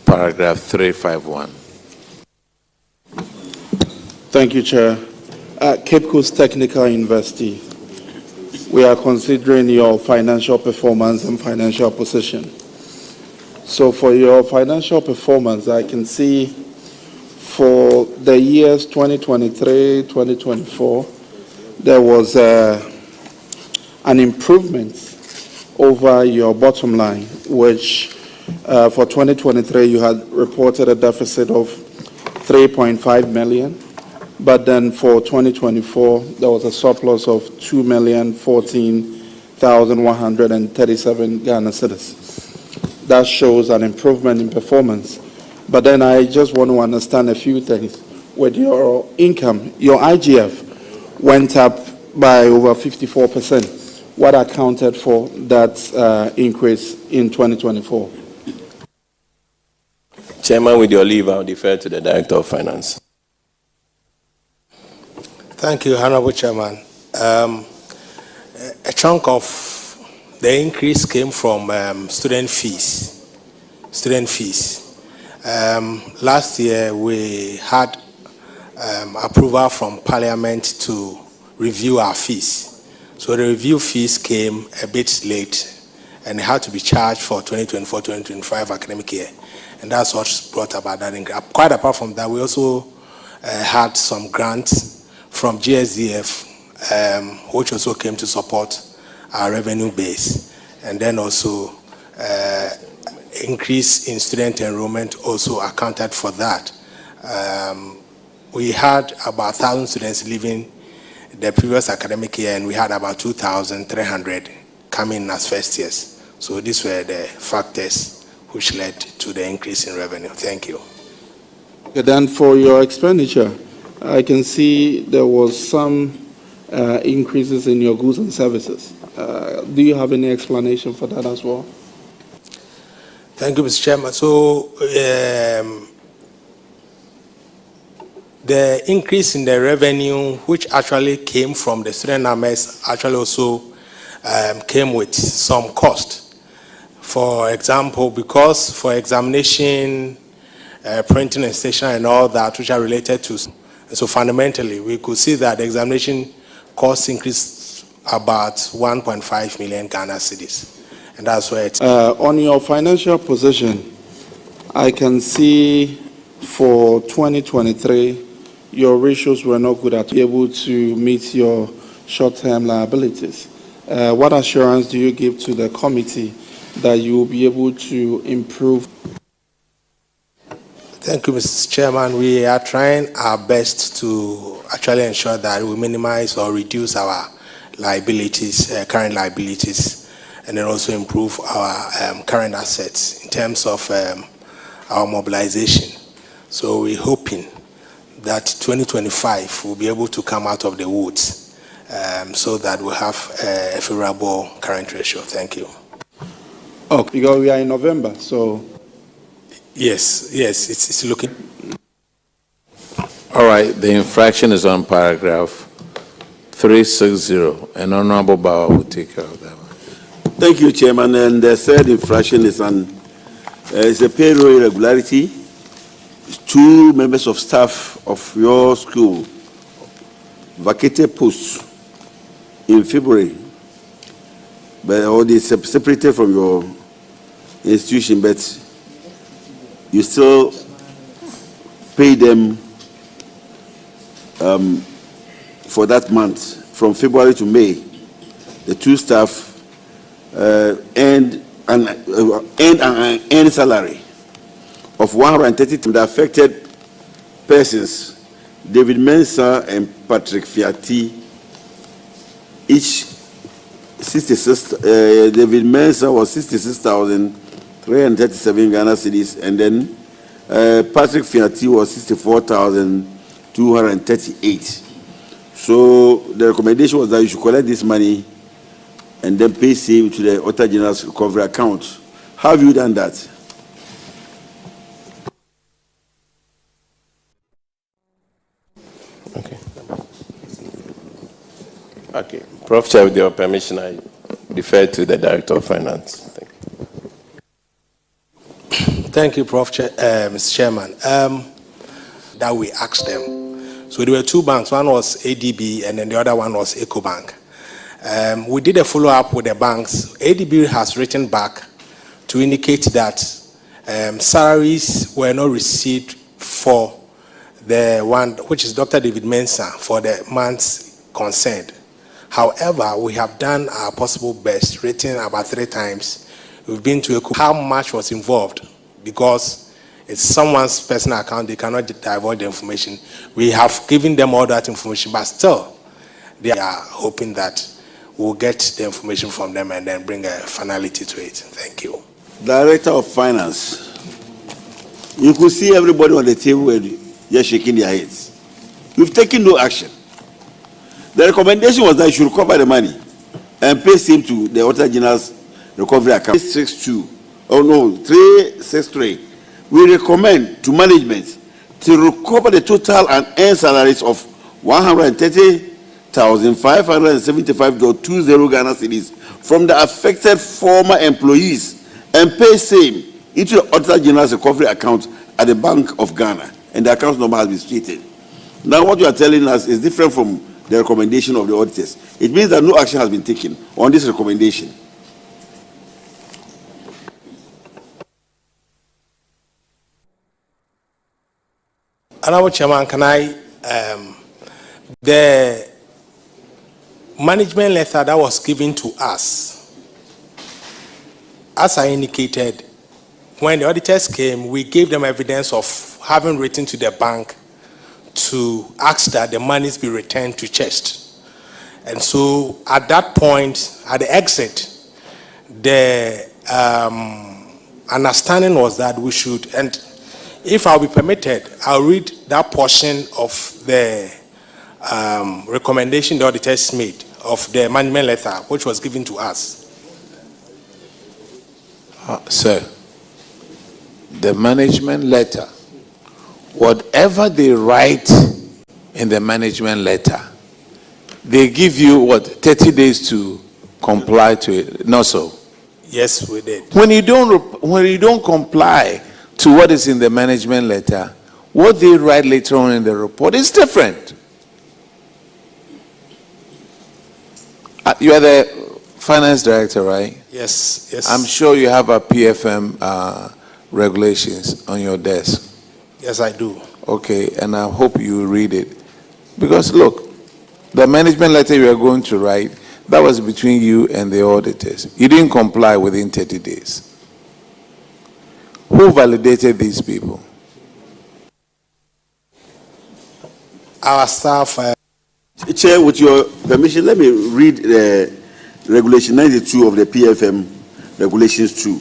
paragraph 351. Thank you, Chair. Cape Coast Technical University, we are considering your financial performance and financial position. So for your financial performance, I can see for the years 2023, 2024, there was an improvement over your bottom line, which for 2023 you had reported a deficit of 3.5 million. But then for 2024, there was a surplus of 2,014,137 Ghana cedis. That shows an improvement in performance. But then I just want to understand a few things. With your income, your IGF went up by over 54%. What accounted for that increase in 2024? Chairman, with your leave, I'll defer to the Director of Finance. Thank you, Honorable Chairman. A chunk of the increase came from student fees. Last year, we had approval from Parliament to review our fees. So the review fees came a bit late and had to be charged for 2024-2025 academic year. And that's what brought about that increase. Quite apart from that, we also had some grants from GSDF, which also came to support our revenue base. And then also increase in student enrollment also accounted for that. We had about 1,000 students leaving the previous academic year, and we had about 2,300 coming as first years. So these were the factors which led to the increase in revenue. Thank you. Okay, then for your expenditure, I can see there was some increases in your goods and services. Do you have any explanation for that as well? Thank you, Mr. Chairman. So the increase in the revenue, which actually came from the student numbers, actually also came with some cost. For example, because for examination, printing and stationery and all that, which are related to. So fundamentally, we could see that the examination cost increased about 1.5 million Ghana cedis. And that's where it's... On your financial position, I can see for 2023, your ratios were not good at being able to meet your short-term liabilities. What assurance do you give to the committee that you will be able to improve? Thank you, Mr. Chairman. We are trying our best to actually ensure that we minimize or reduce our liabilities, current liabilities, and then also improve our current assets in terms of our mobilization. So we're hoping that 2025 we'll be able to come out of the woods so that we'll have a favorable current ratio. Thank you. Oh, because we are in November, so... Yes, it's looking. All right, the infraction is on paragraph 360, and Honorable Bauer will take care of that one. Thank you, Chairman. And the third infraction is is a payroll irregularity. 2 members of staff of your school vacated posts in February, but they separated from your institution, but you still pay them for that month, from February to May. The 2 staff earned an salary of 130 to the affected persons, David Mensah and Patrick Fiati, each 66. David Mensah was 66,000 337 Ghana cedis, and then Patrick Fiati was 64,238. So the recommendation was that you should collect this money and then pay same to the Auditor General's recovery account. How have you done that? Okay. Prof. Chair, with your permission, I defer to the Director of Finance. Thank you. Thank you, Prof. Mr. Chairman. That we asked them. So there were two banks. One was ADB, and then the other one was EcoBank. We did a follow-up with the banks. ADB has written back to indicate that salaries were not received for the one, which is Dr. David Mensah, for the months concerned. However, we have done our possible best, written about 3 times. We've been to how much was involved, because it's someone's personal account, they cannot divulge the information. We have given them all that information, but still, they are hoping that we'll get the information from them and then bring a finality to it. Thank you. Director of Finance, you could see everybody on the table just shaking their heads. You've taken no action. The recommendation was that you should recover the money and pay same to the Auditor General's recovery account. 363. We recommend to management to recover the total and earned salaries of 130,575.20 Ghana cedis from the affected former employees and pay same into the Auditor General's recovery account at the Bank of Ghana, and the account number has been stated. Now, what you are telling us is different from the recommendation of the auditors. It means that no action has been taken on this recommendation. Honorable Chairman, can I, the management letter that was given to us, as I indicated, when the auditors came, we gave them evidence of having written to the bank to ask that the monies be returned to chest. And so at that point, at the exit, the understanding was that we should, and if I'll be permitted, I'll read that portion of the recommendation the auditors made of the management letter, which was given to us. Sir, the management letter, whatever they write in the management letter, they give you what, 30 days to comply to it? Not so. Yes, we did. When you don't comply to what is in the management letter, what they write later on in the report is different. You are the finance director, right? Yes, yes. I'm sure you have a PFM regulations on your desk. Yes, I do. Okay, and I hope you read it. Because look, the management letter you are going to write, that was between you and the auditors. You didn't comply within 30 days. Who validated these people? Our staff. Chair, with your permission, let me read the Regulation 92 of the PFM Regulations 2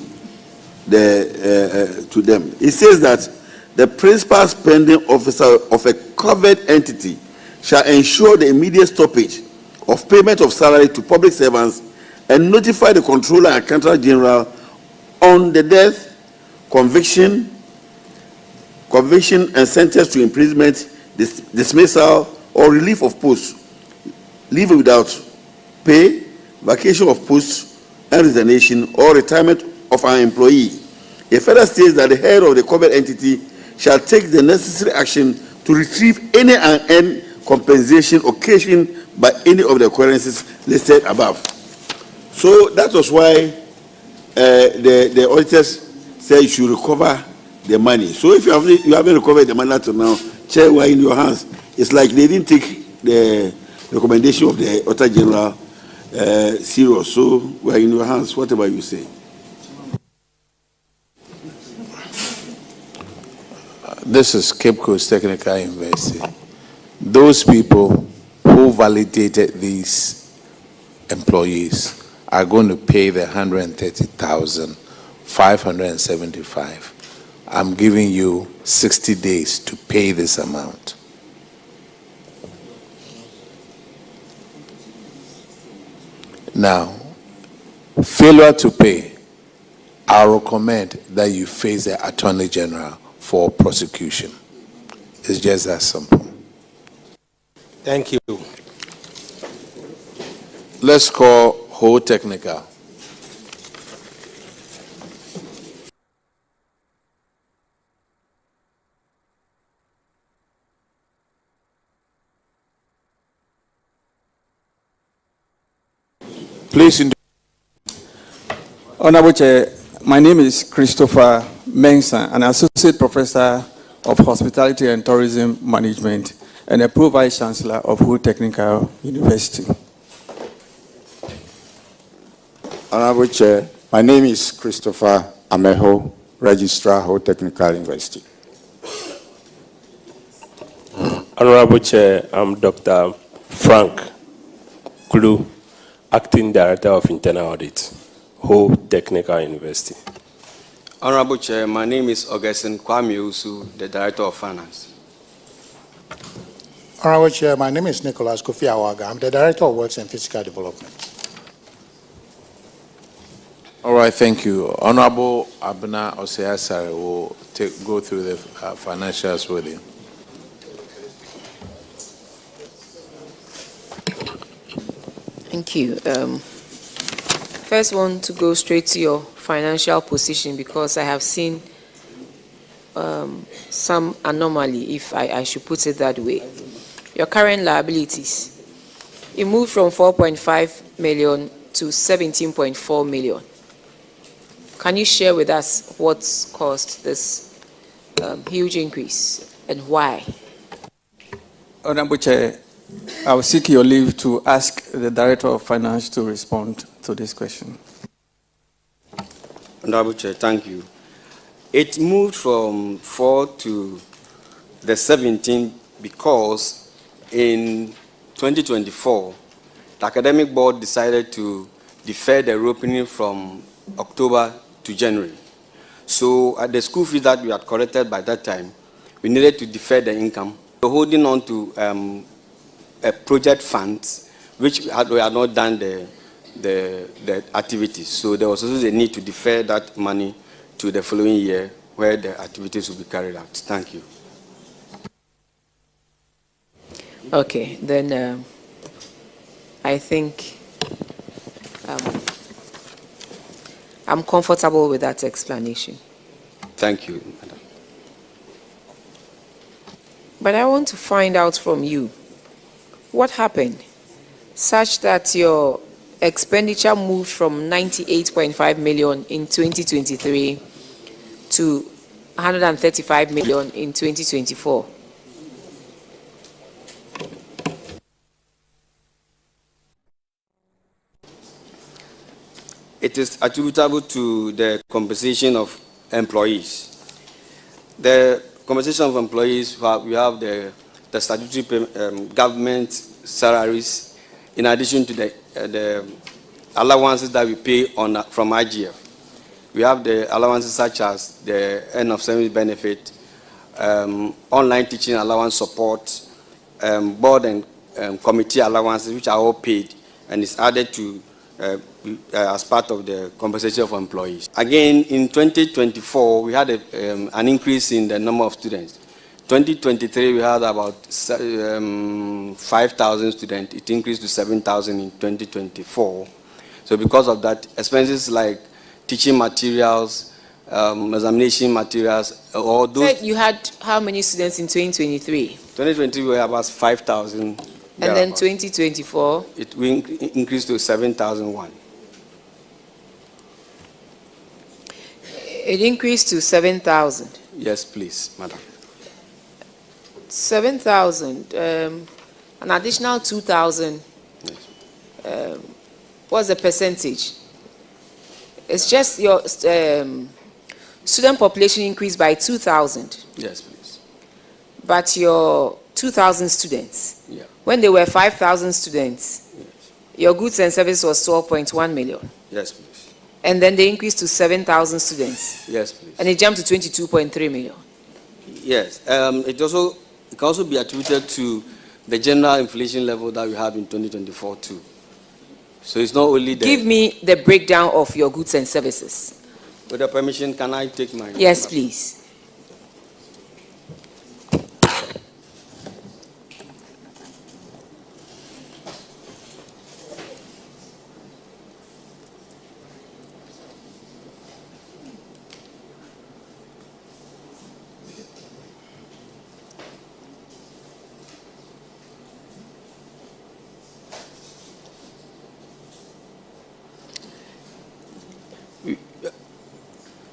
to them. It says that the principal spending officer of a covered entity shall ensure the immediate stoppage of payment of salary to public servants and notify the Controller and Accountant General on the death, conviction and sentence to imprisonment, dismissal, or relief of post, leave without pay, vacation of post, and resignation, or retirement of an employee. It further states that the head of the covered entity shall take the necessary action to retrieve any unearned compensation occasioned by any of the occurrences listed above. So that was why the auditors said you should recover the money. So if you haven't recovered the money until now, Chair, we're in your hands. It's like they didn't take the recommendation of the Auditor General serious. So we're in your hands, whatever you say. This is Cape Coast Technical University. Those people who validated these employees are going to pay the 130,000 575. I'm giving you 60 days to pay this amount. Now, failure to pay, I recommend that you face the Attorney General for prosecution. It's just that simple. Thank you. Let's call Ho Technical. Please. Honorable Chair, my name is Christopher Mensah, an Associate Professor of Hospitality and Tourism Management and a Pro-Vice Chancellor of Ho Technical University. Honorable Chair, my name is Christopher Ameho, Registrar, Ho Technical University. Honorable Chair, I'm Dr. Frank Kulu, Acting Director of Internal Audit, Ho Technical University. Honorable Chair, my name is Augustine Kwame Usu, the Director of Finance. Honorable Chair, my name is Nicholas Kofi Awaga. I'm the Director of Works and Physical Development. All right, thank you. Honorable Abena Oseasare will go through the financials with you. Thank you. First, want to go straight to your financial position because I have seen some anomaly, if I should put it that way. Your current liabilities, it moved from 4.5 million to 17.4 million. Can you share with us what's caused this huge increase and why? Honorable Chair, I will seek your leave to ask the Director of Finance to respond to this question. Honorable Chair, thank you. It moved from 4 to the 17 because in 2024, the Academic Board decided to defer the reopening from October to January. So at the school fees that we had collected by that time, we needed to defer the income. We're holding on to a project fund, which we had not done the activities. So there was also a need to defer that money to the following year where the activities will be carried out. Thank you. Okay, then I think I'm comfortable with that explanation. Thank you, Madam. But I want to find out from you what happened such that your expenditure moved from 98.5 million in 2023 to 135 million in 2024. It is attributable to the compensation of employees. The compensation of employees, we have the statutory government salaries, in addition to the allowances that we pay from IGF. We have the allowances such as the end of service benefit, online teaching allowance support, board and committee allowances, which are all paid, and is added to as part of the compensation of employees. Again, in 2024, we had an increase in the number of students. 2023, we had about 5,000 students. It increased to 7,000 in 2024. So because of that, expenses like teaching materials, examination materials, all those... You had how many students in 2023? 2023, we were about 5,000. And then 2024? It will increase to 7,001. It increased to 7,000. Yes, please, Madam. 7,000. An additional 2,000. What's the percentage? It's just your student population increased by 2,000. Yes, please. But your 2,000 students. Yeah. When there were 5,000 students, yes, your goods and services was 12.1 million. Yes, please. And then they increased to 7,000 students. Yes, please. And it jumped to 22.3 million. Yes. It can also be attributed to the general inflation level that we have in 2024 too. So it's not only the... Give me the breakdown of your goods and services. With the permission, can I take my... Yes, please.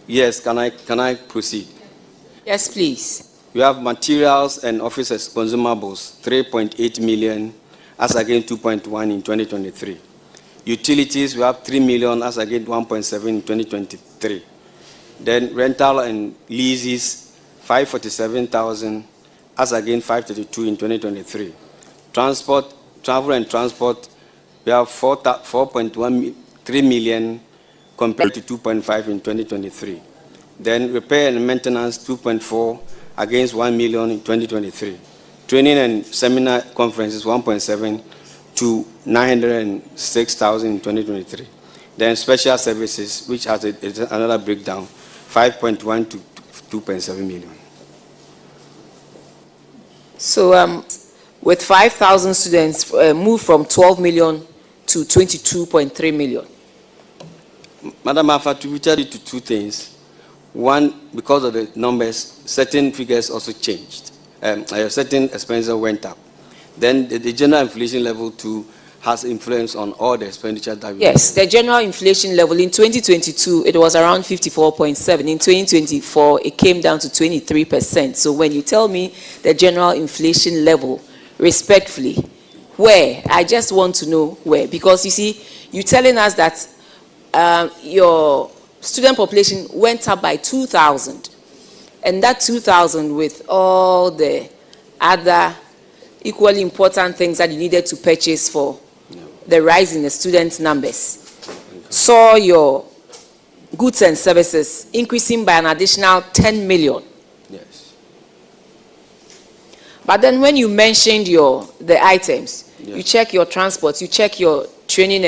Yes, can I proceed? Yes, please. We have materials and office consumables, 3.8 million, as against 2.1 in 2023. Utilities, we have 3 million, as against 1.7 in 2023. Then rental and leases, 547,000, as against 532 in 2023. Travel and transport, we have 4.3 million, compared to 2.5 in 2023. Then repair and maintenance, 2.4 against 1 million in 2023. Training and seminar conferences, 1.7 to 906,000 in 2023. Then special services, which has another breakdown, 5.1 to 2.7 million. So with 5,000 students, moved from 12 million to 22.3 million. Madam, I've attributed it to two things. One, because of the numbers, certain figures also changed. Certain expenses went up. Then the general inflation level too has influence on all the expenditure that we Yes, the general inflation level in 2022, it was around 54.7. In 2024, it came down to 23%. So when you tell me the general inflation level, respectfully, where? I just want to know where. Because you see, you're telling us that your student population went up by 2,000, and that 2,000 with all the other equally important things that you needed to purchase for the rise in the student numbers, saw your goods and services increasing by an additional 10 million. Yes. But then when you mentioned the items, Yes. you check your transport, you check your training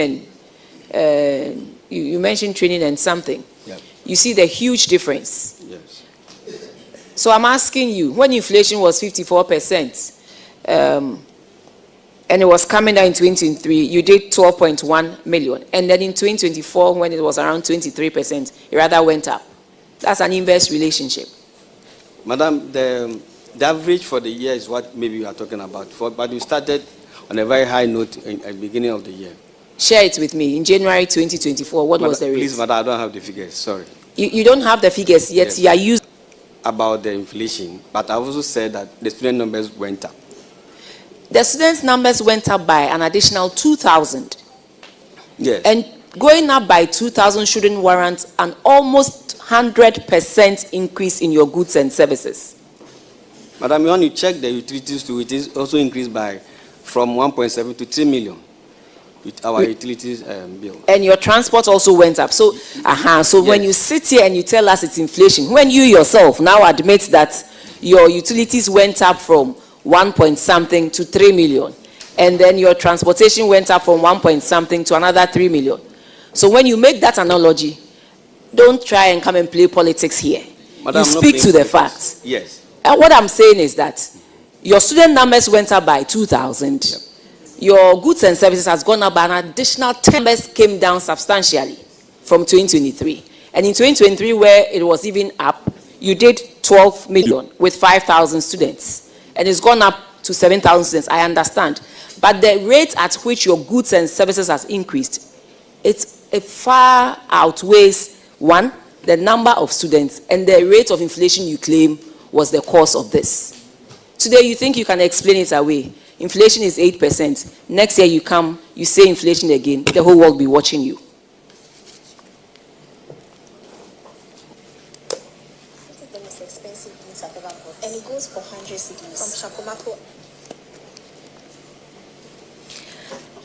and you mentioned training and something. Yep. You see the huge difference. Yes. So I'm asking you, when inflation was 54%, and it was coming down in 2023, you did 12.1 million. And then in 2024, when it was around 23%, it rather went up. That's an inverse relationship. Madam, the average for the year is what maybe you are talking about. But you started on a very high note at the beginning of the year. Share it with me. In January 2024, what was the rate? Please, madam, I don't have the figures. Sorry. You don't have the figures yet. Yes. You are using About the inflation, but I also said that the student numbers went up. the students' numbers went up by an additional 2,000. Yes. And going up by 2,000 shouldn't warrant an almost 100% increase in your goods and services. Madam, when you check the utilities too, it is also increased by from 1.7 to 3 million with our utilities bill. And your transport also went up. So, when you sit here and you tell us it's inflation, when you yourself now admit that your utilities went up from 1 point something to 3 million, and then your transportation went up from 1 point something to another 3 million. So when you make that analogy, don't try and come and play politics here. Madam, you speak to the facts. Yes. And what I'm saying is that your student numbers went up by 2,000. Yep. Your goods and services has gone up by an additional 10. Numbers came down substantially from 2023. And in 2023, where it was even up, you did 12 million with 5,000 students. And it's gone up to 7,000 students, I understand. But the rate at which your goods and services has increased, it far outweighs, one, the number of students, and the rate of inflation you claim was the cause of this. Today, you think you can explain it away. Inflation is 8%. Next year you come, you say inflation again, the whole world will be watching you. This is the most expensive beans I've ever bought, and it goes for 100 cedis from Shakomako.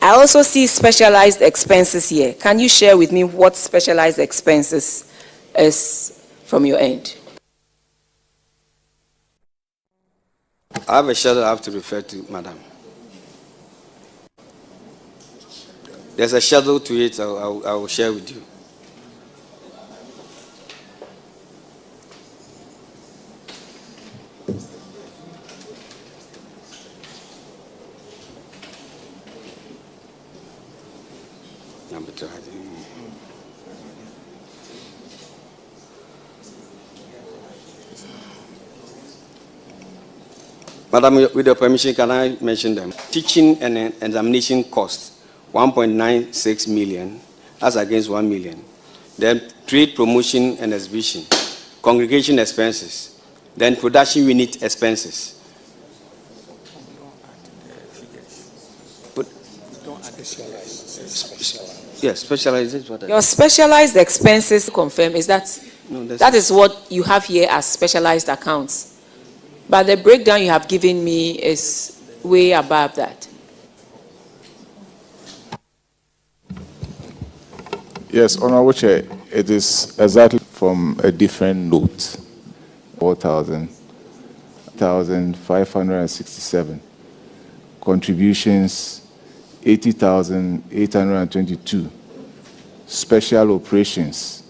I also see specialized expenses here. Can you share with me what specialized expenses is from your end? I have a schedule I have to refer to, madam. There's a schedule to it, I will share with you. Number 2. Madam, with your permission, can I mention them? Teaching and examination costs, 1.96 million, as against 1 million. Then trade promotion and exhibition, congregation expenses, then production unit expenses. Yes, specialized. Your specialized expenses confirm is that that is what you have here as specialized accounts. But the breakdown you have given me is way above that. Yes, Honorable Chair, it is exactly from a different note. 4,567. Contributions, 80,822. Special operations,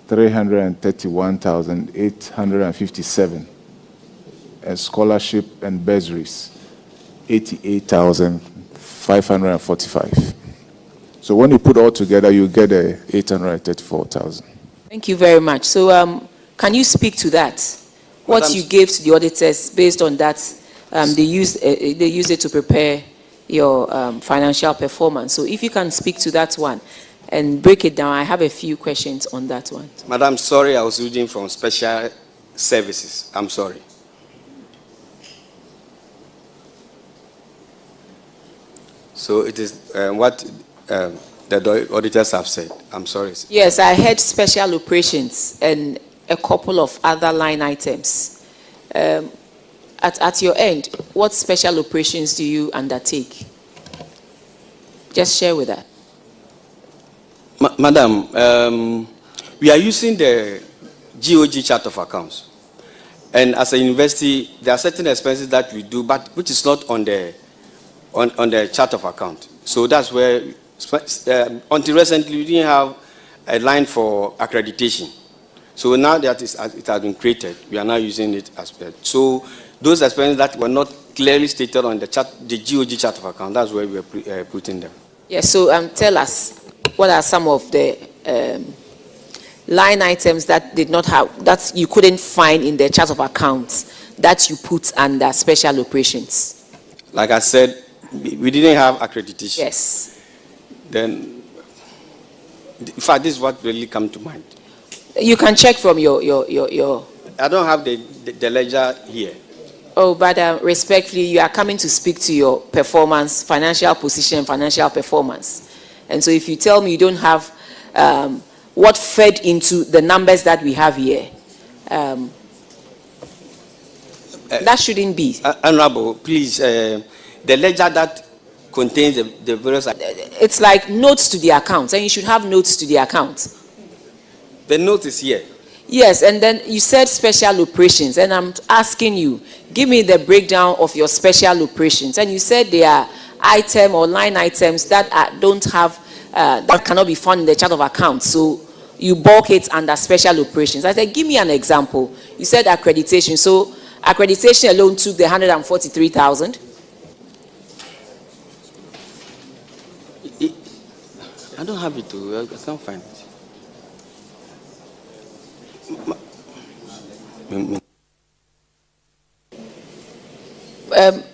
331,857. And scholarship and bursaries, 88,545. So when you put all together, you get 834,000. Thank you very much. So can you speak to that? What you gave to the auditors based on that, they use it to prepare your financial performance. So if you can speak to that one and break it down, I have a few questions on that one. Madam, sorry, I was reading from special services. I'm sorry. So it is what the auditors have said. I'm sorry. Yes, I had special operations and a couple of other line items. At your end, what special operations do you undertake? Just share with that. Madam, we are using the GOG chart of accounts. And as a university, there are certain expenses that we do, but which is not on the chart of account. So that's where, until recently, we didn't have a line for accreditation. So now that it has been created, we are now using it as well. So those expenses that were not clearly stated on the chart, the GOG chart of account, that's where we are putting them. Yes, so tell us, what are some of the line items that did not have, that you couldn't find in the chart of accounts that you put under special operations? Like I said, we didn't have accreditation. Yes. Then, in fact, this is what really come to mind. You can check from your. I don't have the ledger here. Oh, but respectfully, you are coming to speak to your performance, financial position, financial performance. And so if you tell me you don't have what fed into the numbers that we have here, that shouldn't be. Honorable, please, the ledger that contains the various... It's like notes to the accounts, and you should have notes to the accounts. The note is here. Yes, and then you said special operations, and I'm asking you, give me the breakdown of your special operations. And you said there are item or line items that don't have, that cannot be found in the chart of accounts. So you bulk it under special operations. I said, give me an example. You said accreditation. So accreditation alone took the 143,000. I don't have it too. I can't find it.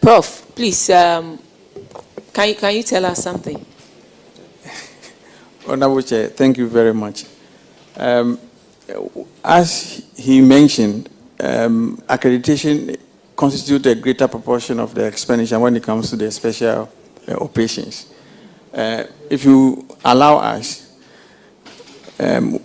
Prof, please, can you tell us something? Honorable Chair, thank you very much. As he mentioned, accreditation constitutes a greater proportion of the expenditure when it comes to the special operations. If you allow us,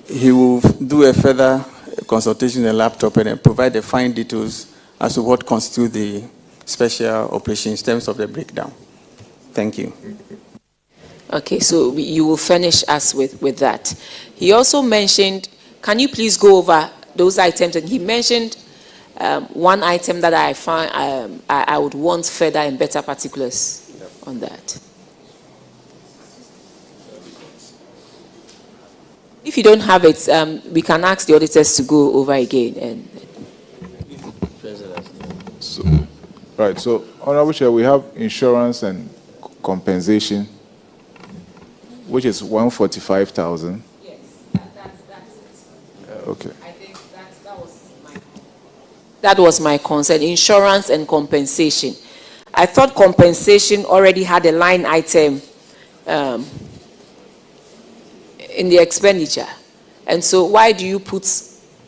he will do a further consultation in the laptop and provide the fine details as to what constitutes the special operations in terms of the breakdown. Thank you. Okay, so you will furnish us with that. He also mentioned, can you please go over those items? And he mentioned one item that I find I would want further and better particulars on that. If you don't have it, we can ask the auditors to go over again. And Right, so Honorable Chair, we have insurance and compensation, which is 145,000. yes, that's it. Okay. I think that was my concern, insurance and compensation. I thought compensation already had a line item in the expenditure. And so why do you put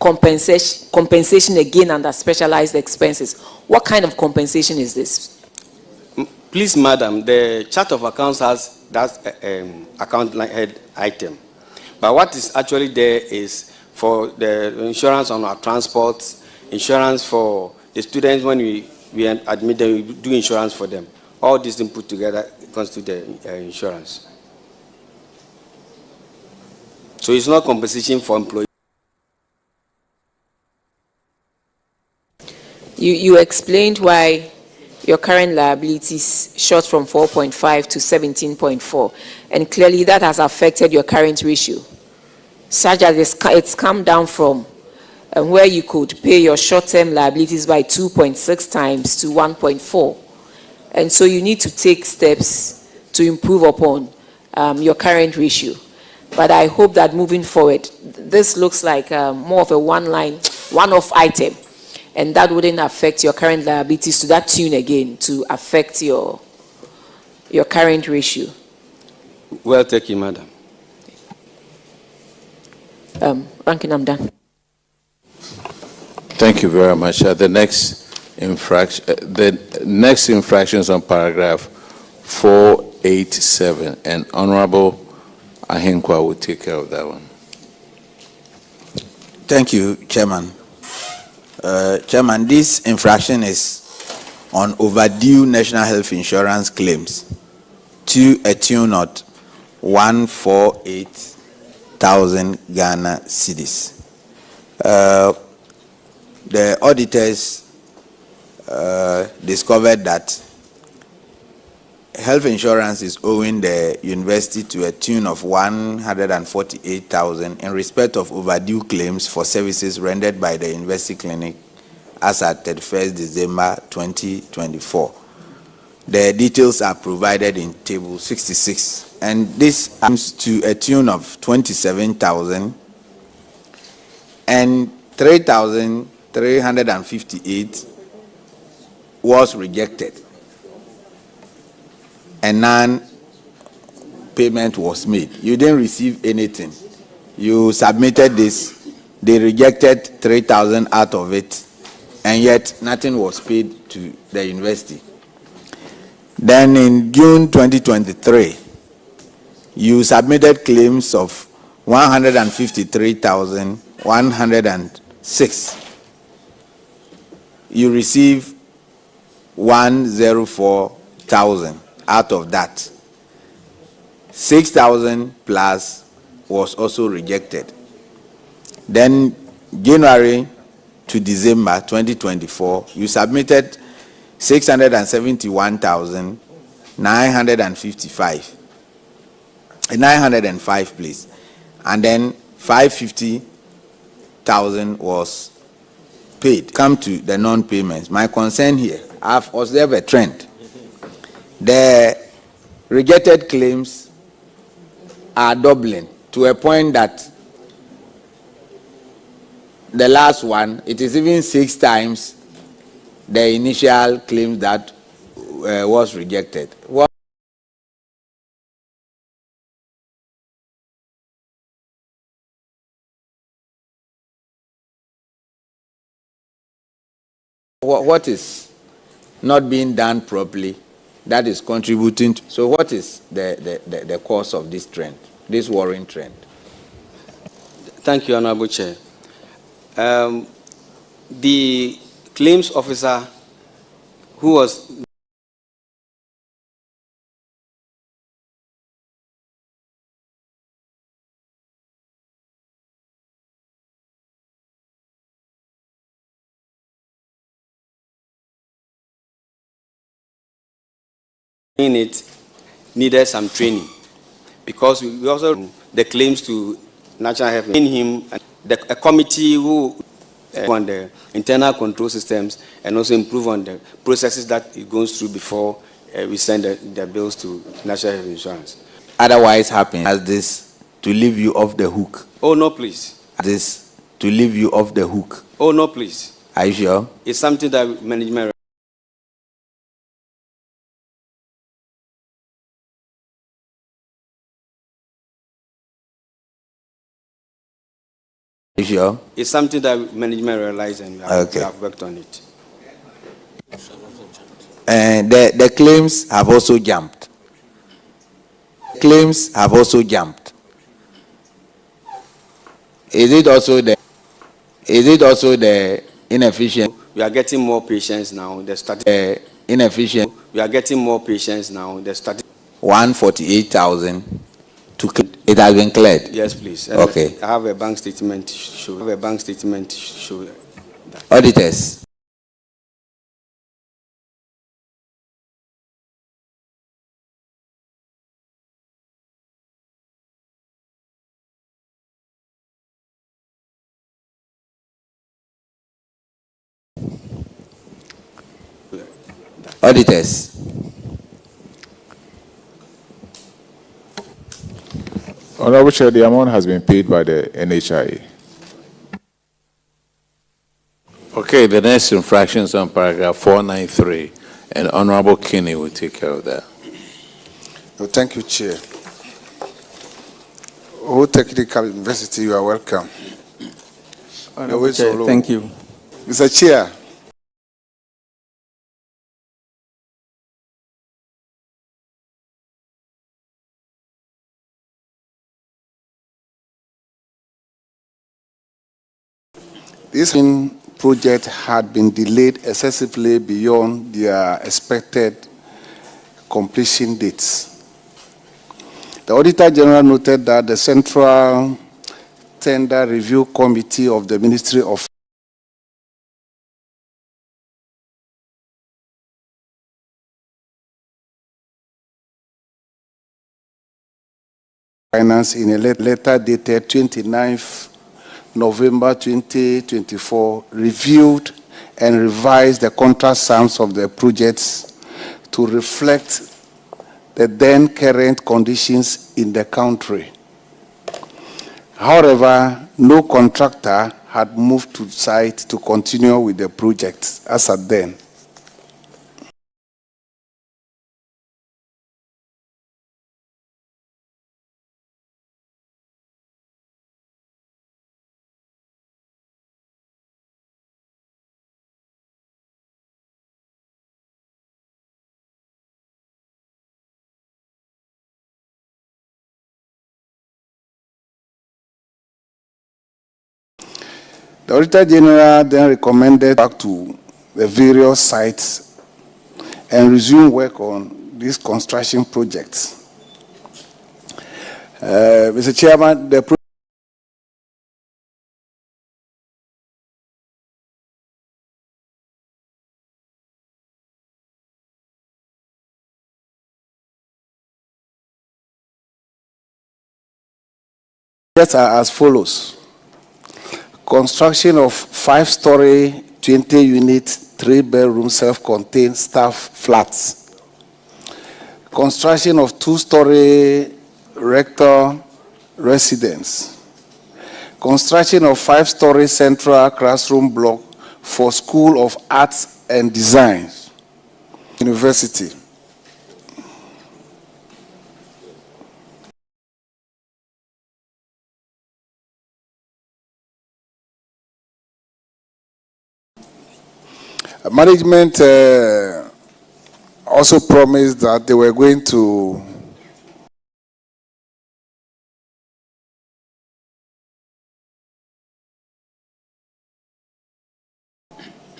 compensation again under specialized expenses? What kind of compensation is this? Please, madam, the chart of accounts has that account head item. But what is actually there is for the insurance on our transport, insurance for the students when we admit them, we do insurance for them. All these things put together constitute the insurance. So it's not compensation for employees. You explained why your current liabilities shot from 4.5 to 17.4, and clearly that has affected your current ratio, such that it's come down from where you could pay your short-term liabilities by 2.6 times to 1.4. And so you need to take steps to improve upon your current ratio. But I hope that moving forward, this looks like more of a one-off item, and that wouldn't affect your current liabilities to that tune again to affect your current ratio. Well taken, madam. Ranking, I'm done. Thank you very much. The next infractions on paragraph 487, and Honorable Ahenkwa will take care of that one. Thank you, Chairman. Chairman, this infraction is on overdue national health insurance claims to a tune of 148,000 Ghana cedis. The auditors discovered that health insurance is owing the university to a tune of 148,000 in respect of overdue claims for services rendered by the university clinic as at 31st December 2024. The details are provided in table 66, and this comes to a tune of 27,000, and 3,358 was rejected, and non-payment was made. You didn't receive anything. You submitted this, they rejected 3,000 out of it, and yet nothing was paid to the university. Then in June 2023, you submitted claims of 153,106. You received 104,000 out of that. 6,000 plus was also rejected. Then January to December 2024, you submitted 671,955. 905, please. And then 550,000 was paid. Come to the non-payments. My concern here, I've observed a trend. The rejected claims are doubling to a point that the last one, it is even 6 times the initial claim that was rejected. What is not being done properly that is contributing to, so what is the cause of this trend, this worrying trend? Thank you, Honorable Chair. The claims officer who was in it needed some training because we also the claims to national health in him a committee who on the internal control systems and also improve on the processes that it goes through before we send the bills to national health insurance. Otherwise happen as this to leave you off the hook. Oh no, please. This to leave you off the hook. Oh no, please. Are you sure? It's something that management. Are you sure? It's something that management realized and we have worked on it. And the claims have also jumped. Claims have also jumped. Is it also the inefficient? We are getting more patients now. The inefficient. We are getting more patients now. The 148,000 to it has been cleared. Yes, please. Okay. I have a bank statement to show. That. Auditors. Auditors. Honorable Chair, the amount has been paid by the NHIA. Okay, the next infraction is on paragraph 493, and Honorable Kinney will take care of that. Oh, thank you, Chair. Oh, Technical University, you are welcome. Honorable Chair, thank you. Mr. Chair. This project had been delayed excessively beyond their expected completion dates. The Auditor General noted that the Central Tender Review Committee of the Ministry of Finance in a letter dated 29th November 2024 reviewed and revised the contract sums of the projects to reflect the then current conditions in the country. However, no contractor had moved to site to continue with the project as at then. The Auditor General then recommended back to the various sites and resume work on these construction projects. Mr. Chairman, the projects are as follows. Construction of 5-story, 20-unit, 3-bedroom, self-contained staff flats. Construction of 2-story rector residence. Construction of 5-story central classroom block for School of Arts and Design, University. Management also promised that they were going to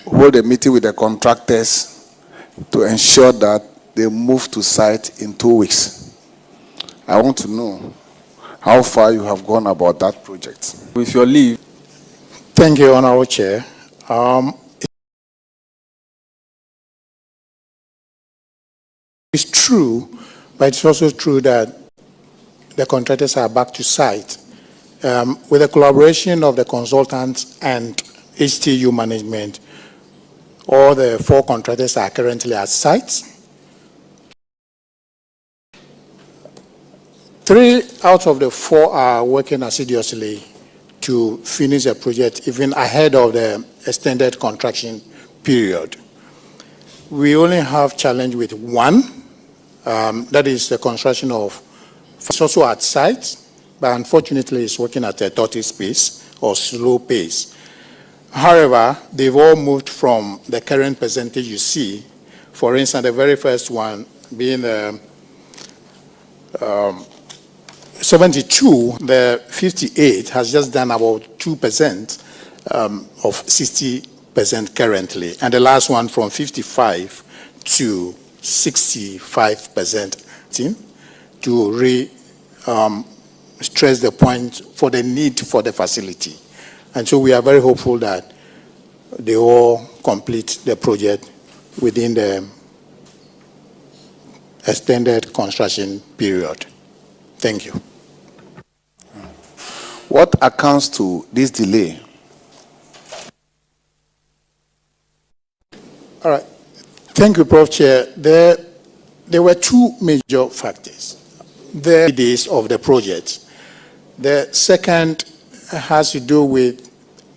hold a meeting with the contractors to ensure that they move to site in 2 weeks. I want to know how far you have gone about that project. With your leave. Thank you, Honorable Chair. It's true, but it's also true that the contractors are back to site. With the collaboration of the consultants and HTU management, all the 4 contractors are currently at site. 3 out of the 4 are working assiduously to finish the project even ahead of the extended construction period. We only have challenge with 1, that is the construction of, it's also at site, but unfortunately it's working at a tortoise pace or slow pace. However, they've all moved from the current percentage you see. For instance, the very first one being 72, the 58 has just done about 2% of 60% currently, and the last one from 55 to 65% to stress the point for the need for the facility. And so we are very hopeful that they all complete the project within the extended construction period. Thank you. What accounts to this delay? All right. Thank you, Prof. Chair. There were 2 major factors. The days of the project. The second has to do with,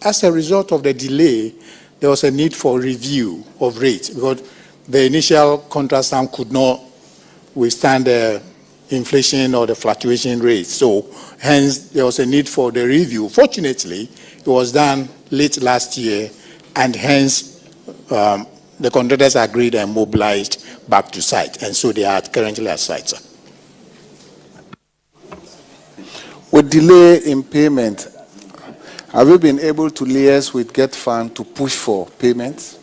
as a result of the delay, there was a need for review of rates because the initial contract sum could not withstand the inflation or the fluctuation rates. So hence there was a need for the review. Fortunately, it was done late last year, and hence the contractors agreed and mobilized back to site, and so they are currently at site, sir. With delay in payment, have you been able to liaise with GetFund to push for payments?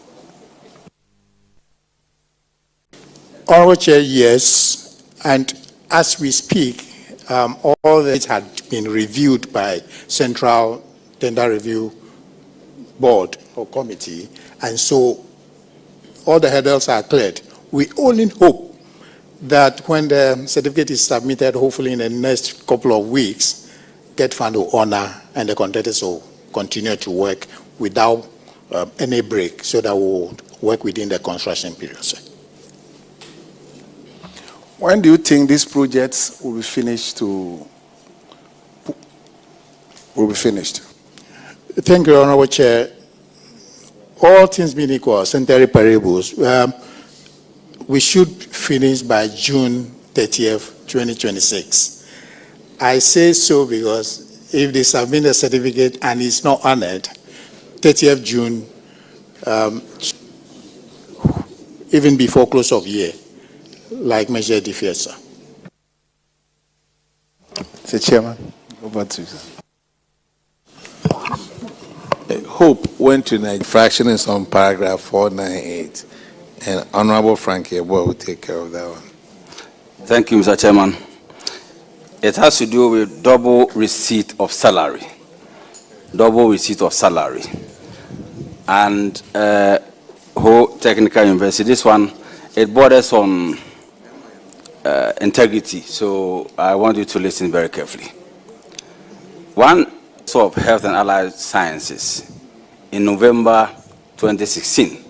Honorable Chair, yes. And as we speak, all that had been reviewed by Central Tender Review Board or Committee, and so all the hurdles are cleared. We only hope that when the certificate is submitted, hopefully in the next couple of weeks, GetFund will honor and the contractors will continue to work without any break, so that we'll work within the construction period, sir. When do you think these projects will be finished? Thank you, Honorable Chair. All things being equal, ceteris paribus, we should finish by June 30th, 2026. I say so because if they submit a certificate and it's not honored, 30th June, even before close of year, like Measure Defense, sir. Mr. Chairman, over to you, sir. Hope went to Nigeria. Fraction is on paragraph 498, and Honorable Frankie Eboy will take care of that one. Thank you, Mr. Chairman. It has to do with double receipt of salary. Double receipt of salary. And Ho Technical University, this one, it borders on integrity. So I want you to listen very carefully. One of Health and Allied Sciences in November 2016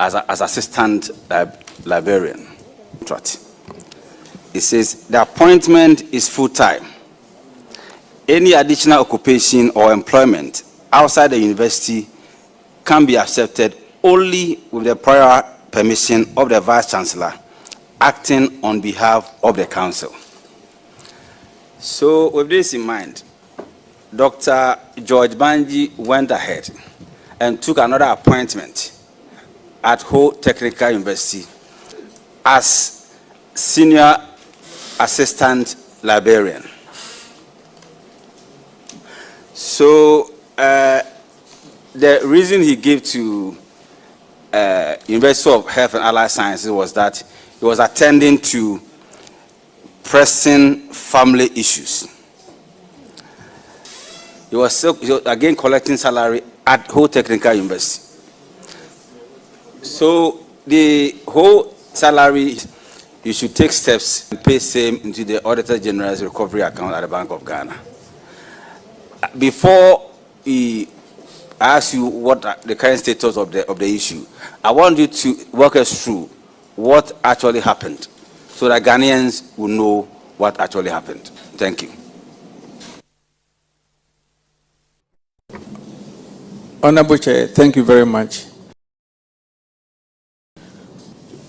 as assistant librarian. It says the appointment is full-time. Any additional occupation or employment outside the university can be accepted only with the prior permission of the Vice Chancellor acting on behalf of the Council. So with this in mind, Dr. George Banji went ahead and took another appointment at Ho Technical University as Senior Assistant Librarian. So the reason he gave to University of Health and Allied Sciences was that he was attending to pressing family issues. He was again collecting salary at Ho Technical University. So the whole salary you should take steps and pay same into the Auditor General's recovery account at the Bank of Ghana. Before I ask you what the current status of the issue, I want you to walk us through what actually happened so that Ghanaians will know what actually happened. Thank you. Honorable Chair, thank you very much.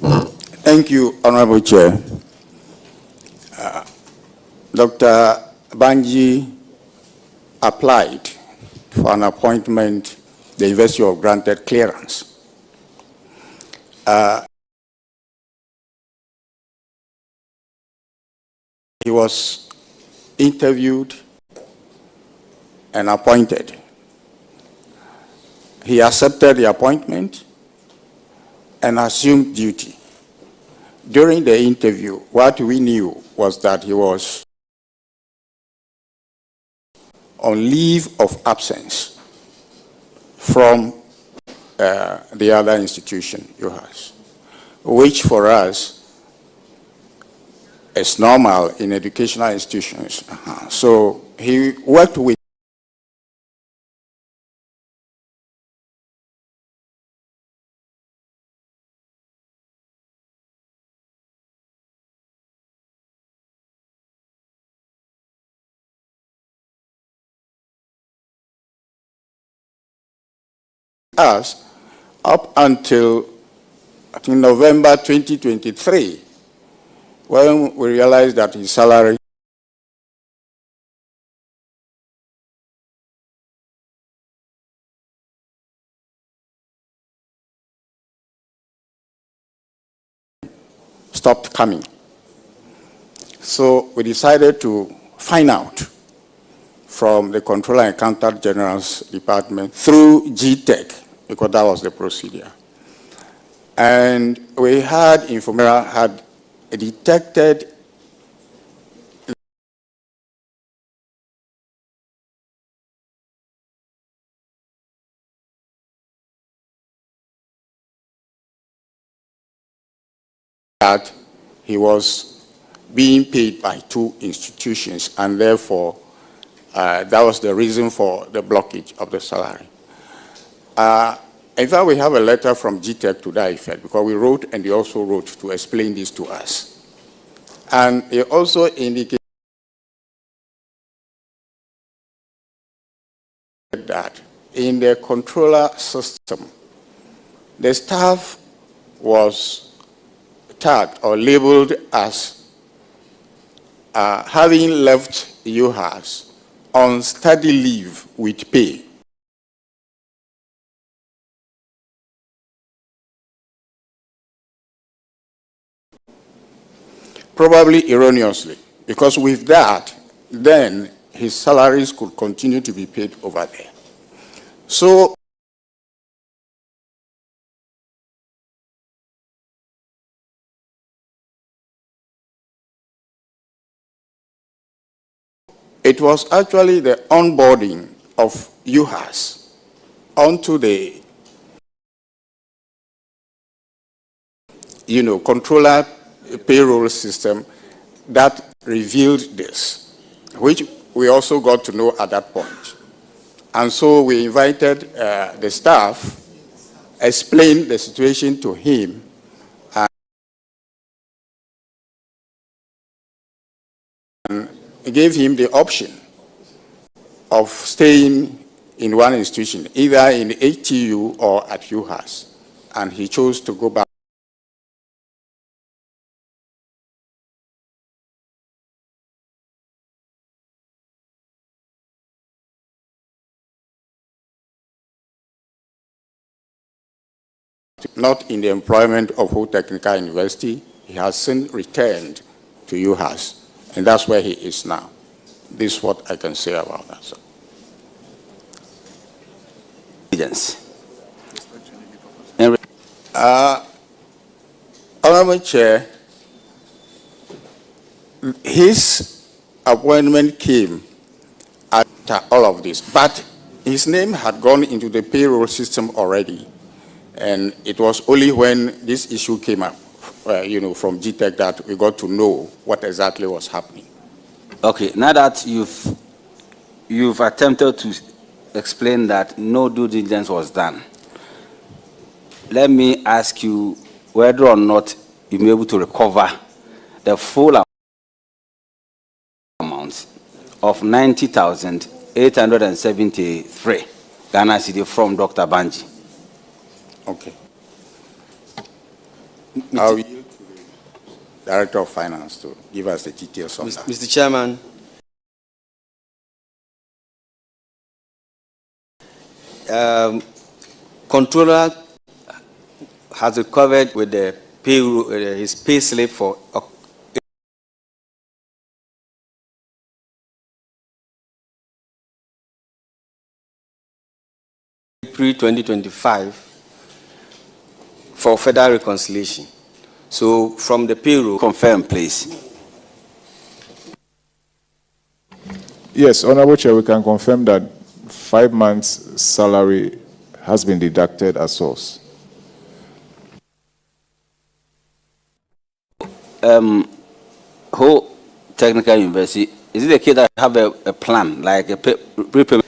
Thank you, Honorable Chair. Dr. Banji applied for an appointment. The University of granted clearance. He was interviewed and appointed. He accepted the appointment and assumed duty. During the interview, what we knew was that he was on leave of absence from the other institution, UHAS, which for us is normal in educational institutions. So he worked with us up until I think November 2023, when we realized that his salary stopped coming. So we decided to find out from the Controller and Accountant General's Department through GTEC, because that was the procedure. And we had information, had detected that he was being paid by two institutions, and therefore that was the reason for the blockage of the salary. In fact, we have a letter from GTEC to that effect, because we wrote and they also wrote to explain this to us. And it also indicated that in the controller system, the staff was tagged or labeled as having left UHAS on study leave with pay. Probably erroneously, because with that, then his salaries could continue to be paid over there. So it was actually the onboarding of UHAS onto the controller payroll system that revealed this, which we also got to know at that point. And so we invited the staff, explained the situation to him, and gave him the option of staying in one institution, either in HTU or at UHAS, and he chose to go back. Not in the employment of Ho Technical University. He has since returned to UHAS, and that's where he is now. This is what I can say about that. So. Honorable Chair, his appointment came after all of this, but his name had gone into the payroll system already. And it was only when this issue came up from GTEC that we got to know what exactly was happening. Okay, now that you've attempted to explain that no due diligence was done, let me ask you whether or not you'll be able to recover the full amount of 90,873 Ghana cedi from Dr. Banji. Okay. I'll yield to the Director of Finance to give us the details on that. Mr. Chairman, Controller has recovered with the his pay slip for April 2025 for further reconciliation. So from the payroll, confirm, please. Yes, Honorable Chair, we can confirm that 5 months' salary has been deducted as source. Whole Technical University, is it the case that have a plan, like a prepayment?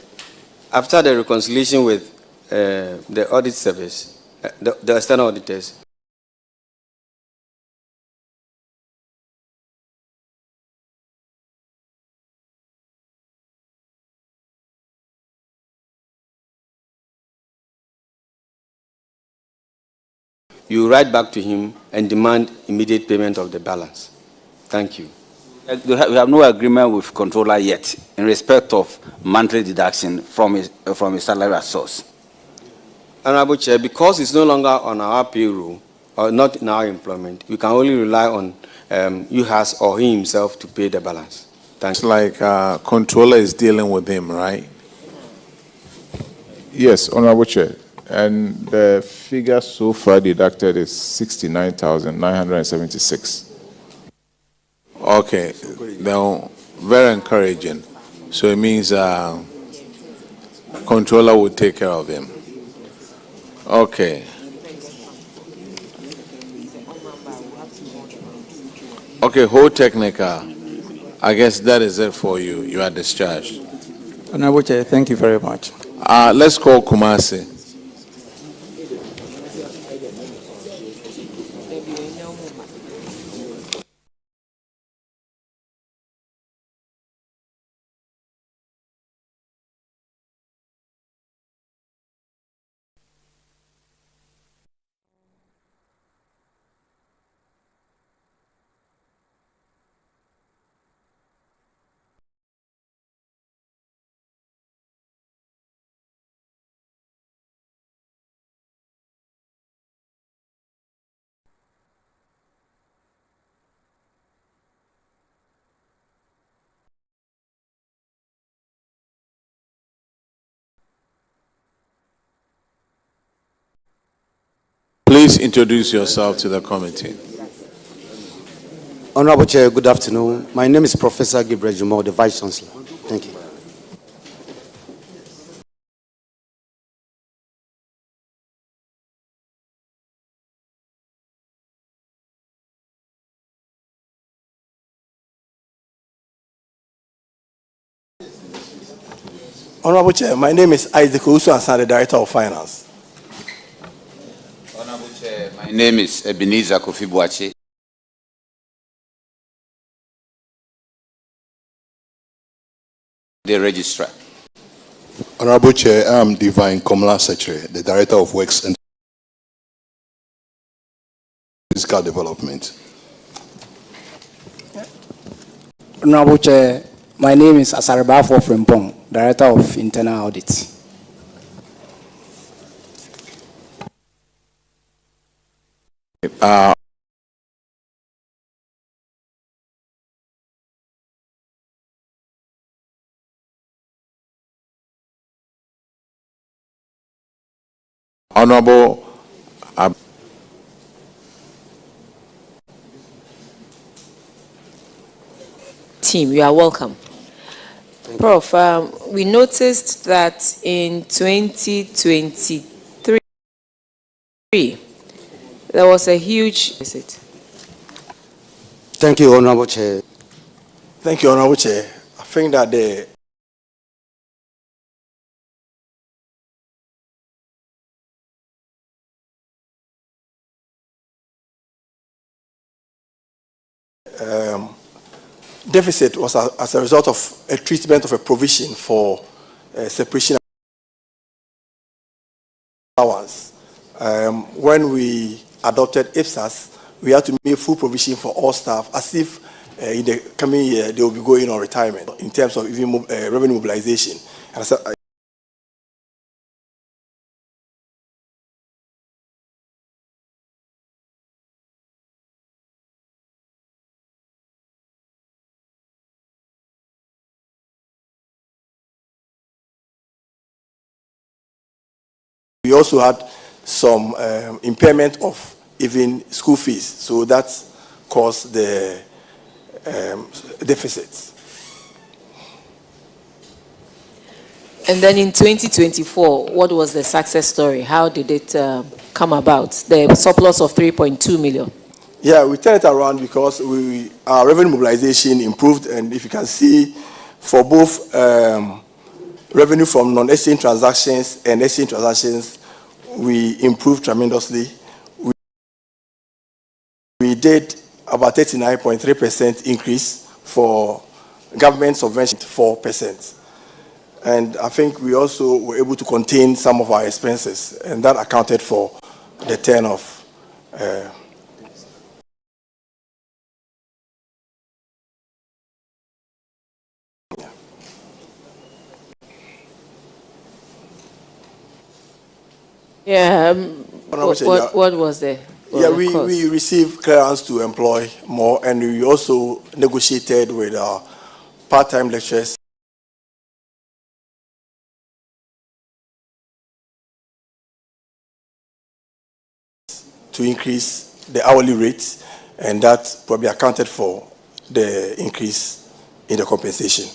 After the reconciliation with the audit service, the external auditors, you write back to him and demand immediate payment of the balance. Thank you. We have no agreement with controller yet in respect of monthly deduction from his salary as source. Honorable Chair, because it's no longer on our payroll or not in our employment, we can only rely on UHAS or he himself to pay the balance. Thank It's you. like controller is dealing with him, right? Yes, Honorable Chair. And the figure so far deducted is 69,976. Okay, now very encouraging. So it means controller will take care of him. Okay. Okay, whole technical. I guess that is it for you. You are discharged. Honorable Chair, thank you very much. Let's call Kumasi. Please introduce yourself to the committee. Honorable Chair, good afternoon. My name is Professor Gabriel Jumo, the Vice Chancellor. Thank you. Honorable Chair, my name is Isaac Owusu Ansan, the Director of Finance. Honorable Chair, my name is Ebenezer Kofi Boache. The Registrar. Honorable Chair, I am Divine Komla Secretary, the Director of Works and Physical Development. Honorable Chair, my name is Asarabafo Frimpong, Director of Internal Audit. Honorable Team, you are welcome. Prof, we noticed that in 2023, there was a huge visit. Thank you, Honorable Chair. Thank you, Honorable Chair. I think that the deficit was as a result of a treatment of a provision for separation allowance. When we adopted IPSAS, we had to make full provision for all staff as if in the coming year they will be going on retirement in terms of even revenue mobilization. And so, we also had some impairment of even school fees, so that caused the deficits. And then in 2024, what was the success story? How did it come about? The surplus of 3.2 million. Yeah, we turned it around because our revenue mobilization improved, and if you can see, for both revenue from non-exchange transactions and exchange transactions, we improved tremendously. We did about 39.3% increase for government subvention, 4%. And I think we also were able to contain some of our expenses, and that accounted for the turn of what was the we received clearance to employ more, and we also negotiated with our part-time lecturers to increase the hourly rate, and that probably accounted for the increase in the compensation.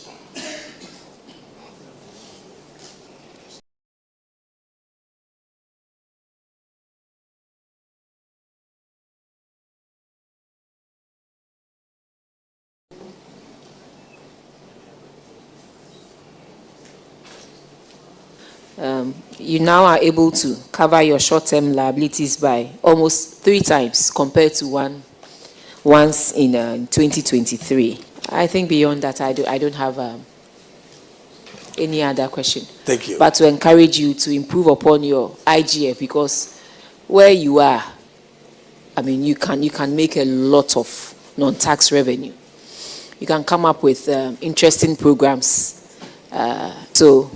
You now are able to cover your short-term liabilities by almost 3 times compared to once in 2023. I think beyond that, I don't have any other question. Thank you. But to encourage you to improve upon your IGF, because where you are, I mean, you can make a lot of non-tax revenue. You can come up with interesting programs. So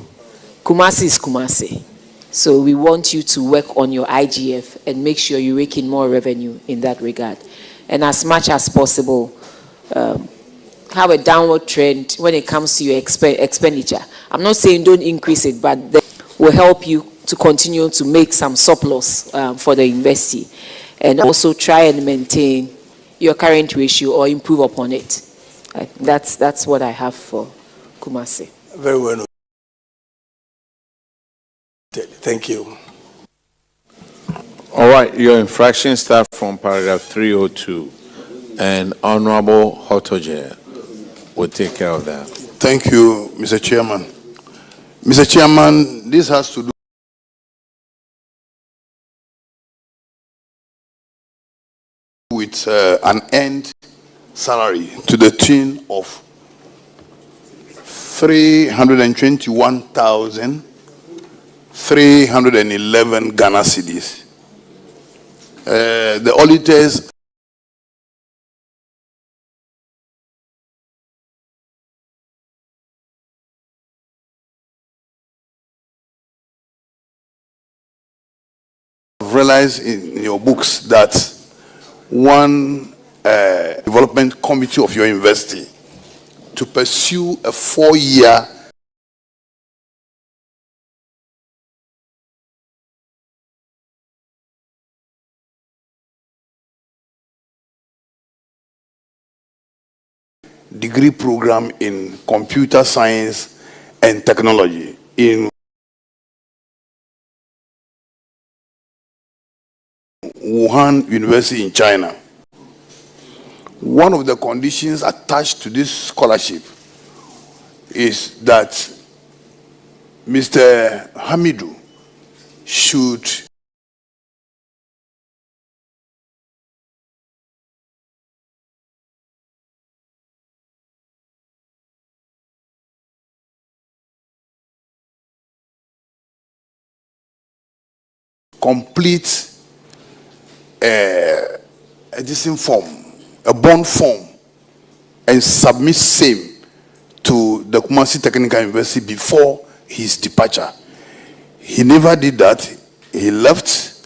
Kumasi is Kumasi. So we want you to work on your IGF and make sure you rake in more revenue in that regard. And as much as possible, have a downward trend when it comes to your expenditure. I'm not saying don't increase it, but that will help you to continue to make some surplus for the university. And also try and maintain your current ratio or improve upon it. That's what I have for Kumasi. Very well. Thank you. All right, your infraction start from paragraph 302, and Honorable Hotoje will take care of that. Thank you, Mr. Chairman. Mr. Chairman, this has to do with an end salary to the tune of 321,311 Ghana cedis. The auditors realized in your books that one development committee of your university to pursue a 4-year degree program in computer science and technology in Wuhan University in China. one of the conditions attached to this scholarship is that Mr. Hamidu should complete a decent form, a bond form, and submit same to the Kumasi Technical University before his departure. He never did that. He left.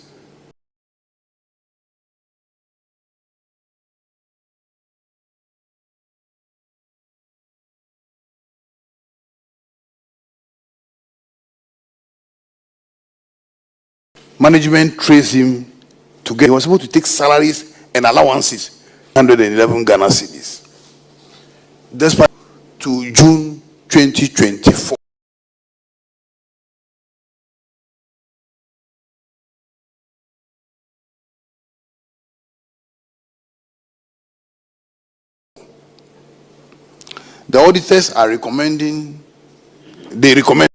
Management traced him to get, he was supposed to take salaries and allowances, 111 Ghana cedis. Despite to June 2024. The auditors are recommending, they recommend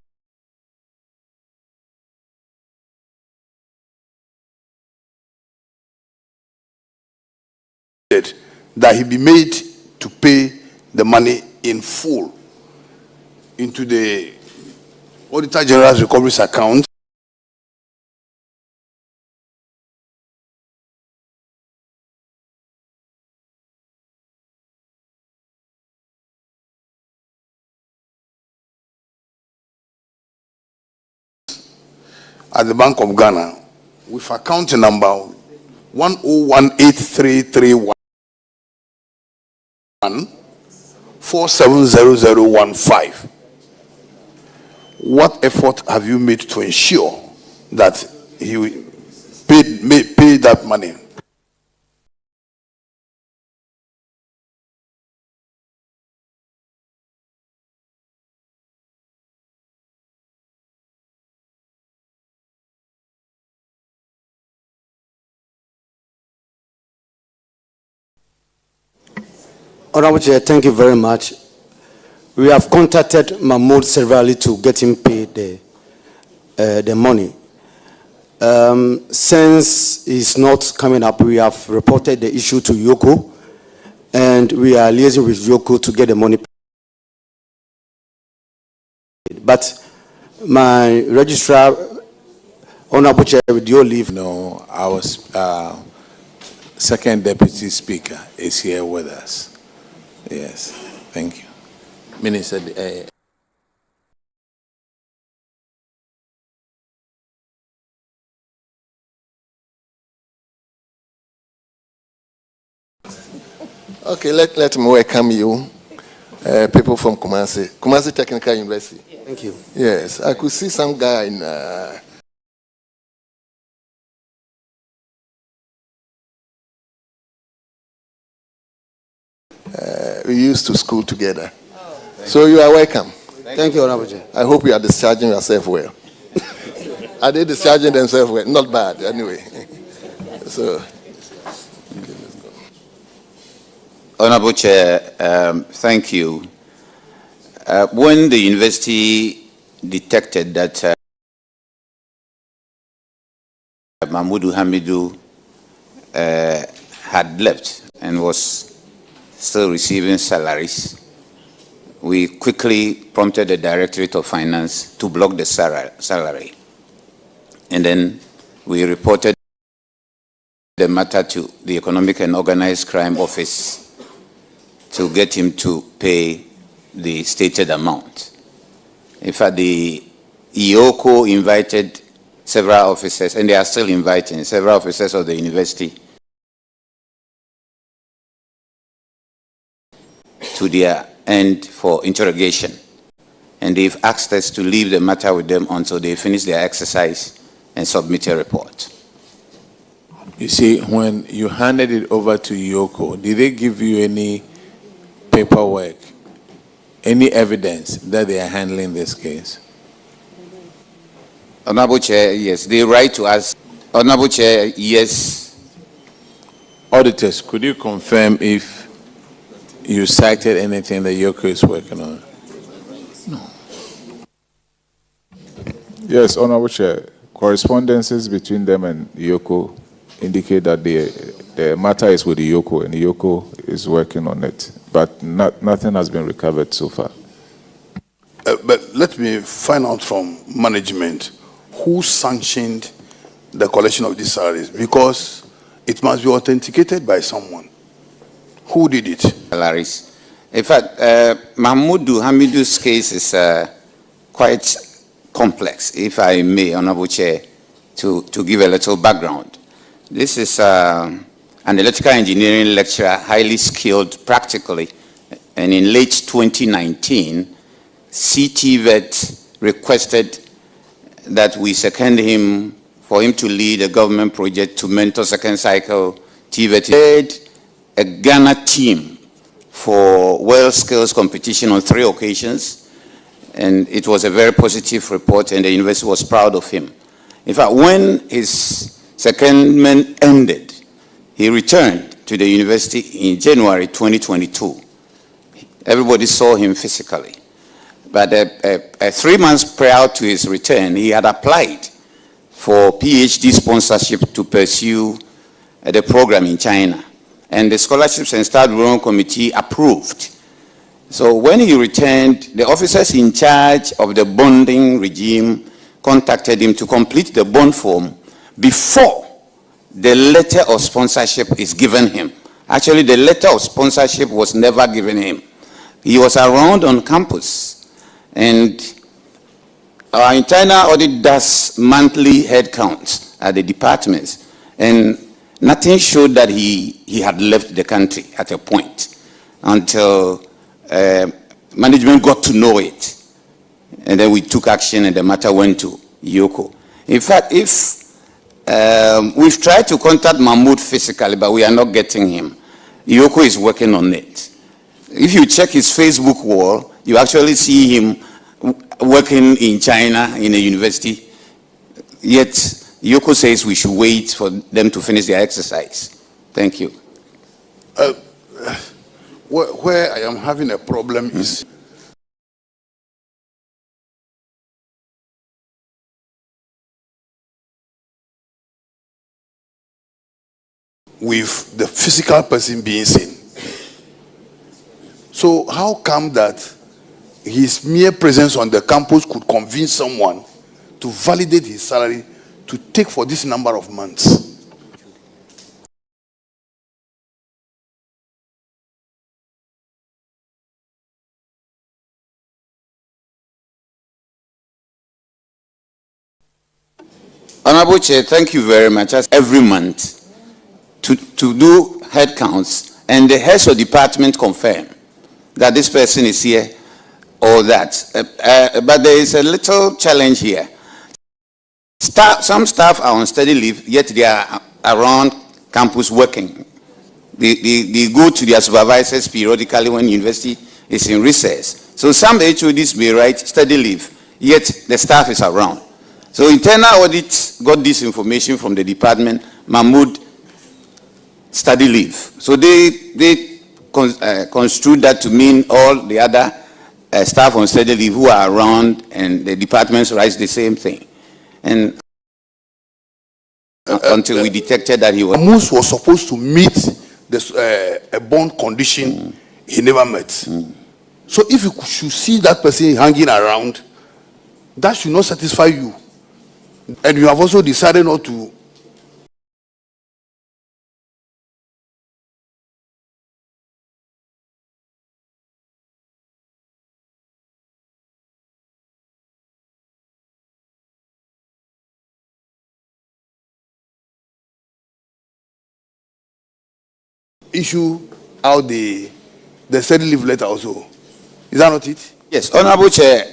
that he be made to pay the money in full into the Auditor General's recoveries account. At the Bank of Ghana with account number 1018331 470015. What effort have you made to ensure that he pay that money? Honorable Chair, thank you very much. We have contacted Mahmoud severally to get him paid the money. Since he's not coming up, we have reported the issue to Yoko, and we are liaising with Yoko to get the money paid. But my registrar, Honorable Chair, with your leave. No, our second deputy speaker is here with us. Yes, thank you. Minister, okay, let me welcome you, people from Kumasi Technical University. Thank you. Yes, I could see some guy in we used to school together. So you are welcome. Thank you, Honorable Chair. I hope you are discharging yourself well. Are they discharging themselves well? Not bad, anyway. So, Honorable Chair, thank you. When the university detected that Mahmoud Hamidu had left and was still receiving salaries, we quickly prompted the Directorate of Finance to block the salary. And then we reported the matter to the Economic and Organized Crime Office to get him to pay the stated amount. In fact, the EOCO invited several officers, and they are still inviting several officers of the university to their end for interrogation. And they've asked us to leave the matter with them until they finish their exercise and submit a report. you see, when you handed it over to Yoko, did they give you any paperwork, any evidence that they are handling this case? Honorable Chair, yes. They write to us. Honorable Chair, yes. Auditors, could you confirm if you cited anything that Yoko is working on? Yes, Honorable Chair. Correspondences between them and Yoko indicate that the matter is with Yoko, and Yoko is working on it. But nothing has been recovered so far. But let me find out from management who sanctioned the collection of these salaries, because it must be authenticated by someone. Who did it? Salaries. In fact, Mahmoudou Hamidou's case is quite complex, if I may, Honorable Chair, to give a little background. This is an electrical engineering lecturer, highly skilled practically, and in late 2019, CTVET requested that we second him for him to lead a government project to mentor second cycle TVET. He led a Ghana team for world skills competition on 3 occasions, and it was a very positive report, and the university was proud of him. In fact, when his secondment ended, he returned to the university in January 2022. Everybody saw him physically. But 3 months prior to his return, he had applied for PhD sponsorship to pursue the program in China. And the Scholarships and Staff Development Committee approved. So when he returned, the officers in charge of the bonding regime contacted him to complete the bond form before the letter of sponsorship is given him. Actually, the letter of sponsorship was never given him. He was around on campus, and our internal audit does monthly head counts at the departments, and nothing showed that he had left the country at a point until management got to know it. And then we took action and the matter went to Yoko. In fact, if we've tried to contact Mahmoud physically, but we are not getting him. Yoko is working on it. If you check his Facebook wall, you actually see him working in China in a university. Yet Yoko says we should wait for them to finish their exercise. Thank you. Where I am having a problem is with the physical person being seen. So how come that his mere presence on the campus could convince someone to validate his salary to take for this number of months? Honorable Chair, thank you very much. As every month to do head counts, and the heads of department confirm that this person is here or that. But there is a little challenge here. Some staff are on study leave, yet they are around campus working. They go to their supervisors periodically when university is in recess. So some HODs may write study leave, yet the staff is around. So internal audit got this information from the department, Mahmoud study leave. So they construed that to mean all the other staff on study leave who are around, and the departments writes the same thing. And until we detected that he was... Mahmoud was supposed to meet this, a bond condition he never met. So if you should see that person hanging around, that should not satisfy you. And you have also decided not to. Issue out the study leave letter also. Is that not it? Yes, Honorable Chair,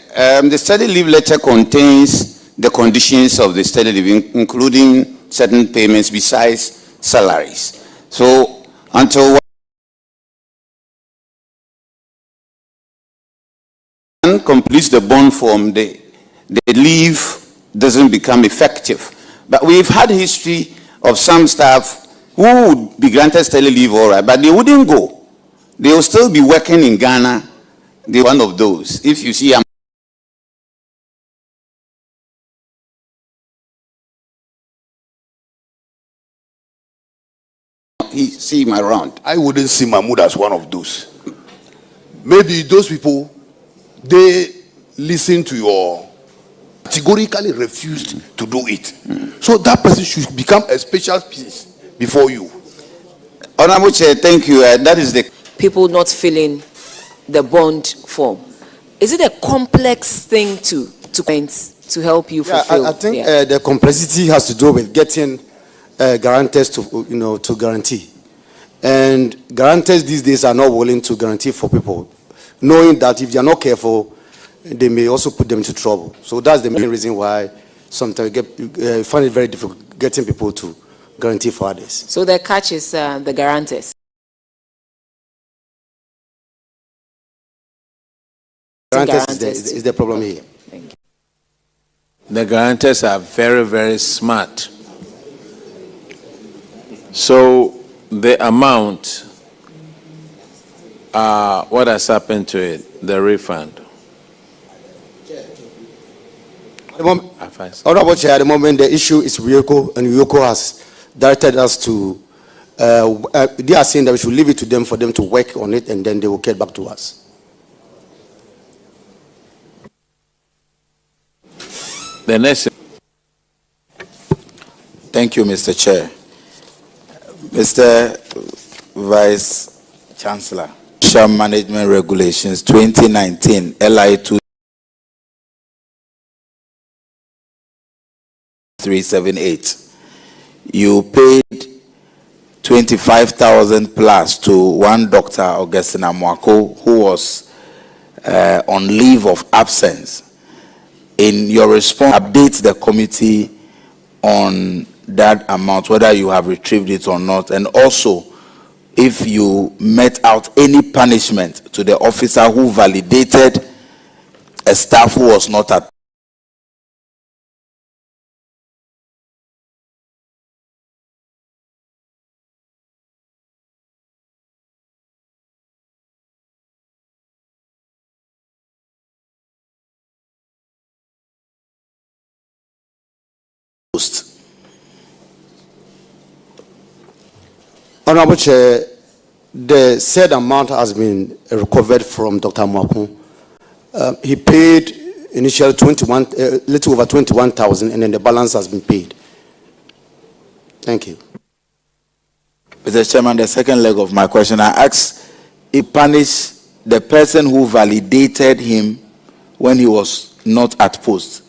the study leave letter contains the conditions of the study leave, including certain payments besides salaries. So until one completes the bond form, the leave doesn't become effective. But we've had history of some staff who would be granted study leave, all right, but they wouldn't go They will still be working in Ghana. They're one of those. If you see see him around. I wouldn't see Mahmoud as one of those. Maybe those people, they listen to your, categorically refused to do it. So that person should become a special piece before you. Honorable Chair, thank you. That is the people not filling the bond form. Is it a complex thing to help you fulfill? I think the complexity has to do with getting guarantors to guarantee, and guarantors these days are not willing to guarantee for people, knowing that if they are not careful, they may also put them into trouble. So that's the main reason why sometimes you find it very difficult getting people to guarantee for others. So the catch is the guarantors. Guarantors is the problem here. Thank you. The guarantors are very, very smart. So the amount, what has happened to it, the refund? Honorable Chair, at the moment the issue is WIOCO, and WIOCO has directed us to, they are saying that we should leave it to them for them to work on it, and then they will get back to us. The next. Thank you, Mr. Chair. Mr. Vice Chancellor, Share Management Regulations 2019, LI 2378. You paid 25,000 plus to one Dr. Augustine Amwako, who was on leave of absence. In your response, update the committee on that amount, whether you have retrieved it or not, and also if you met out any punishment to the officer who validated a staff who was not at post. Honorable Chair, the said amount has been recovered from Dr. Mwako. He paid initially little over 21,000, and then the balance has been paid. Thank you. Mr. Chairman, the second leg of my question, I asked if punish the person who validated him when he was not at post.